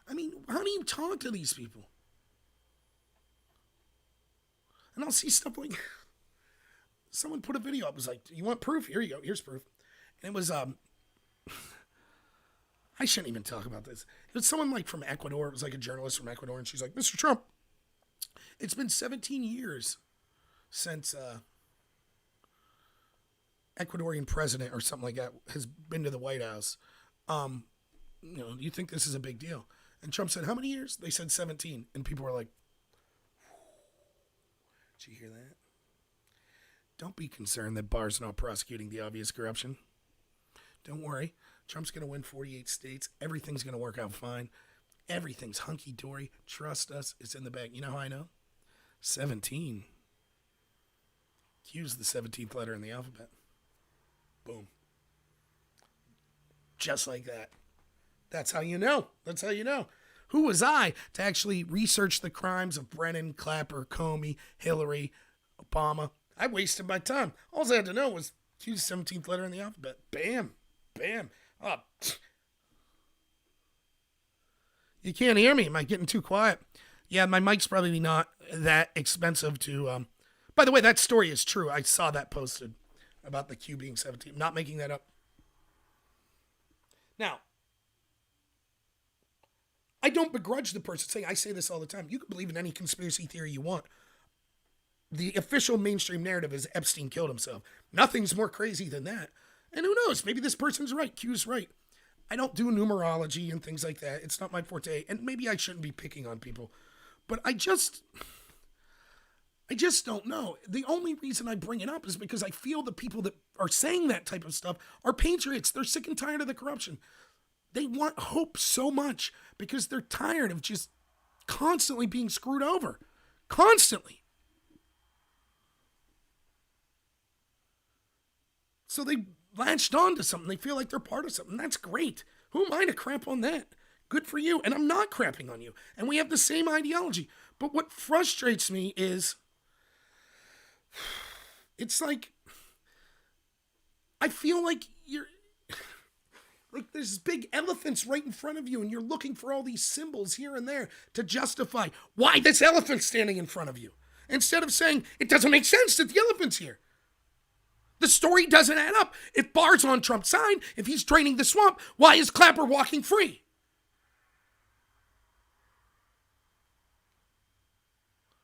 I mean, how do you talk to these people? And I'll see stuff like, someone put a video up. It was like, you want proof? Here you go. Here's proof. And it was, I shouldn't even talk about this. It was someone like from Ecuador. It was like a journalist from Ecuador. And she's like, Mr. Trump, it's been 17 years since Ecuadorian president or something like that has been to the White House. Do you think this is a big deal? And Trump said, how many years? They said 17. And people were like, did you hear that? Don't be concerned that Barr's not prosecuting the obvious corruption. Don't worry. Trump's going to win 48 states. Everything's going to work out fine. Everything's hunky-dory. Trust us. It's in the bag. You know how I know? 17. Q's the 17th letter in the alphabet. Boom. Just like that. That's how you know. That's how you know. Who was I to actually research the crimes of Brennan, Clapper, Comey, Hillary, Obama? I wasted my time. All I had to know was Q's the 17th letter in the alphabet. Bam. Bam. Oh. You can't hear me. Am I getting too quiet? Yeah, my mic's probably not that expensive to... By the way, that story is true. I saw that posted about the Q being 17. I'm not making that up. Now, I don't begrudge the person saying, I say this all the time. You can believe in any conspiracy theory you want. The official mainstream narrative is Epstein killed himself. Nothing's more crazy than that. And who knows? Maybe this person's right. Q's right. I don't do numerology and things like that. It's not my forte. And maybe I shouldn't be picking on people. But I just don't know. The only reason I bring it up is because I feel the people that are saying that type of stuff are patriots. They're sick and tired of the corruption. They want hope so much because they're tired of just constantly being screwed over. Constantly. So they latched on to something. They feel like they're part of something. That's great. Who am I to crap on that? Good for you. And I'm not crapping on you. And we have the same ideology. But what frustrates me is, it's like, I feel like you're, like there's big elephants right in front of you and you're looking for all these symbols here and there to justify why this elephant's standing in front of you. Instead of saying, it doesn't make sense that the elephant's here. The story doesn't add up. If Barr's on Trump's side, if he's draining the swamp, why is Clapper walking free?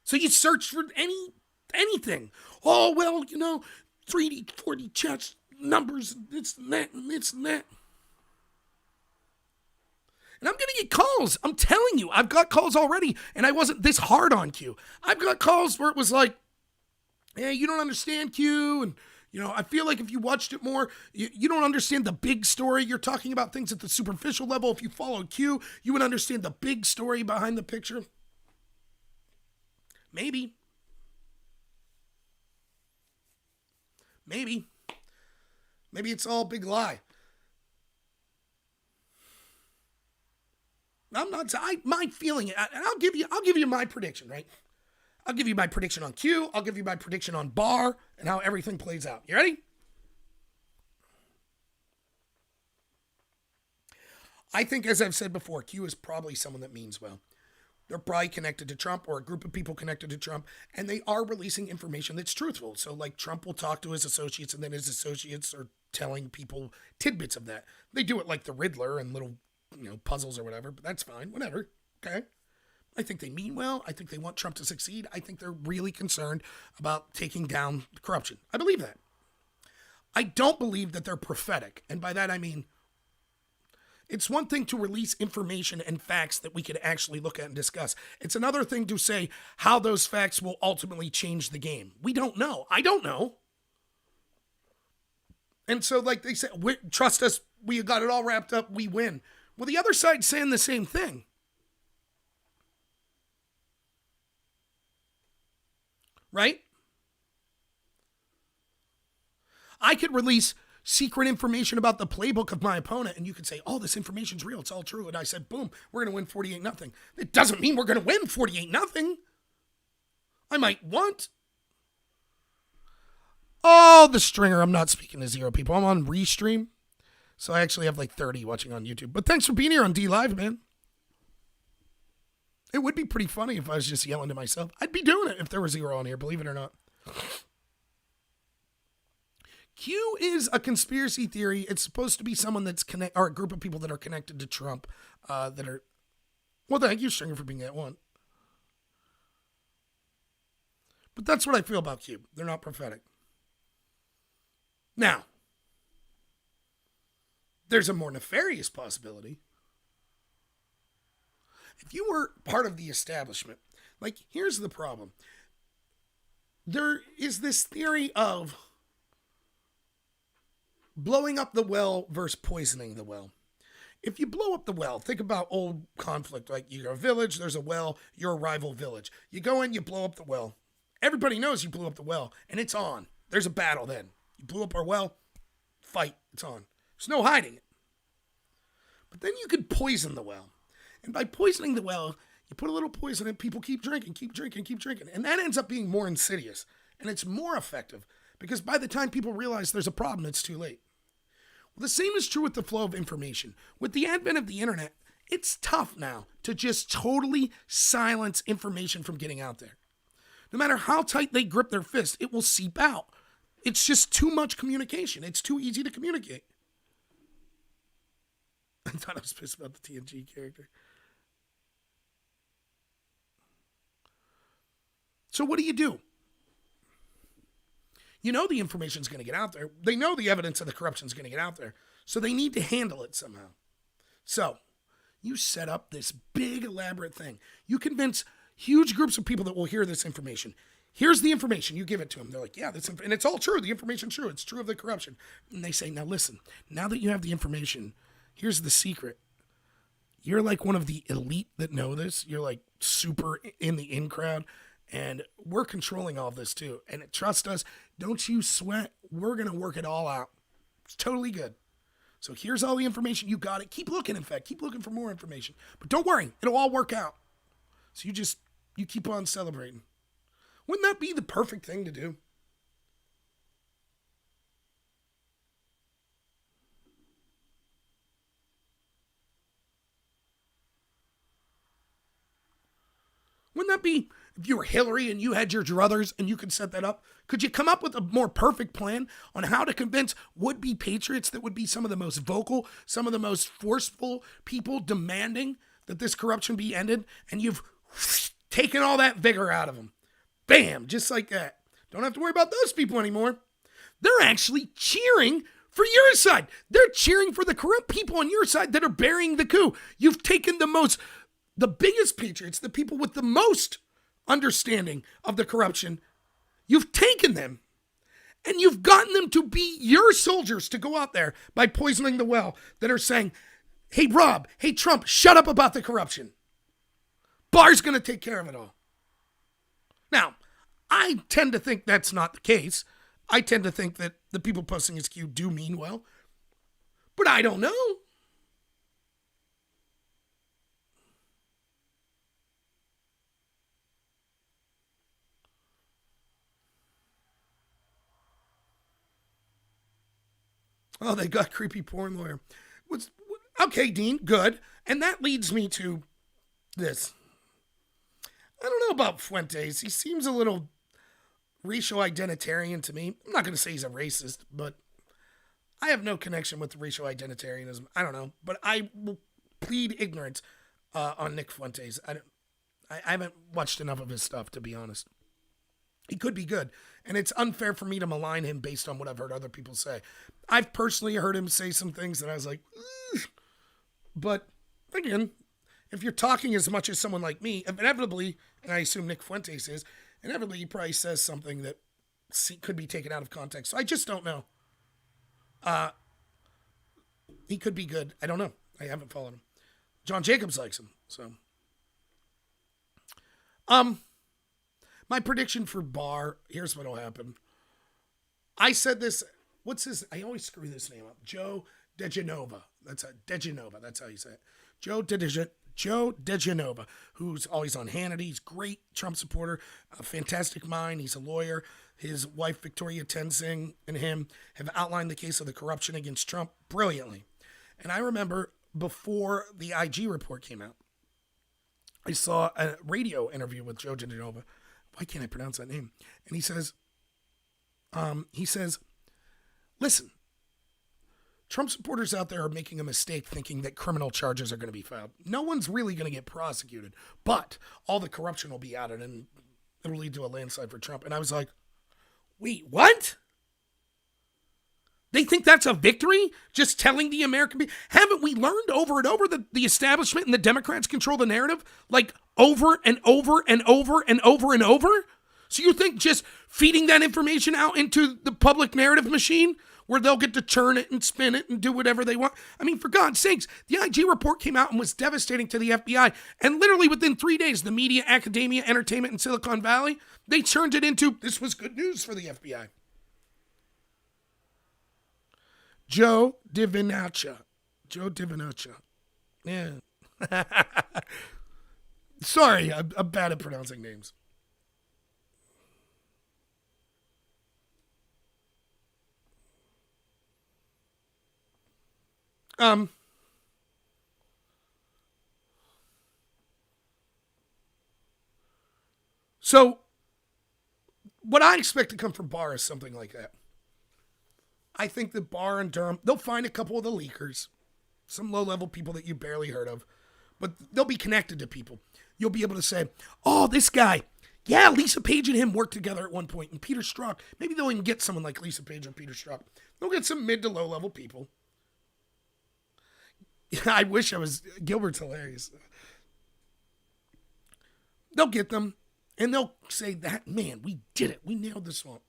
So you search for anything. Oh, well, 3D, 4D chess, numbers, this and that, and this and that. And I'm going to get calls. I'm telling you, I've got calls already, and I wasn't this hard on Q. I've got calls where it was like, hey, you don't understand Q, and I feel like if you watched it more, you don't understand the big story. You're talking about things at the superficial level. If you follow Q, you would understand the big story behind the picture. Maybe. Maybe it's all a big lie. My feeling, and I'll give you my prediction, right? I'll give you my prediction on Q. I'll give you my prediction on Barr and how everything plays out. You ready? I think, as I've said before, Q is probably someone that means well. They're probably connected to Trump or a group of people connected to Trump, and they are releasing information that's truthful. So, like, Trump will talk to his associates, and then his associates are telling people tidbits of that. They do it like the Riddler and little, puzzles or whatever, but that's fine. Whatever. Okay. I think they mean well. I think they want Trump to succeed. I think they're really concerned about taking down corruption. I believe that. I don't believe that they're prophetic. And by that I mean, it's one thing to release information and facts that we could actually look at and discuss. It's another thing to say how those facts will ultimately change the game. We don't know. I don't know. And so, like they said, trust us, we got it all wrapped up, we win. Well, the other side's saying the same thing. Right? I could release secret information about the playbook of my opponent, and you could say, oh, this information's real, it's all true. And I said, boom, we're going to win 48-0. It doesn't mean we're going to win 48-0. I might want. Oh, the stringer. I'm not speaking to 0 people. I'm on Restream. So I actually have like 30 watching on YouTube. But thanks for being here on D Live, man. It would be pretty funny if I was just yelling to myself. I'd be doing it if there was 0 on here, believe it or not. Q is a conspiracy theory. It's supposed to be someone that's or a group of people that are connected to Trump that are. Well, thank you, Stringer, for being that one. But that's what I feel about Q. They're not prophetic. Now, there's a more nefarious possibility. If you were part of the establishment, like, here's the problem. There is this theory of blowing up the well versus poisoning the well. If you blow up the well, think about old conflict. Like, you're a village, there's a well, you're a rival village. You go in, you blow up the well. Everybody knows you blew up the well, and it's on. There's a battle then. You blew up our well, fight, it's on. There's no hiding it. But then you could poison the well. And by poisoning the well, you put a little poison in, people keep drinking. And that ends up being more insidious. And it's more effective because by the time people realize there's a problem, it's too late. Well, the same is true with the flow of information. With the advent of the internet, it's tough now to just totally silence information from getting out there. No matter how tight they grip their fist, it will seep out. It's just too much communication. It's too easy to communicate. I thought I was pissed about the TNG character. So what do? You know the information's going to get out there. They know the evidence of the corruption's going to get out there. So they need to handle it somehow. So you set up this big elaborate thing. You convince huge groups of people that will hear this information. Here's the information. You give it to them. They're like, yeah, and it's all true. The information's true. It's true of the corruption. And they say, now listen, now that you have the information, here's the secret. You're like one of the elite that know this. You're like super in the in crowd. And we're controlling all of this too. And trust us, don't you sweat. We're going to work it all out. It's totally good. So here's all the information. You got it. Keep looking, in fact. Keep looking for more information. But don't worry. It'll all work out. So you keep on celebrating. Wouldn't that be the perfect thing to do? Wouldn't that be, if you were Hillary and you had your druthers and you could set that up, could you come up with a more perfect plan on how to convince would-be patriots that would be some of the most vocal, some of the most forceful people demanding that this corruption be ended, and you've taken all that vigor out of them? Bam, just like that. Don't have to worry about those people anymore. They're actually cheering for your side. They're cheering for the corrupt people on your side that are burying the coup. You've taken the biggest patriots, the people with the most understanding of the corruption, you've taken them and you've gotten them to be your soldiers to go out there by poisoning the well that are saying, hey, Rob, hey, Trump, shut up about the corruption. Barr's going to take care of it all. Now, I tend to think that's not the case. I tend to think that the people posting his Q do mean well, but I don't know. Oh, they got creepy porn lawyer. Okay, Dean, good. And that leads me to this. I don't know about Fuentes. He seems a little racial identitarian to me. I'm not going to say he's a racist, but I have no connection with racial identitarianism. I don't know. But I will plead ignorance on Nick Fuentes. I haven't watched enough of his stuff, to be honest. He could be good. And it's unfair for me to malign him based on what I've heard other people say. I've personally heard him say some things that I was like, ugh. But again, if you're talking as much as someone like me, inevitably, and I assume Nick Fuentes is, inevitably he probably says something that could be taken out of context. So I just don't know. He could be good. I don't know. I haven't followed him. John Jacobs likes him. So, my prediction for Barr, here's what'll happen. I said this, what's his, I always screw this name up. Joe diGenova. diGenova, that's how you say it. Joe diGenova, who's always on Hannity. He's a great Trump supporter, a fantastic mind. He's a lawyer. His wife, Victoria Tenzing, and him have outlined the case of the corruption against Trump brilliantly. And I remember before the IG report came out, I saw a radio interview with Joe diGenova. Why can't I pronounce that name? And he says, listen, Trump supporters out there are making a mistake thinking that criminal charges are going to be filed. No one's really going to get prosecuted, but all the corruption will be outed and it'll lead to a landslide for Trump. And I was like, wait, what? They think that's a victory? Just telling the American people? Haven't we learned over and over that the establishment and the Democrats control the narrative? Like over and over and over and over and over? So you think just feeding that information out into the public narrative machine where they'll get to churn it and spin it and do whatever they want? I mean, for God's sakes, the IG report came out and was devastating to the FBI. And literally within 3 days, the media, academia, entertainment in Silicon Valley, they turned it into, this was good news for the FBI. Joe diVinaccia. Yeah. Sorry, I'm bad at pronouncing names. So what I expect to come from Barr is something like that. I think that Barr and Durham, they'll find a couple of the leakers, some low-level people that you barely heard of, but they'll be connected to people. You'll be able to say, oh, this guy, yeah, Lisa Page and him worked together at one point, and Peter Strzok, maybe they'll even get someone like Lisa Page or Peter Strzok. They'll get some mid to low-level people. I wish I was, Gilbert's hilarious. They'll get them, and they'll say that, man, we did it. We nailed this one.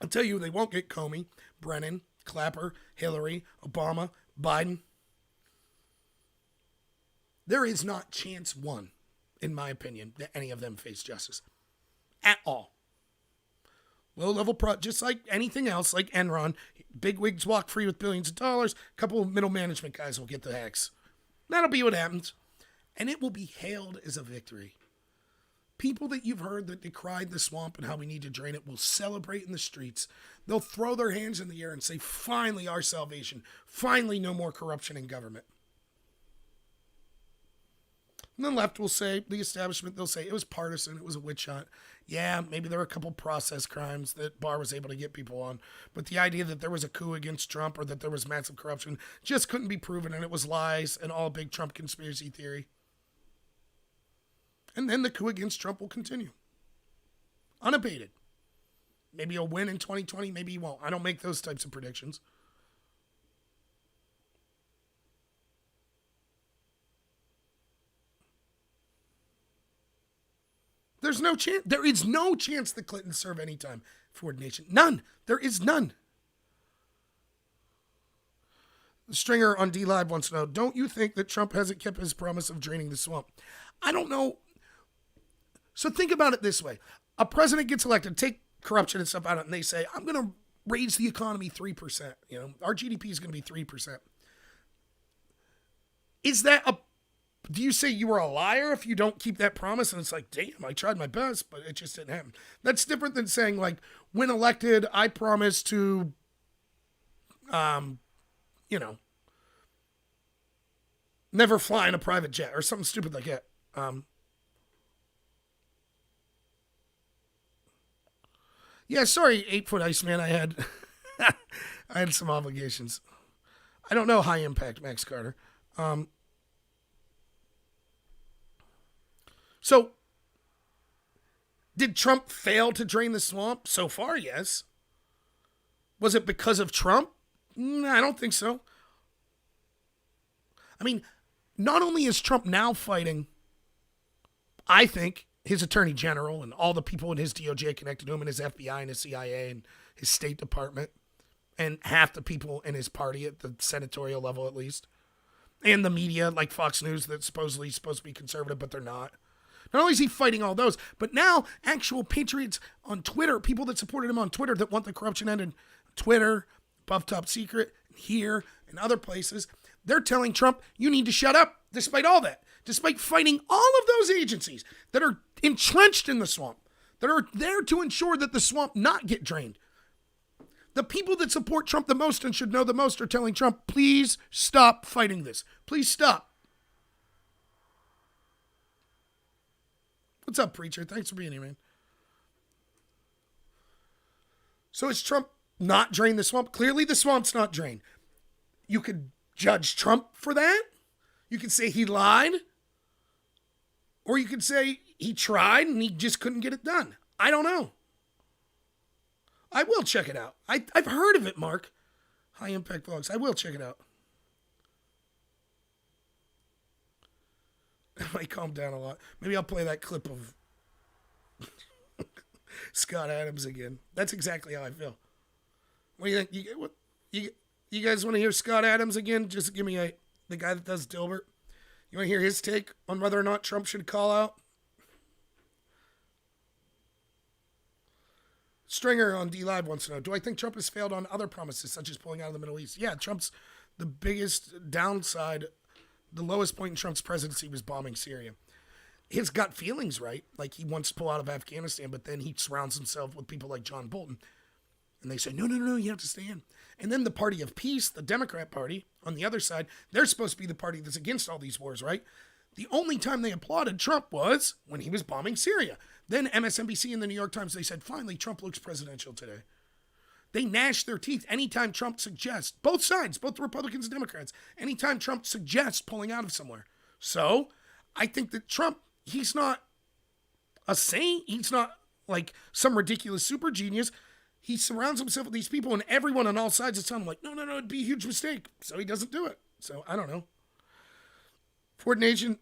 I'll tell you, they won't get Comey, Brennan, Clapper, Hillary, Obama, Biden. There is not chance one, in my opinion, that any of them face justice. At all. Low-level just like anything else, like Enron, bigwigs walk free with billions of dollars, a couple of middle management guys will get the hex. That'll be what happens. And it will be hailed as a victory. People that you've heard that decried the swamp and how we need to drain it will celebrate in the streets. They'll throw their hands in the air and say, finally our salvation. Finally no more corruption in government. And the left will say, the establishment, they'll say, it was partisan, it was a witch hunt. Yeah, maybe there were a couple process crimes that Barr was able to get people on. But the idea that there was a coup against Trump or that there was massive corruption just couldn't be proven, and it was lies and all a big Trump conspiracy theory. And then the coup against Trump will continue. Unabated. Maybe he'll win in 2020, maybe he won't. I don't make those types of predictions. There's no chance. There is no chance the Clintons serve any time for ordination. None. There is none. The Stringer on D Live wants to know, don't you think that Trump hasn't kept his promise of draining the swamp? I don't know. So think about it this way. A president gets elected, take corruption and stuff out of it, and they say, I'm going to raise the economy 3%. You know, our GDP is going to be 3%. Is that do you say you were a liar if you don't keep that promise? And it's like, damn, I tried my best, but it just didn't happen. That's different than saying, like, when elected, I promise to, never fly in a private jet or something stupid like that. Yeah, sorry, 8-foot Iceman. I had I had some obligations. I don't know high impact, Max Carter. So, did Trump fail to drain the swamp? So far, yes. Was it because of Trump? I don't think so. I mean, not only is Trump now fighting, I think, his attorney general and all the people in his DOJ connected to him and his FBI and his CIA and his State Department and half the people in his party at the senatorial level at least, and the media like Fox News that's supposedly supposed to be conservative, but they're not. Not only is he fighting all those, but now actual patriots on Twitter, people that supported him on Twitter that want the corruption ended, Twitter, Buff Top Secret, here, and other places, they're telling Trump, you need to shut up, despite all that. Despite fighting all of those agencies that are entrenched in the swamp, that are there to ensure that the swamp not get drained. The people that support Trump the most and should know the most are telling Trump, please stop fighting this. Please stop. What's up, preacher? Thanks for being here, man. So is Trump not drained the swamp? Clearly the swamp's not drained. You could judge Trump for that. You could say he lied. Or you could say he tried and he just couldn't get it done. I don't know. I will check it out. I've heard of it, Mark. High Impact Vlogs. I will check it out. I might calm down a lot. Maybe I'll play that clip of Scott Adams again. That's exactly how I feel. What do you think? You guys want to hear Scott Adams again? Just give me the guy that does Dilbert. You want to hear his take on whether or not Trump should call out? Stringer on D Live wants to know, do I think Trump has failed on other promises, such as pulling out of the Middle East? Yeah, Trump's the biggest downside. The lowest point in Trump's presidency was bombing Syria. His gut feelings, right? Like he wants to pull out of Afghanistan, but then he surrounds himself with people like John Bolton. And they say, no, you have to stay in. And then the party of peace, the Democrat Party, on the other side, they're supposed to be the party that's against all these wars, right? The only time they applauded Trump was when he was bombing Syria. Then MSNBC and the New York Times, they said, finally, Trump looks presidential today. They gnash their teeth anytime Trump suggests, both sides, both Republicans and Democrats, anytime Trump suggests pulling out of somewhere. So I think that Trump, he's not a saint. He's not like some ridiculous super genius. He surrounds himself with these people, and everyone on all sides is telling him, like, no, it'd be a huge mistake. So he doesn't do it. So I don't know. Ford Nation,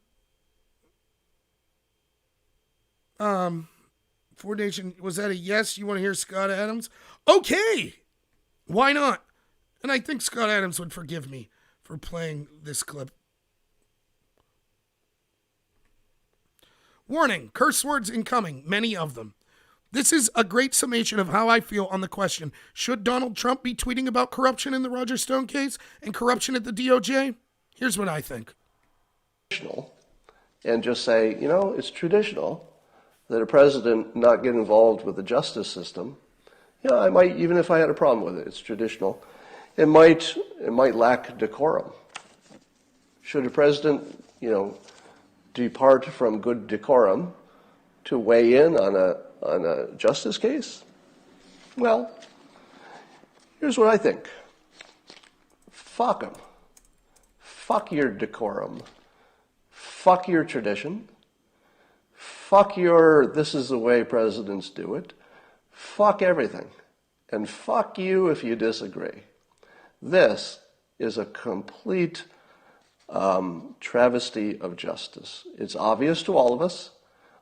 was that a yes? You want to hear Scott Adams? Okay. Why not? And I think Scott Adams would forgive me for playing this clip. Warning, curse words incoming, many of them. This is a great summation of how I feel on the question, should Donald Trump be tweeting about corruption in the Roger Stone case and corruption at the DOJ? Here's what I think. And just say, it's traditional that a president not get involved with the justice system. I might, even if I had a problem with it, it's traditional. It might lack decorum. Should a president, depart from good decorum to weigh in on a justice case? Well, here's what I think. Fuck him. Fuck your decorum. Fuck your tradition. Fuck your, this is the way presidents do it. Fuck everything. And fuck you if you disagree. This is a complete travesty of justice. It's obvious to all of us.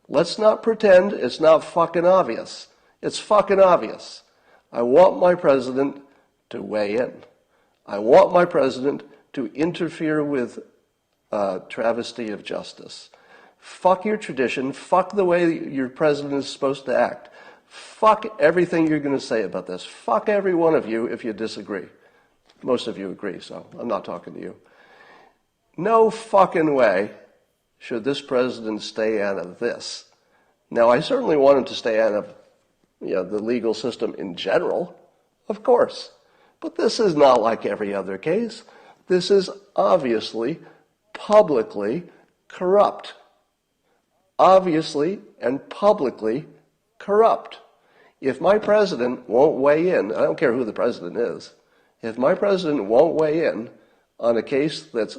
Let's not pretend it's not fucking obvious. It's fucking obvious. I want my president to weigh in. I want my president to interfere with travesty of justice. Fuck your tradition. Fuck the way your president is supposed to act. Fuck everything you're going to say about this. Fuck every one of you if you disagree. Most of you agree, so I'm not talking to you. No fucking way should this president stay out of this. Now, I certainly want him to stay out of the legal system in general, of course. But this is not like every other case. This is obviously, publicly corrupt. Obviously and publicly corrupt. If my president won't weigh in, I don't care who the president is, if my president won't weigh in on a case that's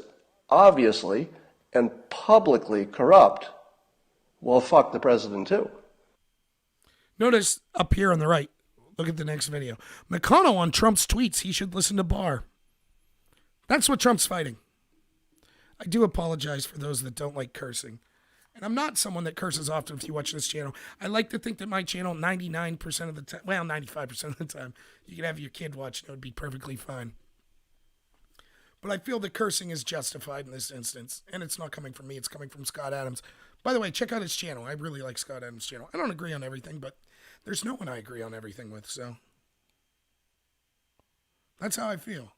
obviously and publicly corrupt, well, fuck the president too. Notice up here on the right, look at the next video. McConnell on Trump's tweets, he should listen to Barr. That's what Trump's fighting. I do apologize for those that don't like cursing. And I'm not someone that curses often if you watch this channel. I like to think that my channel, 99% of the time, well, 95% of the time, you can have your kid watch and it would be perfectly fine. But I feel that cursing is justified in this instance. And it's not coming from me, it's coming from Scott Adams. By the way, check out his channel. I really like Scott Adams' channel. I don't agree on everything, but there's no one I agree on everything with, so. That's how I feel.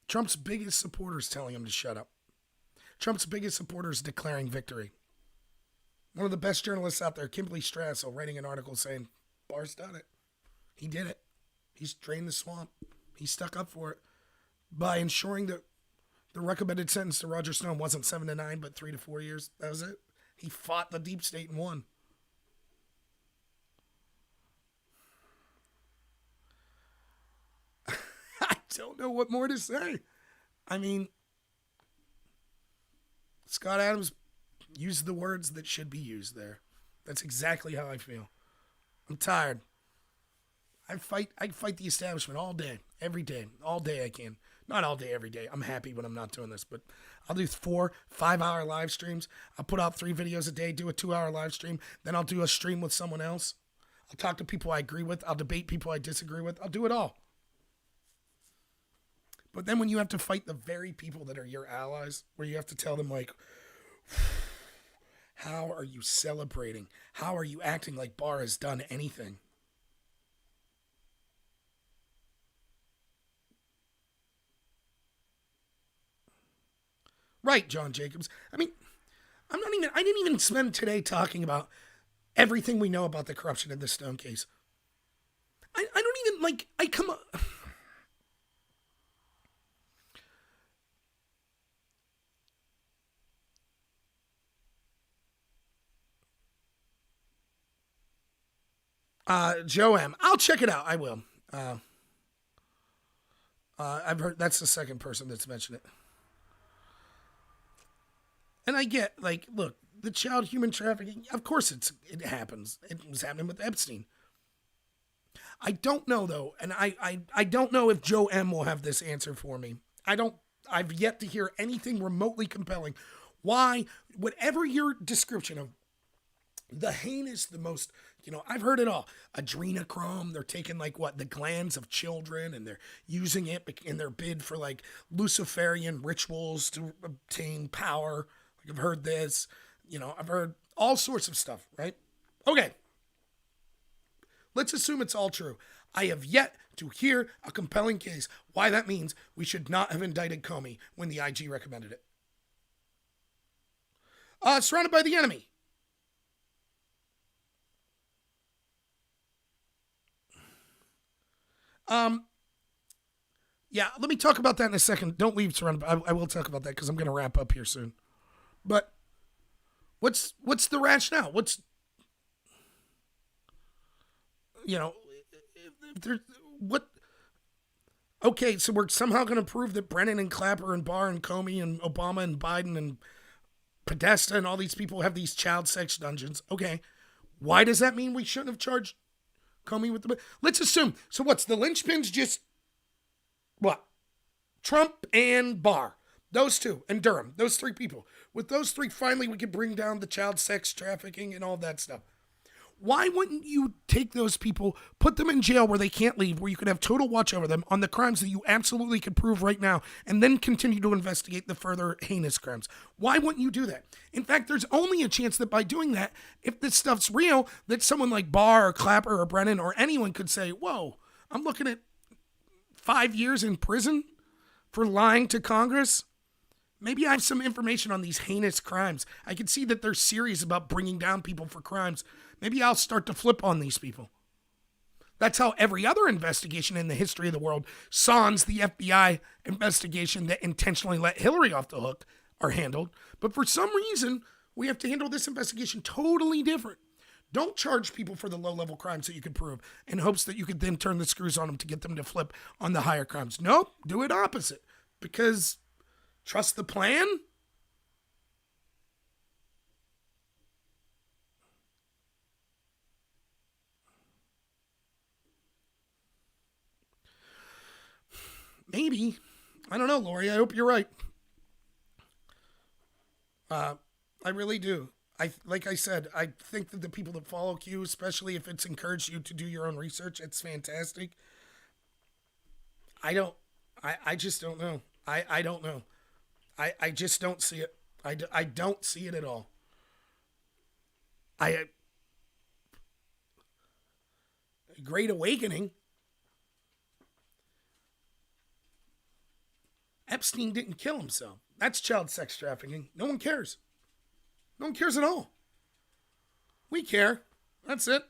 Trump's biggest supporters telling him to shut up. Trump's biggest supporters declaring victory. One of the best journalists out there, Kimberly Strassel, writing an article saying, Barr's done it. He did it. He's drained the swamp. He stuck up for it by ensuring that the recommended sentence to Roger Stone wasn't 7 to 9, but 3 to 4 years. That was it. He fought the deep state and won. I don't know what more to say. I mean, Scott Adams used the words that should be used there. That's exactly how I feel. I'm tired. I fight the establishment all day, every day, all day I can. Not all day, every day. I'm happy when I'm not doing this, but I'll do 4, 5-hour live streams. I'll put out 3 videos a day, do a 2-hour live stream. Then I'll do a stream with someone else. I'll talk to people I agree with. I'll debate people I disagree with. I'll do it all. But then when you have to fight the very people that are your allies, where you have to tell them like, how are you celebrating? How are you acting like Barr has done anything? Right, John Jacobs. I mean, I didn't even spend today talking about everything we know about the corruption in the Stone case. I don't even, like, I come up... Joe M. I'll check it out. I will. I've heard that's the second person that's mentioned it. And I get, like, look, the child human trafficking, of course it happens. It was happening with Epstein. I don't know, though, and I don't know if Joe M. will have this answer for me. I've yet to hear anything remotely compelling. Why, whatever your description of the heinous, the most, I've heard it all. Adrenochrome, they're taking, like, the glands of children, and they're using it in their bid for, like, Luciferian rituals to obtain power. Like, I've heard this, I've heard all sorts of stuff, right? Okay. Let's assume it's all true. I have yet to hear a compelling case why that means we should not have indicted Comey when the IG recommended it. Surrounded by the enemy. Yeah, let me talk about that in a second. Don't leave, Surrounded. I will talk about that because I'm going to wrap up here soon. But what's the rationale? Okay, so we're somehow going to prove that Brennan and Clapper and Barr and Comey and Obama and Biden and Podesta and all these people have these child sex dungeons. Okay, why does that mean we shouldn't have charged Comey with the... Let's assume. So what's the linchpins? Just what? Trump and Barr. Those two. And Durham. Those 3 people. With those 3, finally we could bring down the child sex trafficking and all that stuff. Why wouldn't you take those people, put them in jail where they can't leave, where you could have total watch over them on the crimes that you absolutely could prove right now, and then continue to investigate the further heinous crimes? Why wouldn't you do that? In fact, there's only a chance that by doing that, if this stuff's real, that someone like Barr or Clapper or Brennan or anyone could say, whoa, I'm looking at 5 years in prison for lying to Congress. Maybe I have some information on these heinous crimes. I can see that they're serious about bringing down people for crimes. Maybe I'll start to flip on these people. That's how every other investigation in the history of the world, sans the FBI investigation that intentionally let Hillary off the hook, are handled. But for some reason, we have to handle this investigation totally different. Don't charge people for the low-level crimes that you can prove in hopes that you could then turn the screws on them to get them to flip on the higher crimes. Nope, do it opposite. Because trust the plan? Maybe. I don't know, Lori. I hope you're right. I really do. Like I said, I think that the people that follow Q, especially if it's encouraged you to do your own research, it's fantastic. I just don't know. I don't know. I just don't see it. I don't see it at all. Great Awakening. Epstein didn't kill himself. That's child sex trafficking. No one cares. No one cares at all. We care. That's it.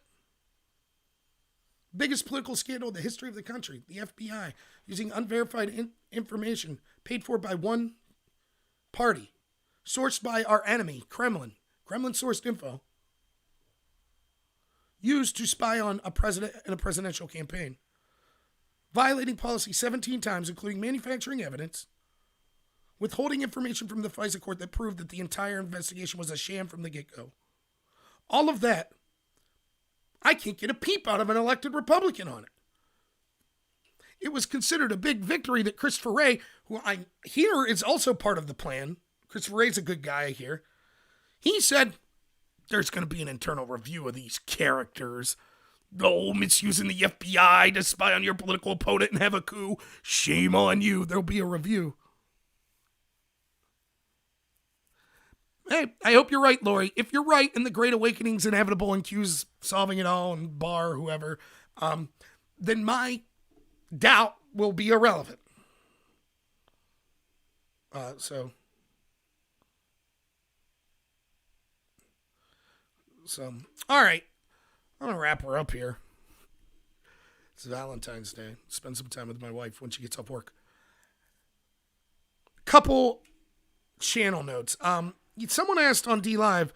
Biggest political scandal in the history of the country. The FBI using unverified information paid for by one party. Sourced by our enemy, Kremlin. Kremlin-sourced info. Used to spy on a president in a presidential campaign. Violating policy 17 times, including manufacturing evidence. Withholding information from the FISA court that proved that the entire investigation was a sham from the get-go. All of that, I can't get a peep out of an elected Republican on it. It was considered a big victory that Christopher Wray, who I hear is also part of the plan. Christopher Wray's a good guy, I hear. He said, there's going to be an internal review of these characters. Oh, misusing the FBI to spy on your political opponent and have a coup. Shame on you. There'll be a review. Hey, I hope you're right, Lori. If you're right and the Great Awakening's inevitable and Q's solving it all and Barr or whoever, then my doubt will be irrelevant. So, all right. I'm going to wrap her up here. It's Valentine's Day. Spend some time with my wife when she gets off work. Couple channel notes. Someone asked on D Live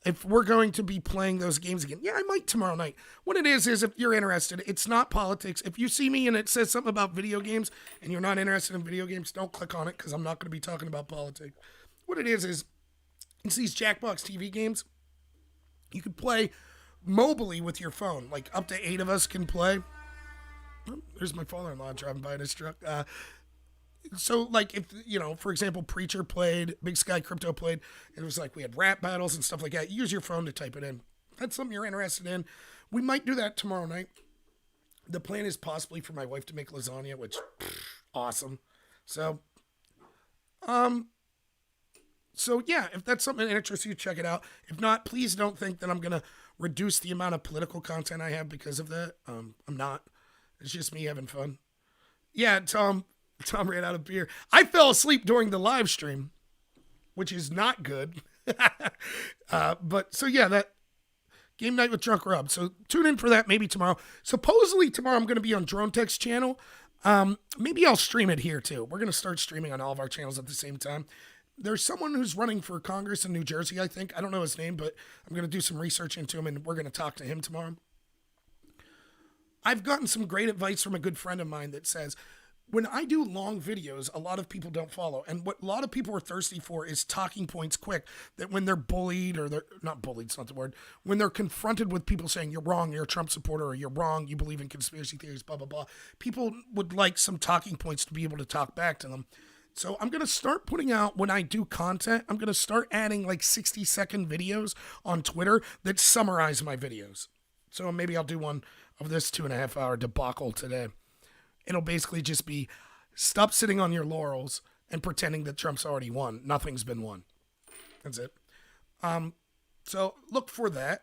if we're going to be playing those games again. Yeah, I might tomorrow night. What it is if you're interested, it's not politics. If you see me and it says something about video games and you're not interested in video games, don't click on it because I'm not going to be talking about politics. What it is it's these Jackbox TV games. You can play mobily with your phone. Like up to 8 of us can play. Oh, there's my father-in-law driving by in his truck. So, like, if, for example, Preacher played, Big Sky Crypto played, it was like we had rap battles and stuff like that. Use your phone to type it in. If that's something you're interested in, we might do that tomorrow night. The plan is possibly for my wife to make lasagna, which, awesome. So yeah, if that's something that interests you, check it out. If not, please don't think that I'm going to reduce the amount of political content I have because of that. I'm not. It's just me having fun. Yeah, Tom ran out of beer. I fell asleep during the live stream, which is not good. But so yeah, that game night with Drunk Rob. So tune in for that maybe tomorrow. Supposedly tomorrow I'm going to be on Drone Tech's channel. Maybe I'll stream it here too. We're going to start streaming on all of our channels at the same time. There's someone who's running for Congress in New Jersey, I think. I don't know his name, but I'm going to do some research into him and we're going to talk to him tomorrow. I've gotten some great advice from a good friend of mine that says, when I do long videos, a lot of people don't follow. And what a lot of people are thirsty for is talking points quick. That when they're bullied, or they're not bullied, it's not the word. When they're confronted with people saying, you're wrong, you're a Trump supporter, or you're wrong, you believe in conspiracy theories, blah, blah, blah. People would like some talking points to be able to talk back to them. So I'm going to start putting out, when I do content, I'm going to start adding like 60-second videos on Twitter that summarize my videos. So maybe I'll do one of this 2.5-hour debacle today. It'll basically just be, stop sitting on your laurels and pretending that Trump's already won. Nothing's been won. That's it. So look for that.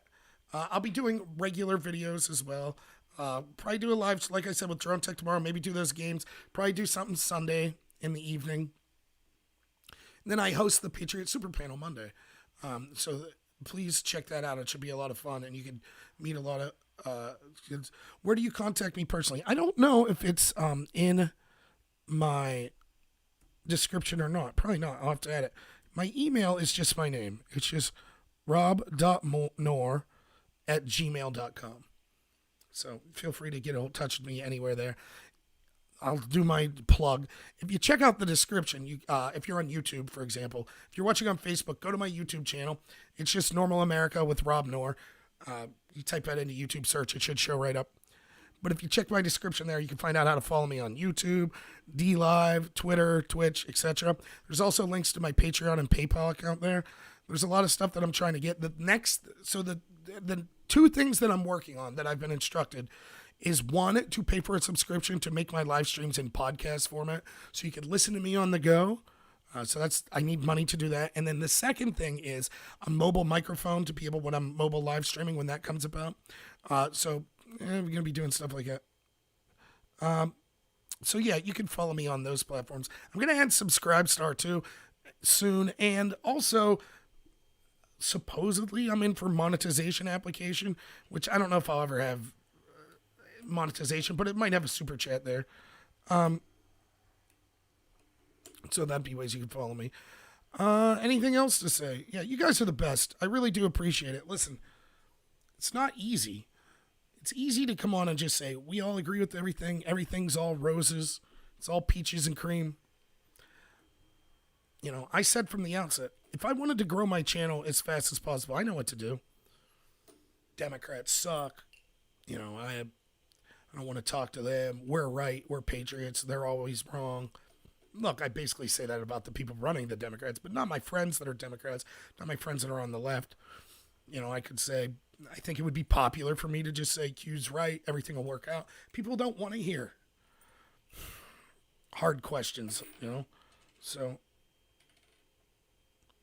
I'll be doing regular videos as well. Probably do a live, like I said, with Drone Tech tomorrow. Maybe do those games. Probably do something Sunday in the evening. And then I host the Patriot Super Panel Monday. So please check that out. It should be a lot of fun. And you can meet a lot of Where do you contact me personally? I don't know if it's in my description or not. Probably not. I'll have to add it. My email is just my name. It's just rob.nor@gmail.com. So feel free to get in touch with me anywhere there. I'll do my plug. If you check out the description, if you're on YouTube, for example, if you're watching on Facebook, go to my YouTube channel. It's just Normal America with Rob Noor. You type that into YouTube search, it should show right up. But if you check my description there, you can find out how to follow me on YouTube, DLive, Twitter, Twitch, etc. There's also links to my Patreon and PayPal account there. There's a lot of stuff that I'm trying to get. The two things that I'm working on that I've been instructed is, one, to pay for a subscription to make my live streams in podcast format so you can listen to me on the go. I need money to do that. And then the second thing is a mobile microphone to be able, when I'm mobile live streaming, when that comes about. We're going to be doing stuff like that. You can follow me on those platforms. I'm going to add Subscribestar too soon. And also, supposedly, I'm in for monetization application, which I don't know if I'll ever have monetization, but it might have a super chat there. So that'd be ways you can follow me. Anything else to say? Yeah, you guys are the best. I really do appreciate it. Listen, it's not easy. It's easy to come on and just say, we all agree with everything. Everything's all roses. It's all peaches and cream. You know, I said from the outset, if I wanted to grow my channel as fast as possible, I know what to do. Democrats suck. You know, I don't want to talk to them. We're right. We're patriots. They're always wrong. Look, I basically say that about the people running the Democrats, but not my friends that are Democrats, not my friends that are on the left. You know, I could say, I think it would be popular for me to just say, Q's right, everything will work out. People don't want to hear hard questions, you know? So,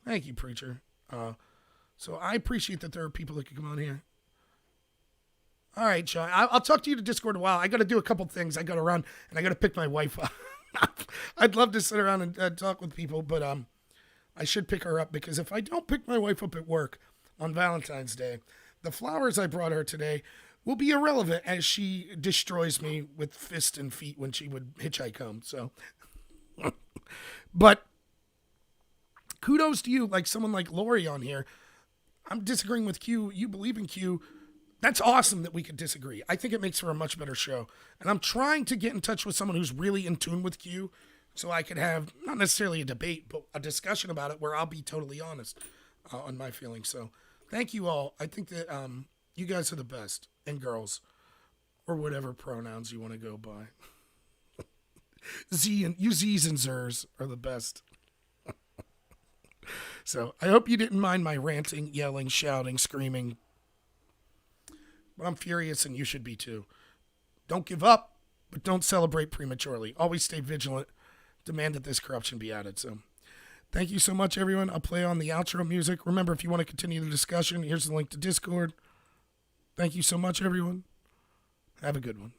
thank you, preacher. So I appreciate that there are people that can come on here. All right, Sean, I'll talk to you to Discord in a while. I got to do a couple things. I got to run, and I got to pick my wife up. I'd love to sit around and talk with people, but I should pick her up, because if I don't pick my wife up at work on Valentine's Day, the flowers I brought her today will be irrelevant as she destroys me with fist and feet when she would hitchhike home. So, but kudos to you, like someone like Lori on here. I'm disagreeing with Q. You believe in Q. That's awesome that we could disagree. I think it makes for a much better show. And I'm trying to get in touch with someone who's really in tune with Q so I could have, not necessarily a debate, but a discussion about it where I'll be totally honest on my feelings. So thank you all. I think that you guys are the best, and girls, or whatever pronouns you want to go by. You Z's and Zers are the best. So I hope you didn't mind my ranting, yelling, shouting, screaming. But I'm furious, and you should be too. Don't give up, but don't celebrate prematurely. Always stay vigilant. Demand that this corruption be added. So thank you so much, everyone. I'll play on the outro music. Remember, if you want to continue the discussion, here's the link to Discord. Thank you so much, everyone. Have a good one.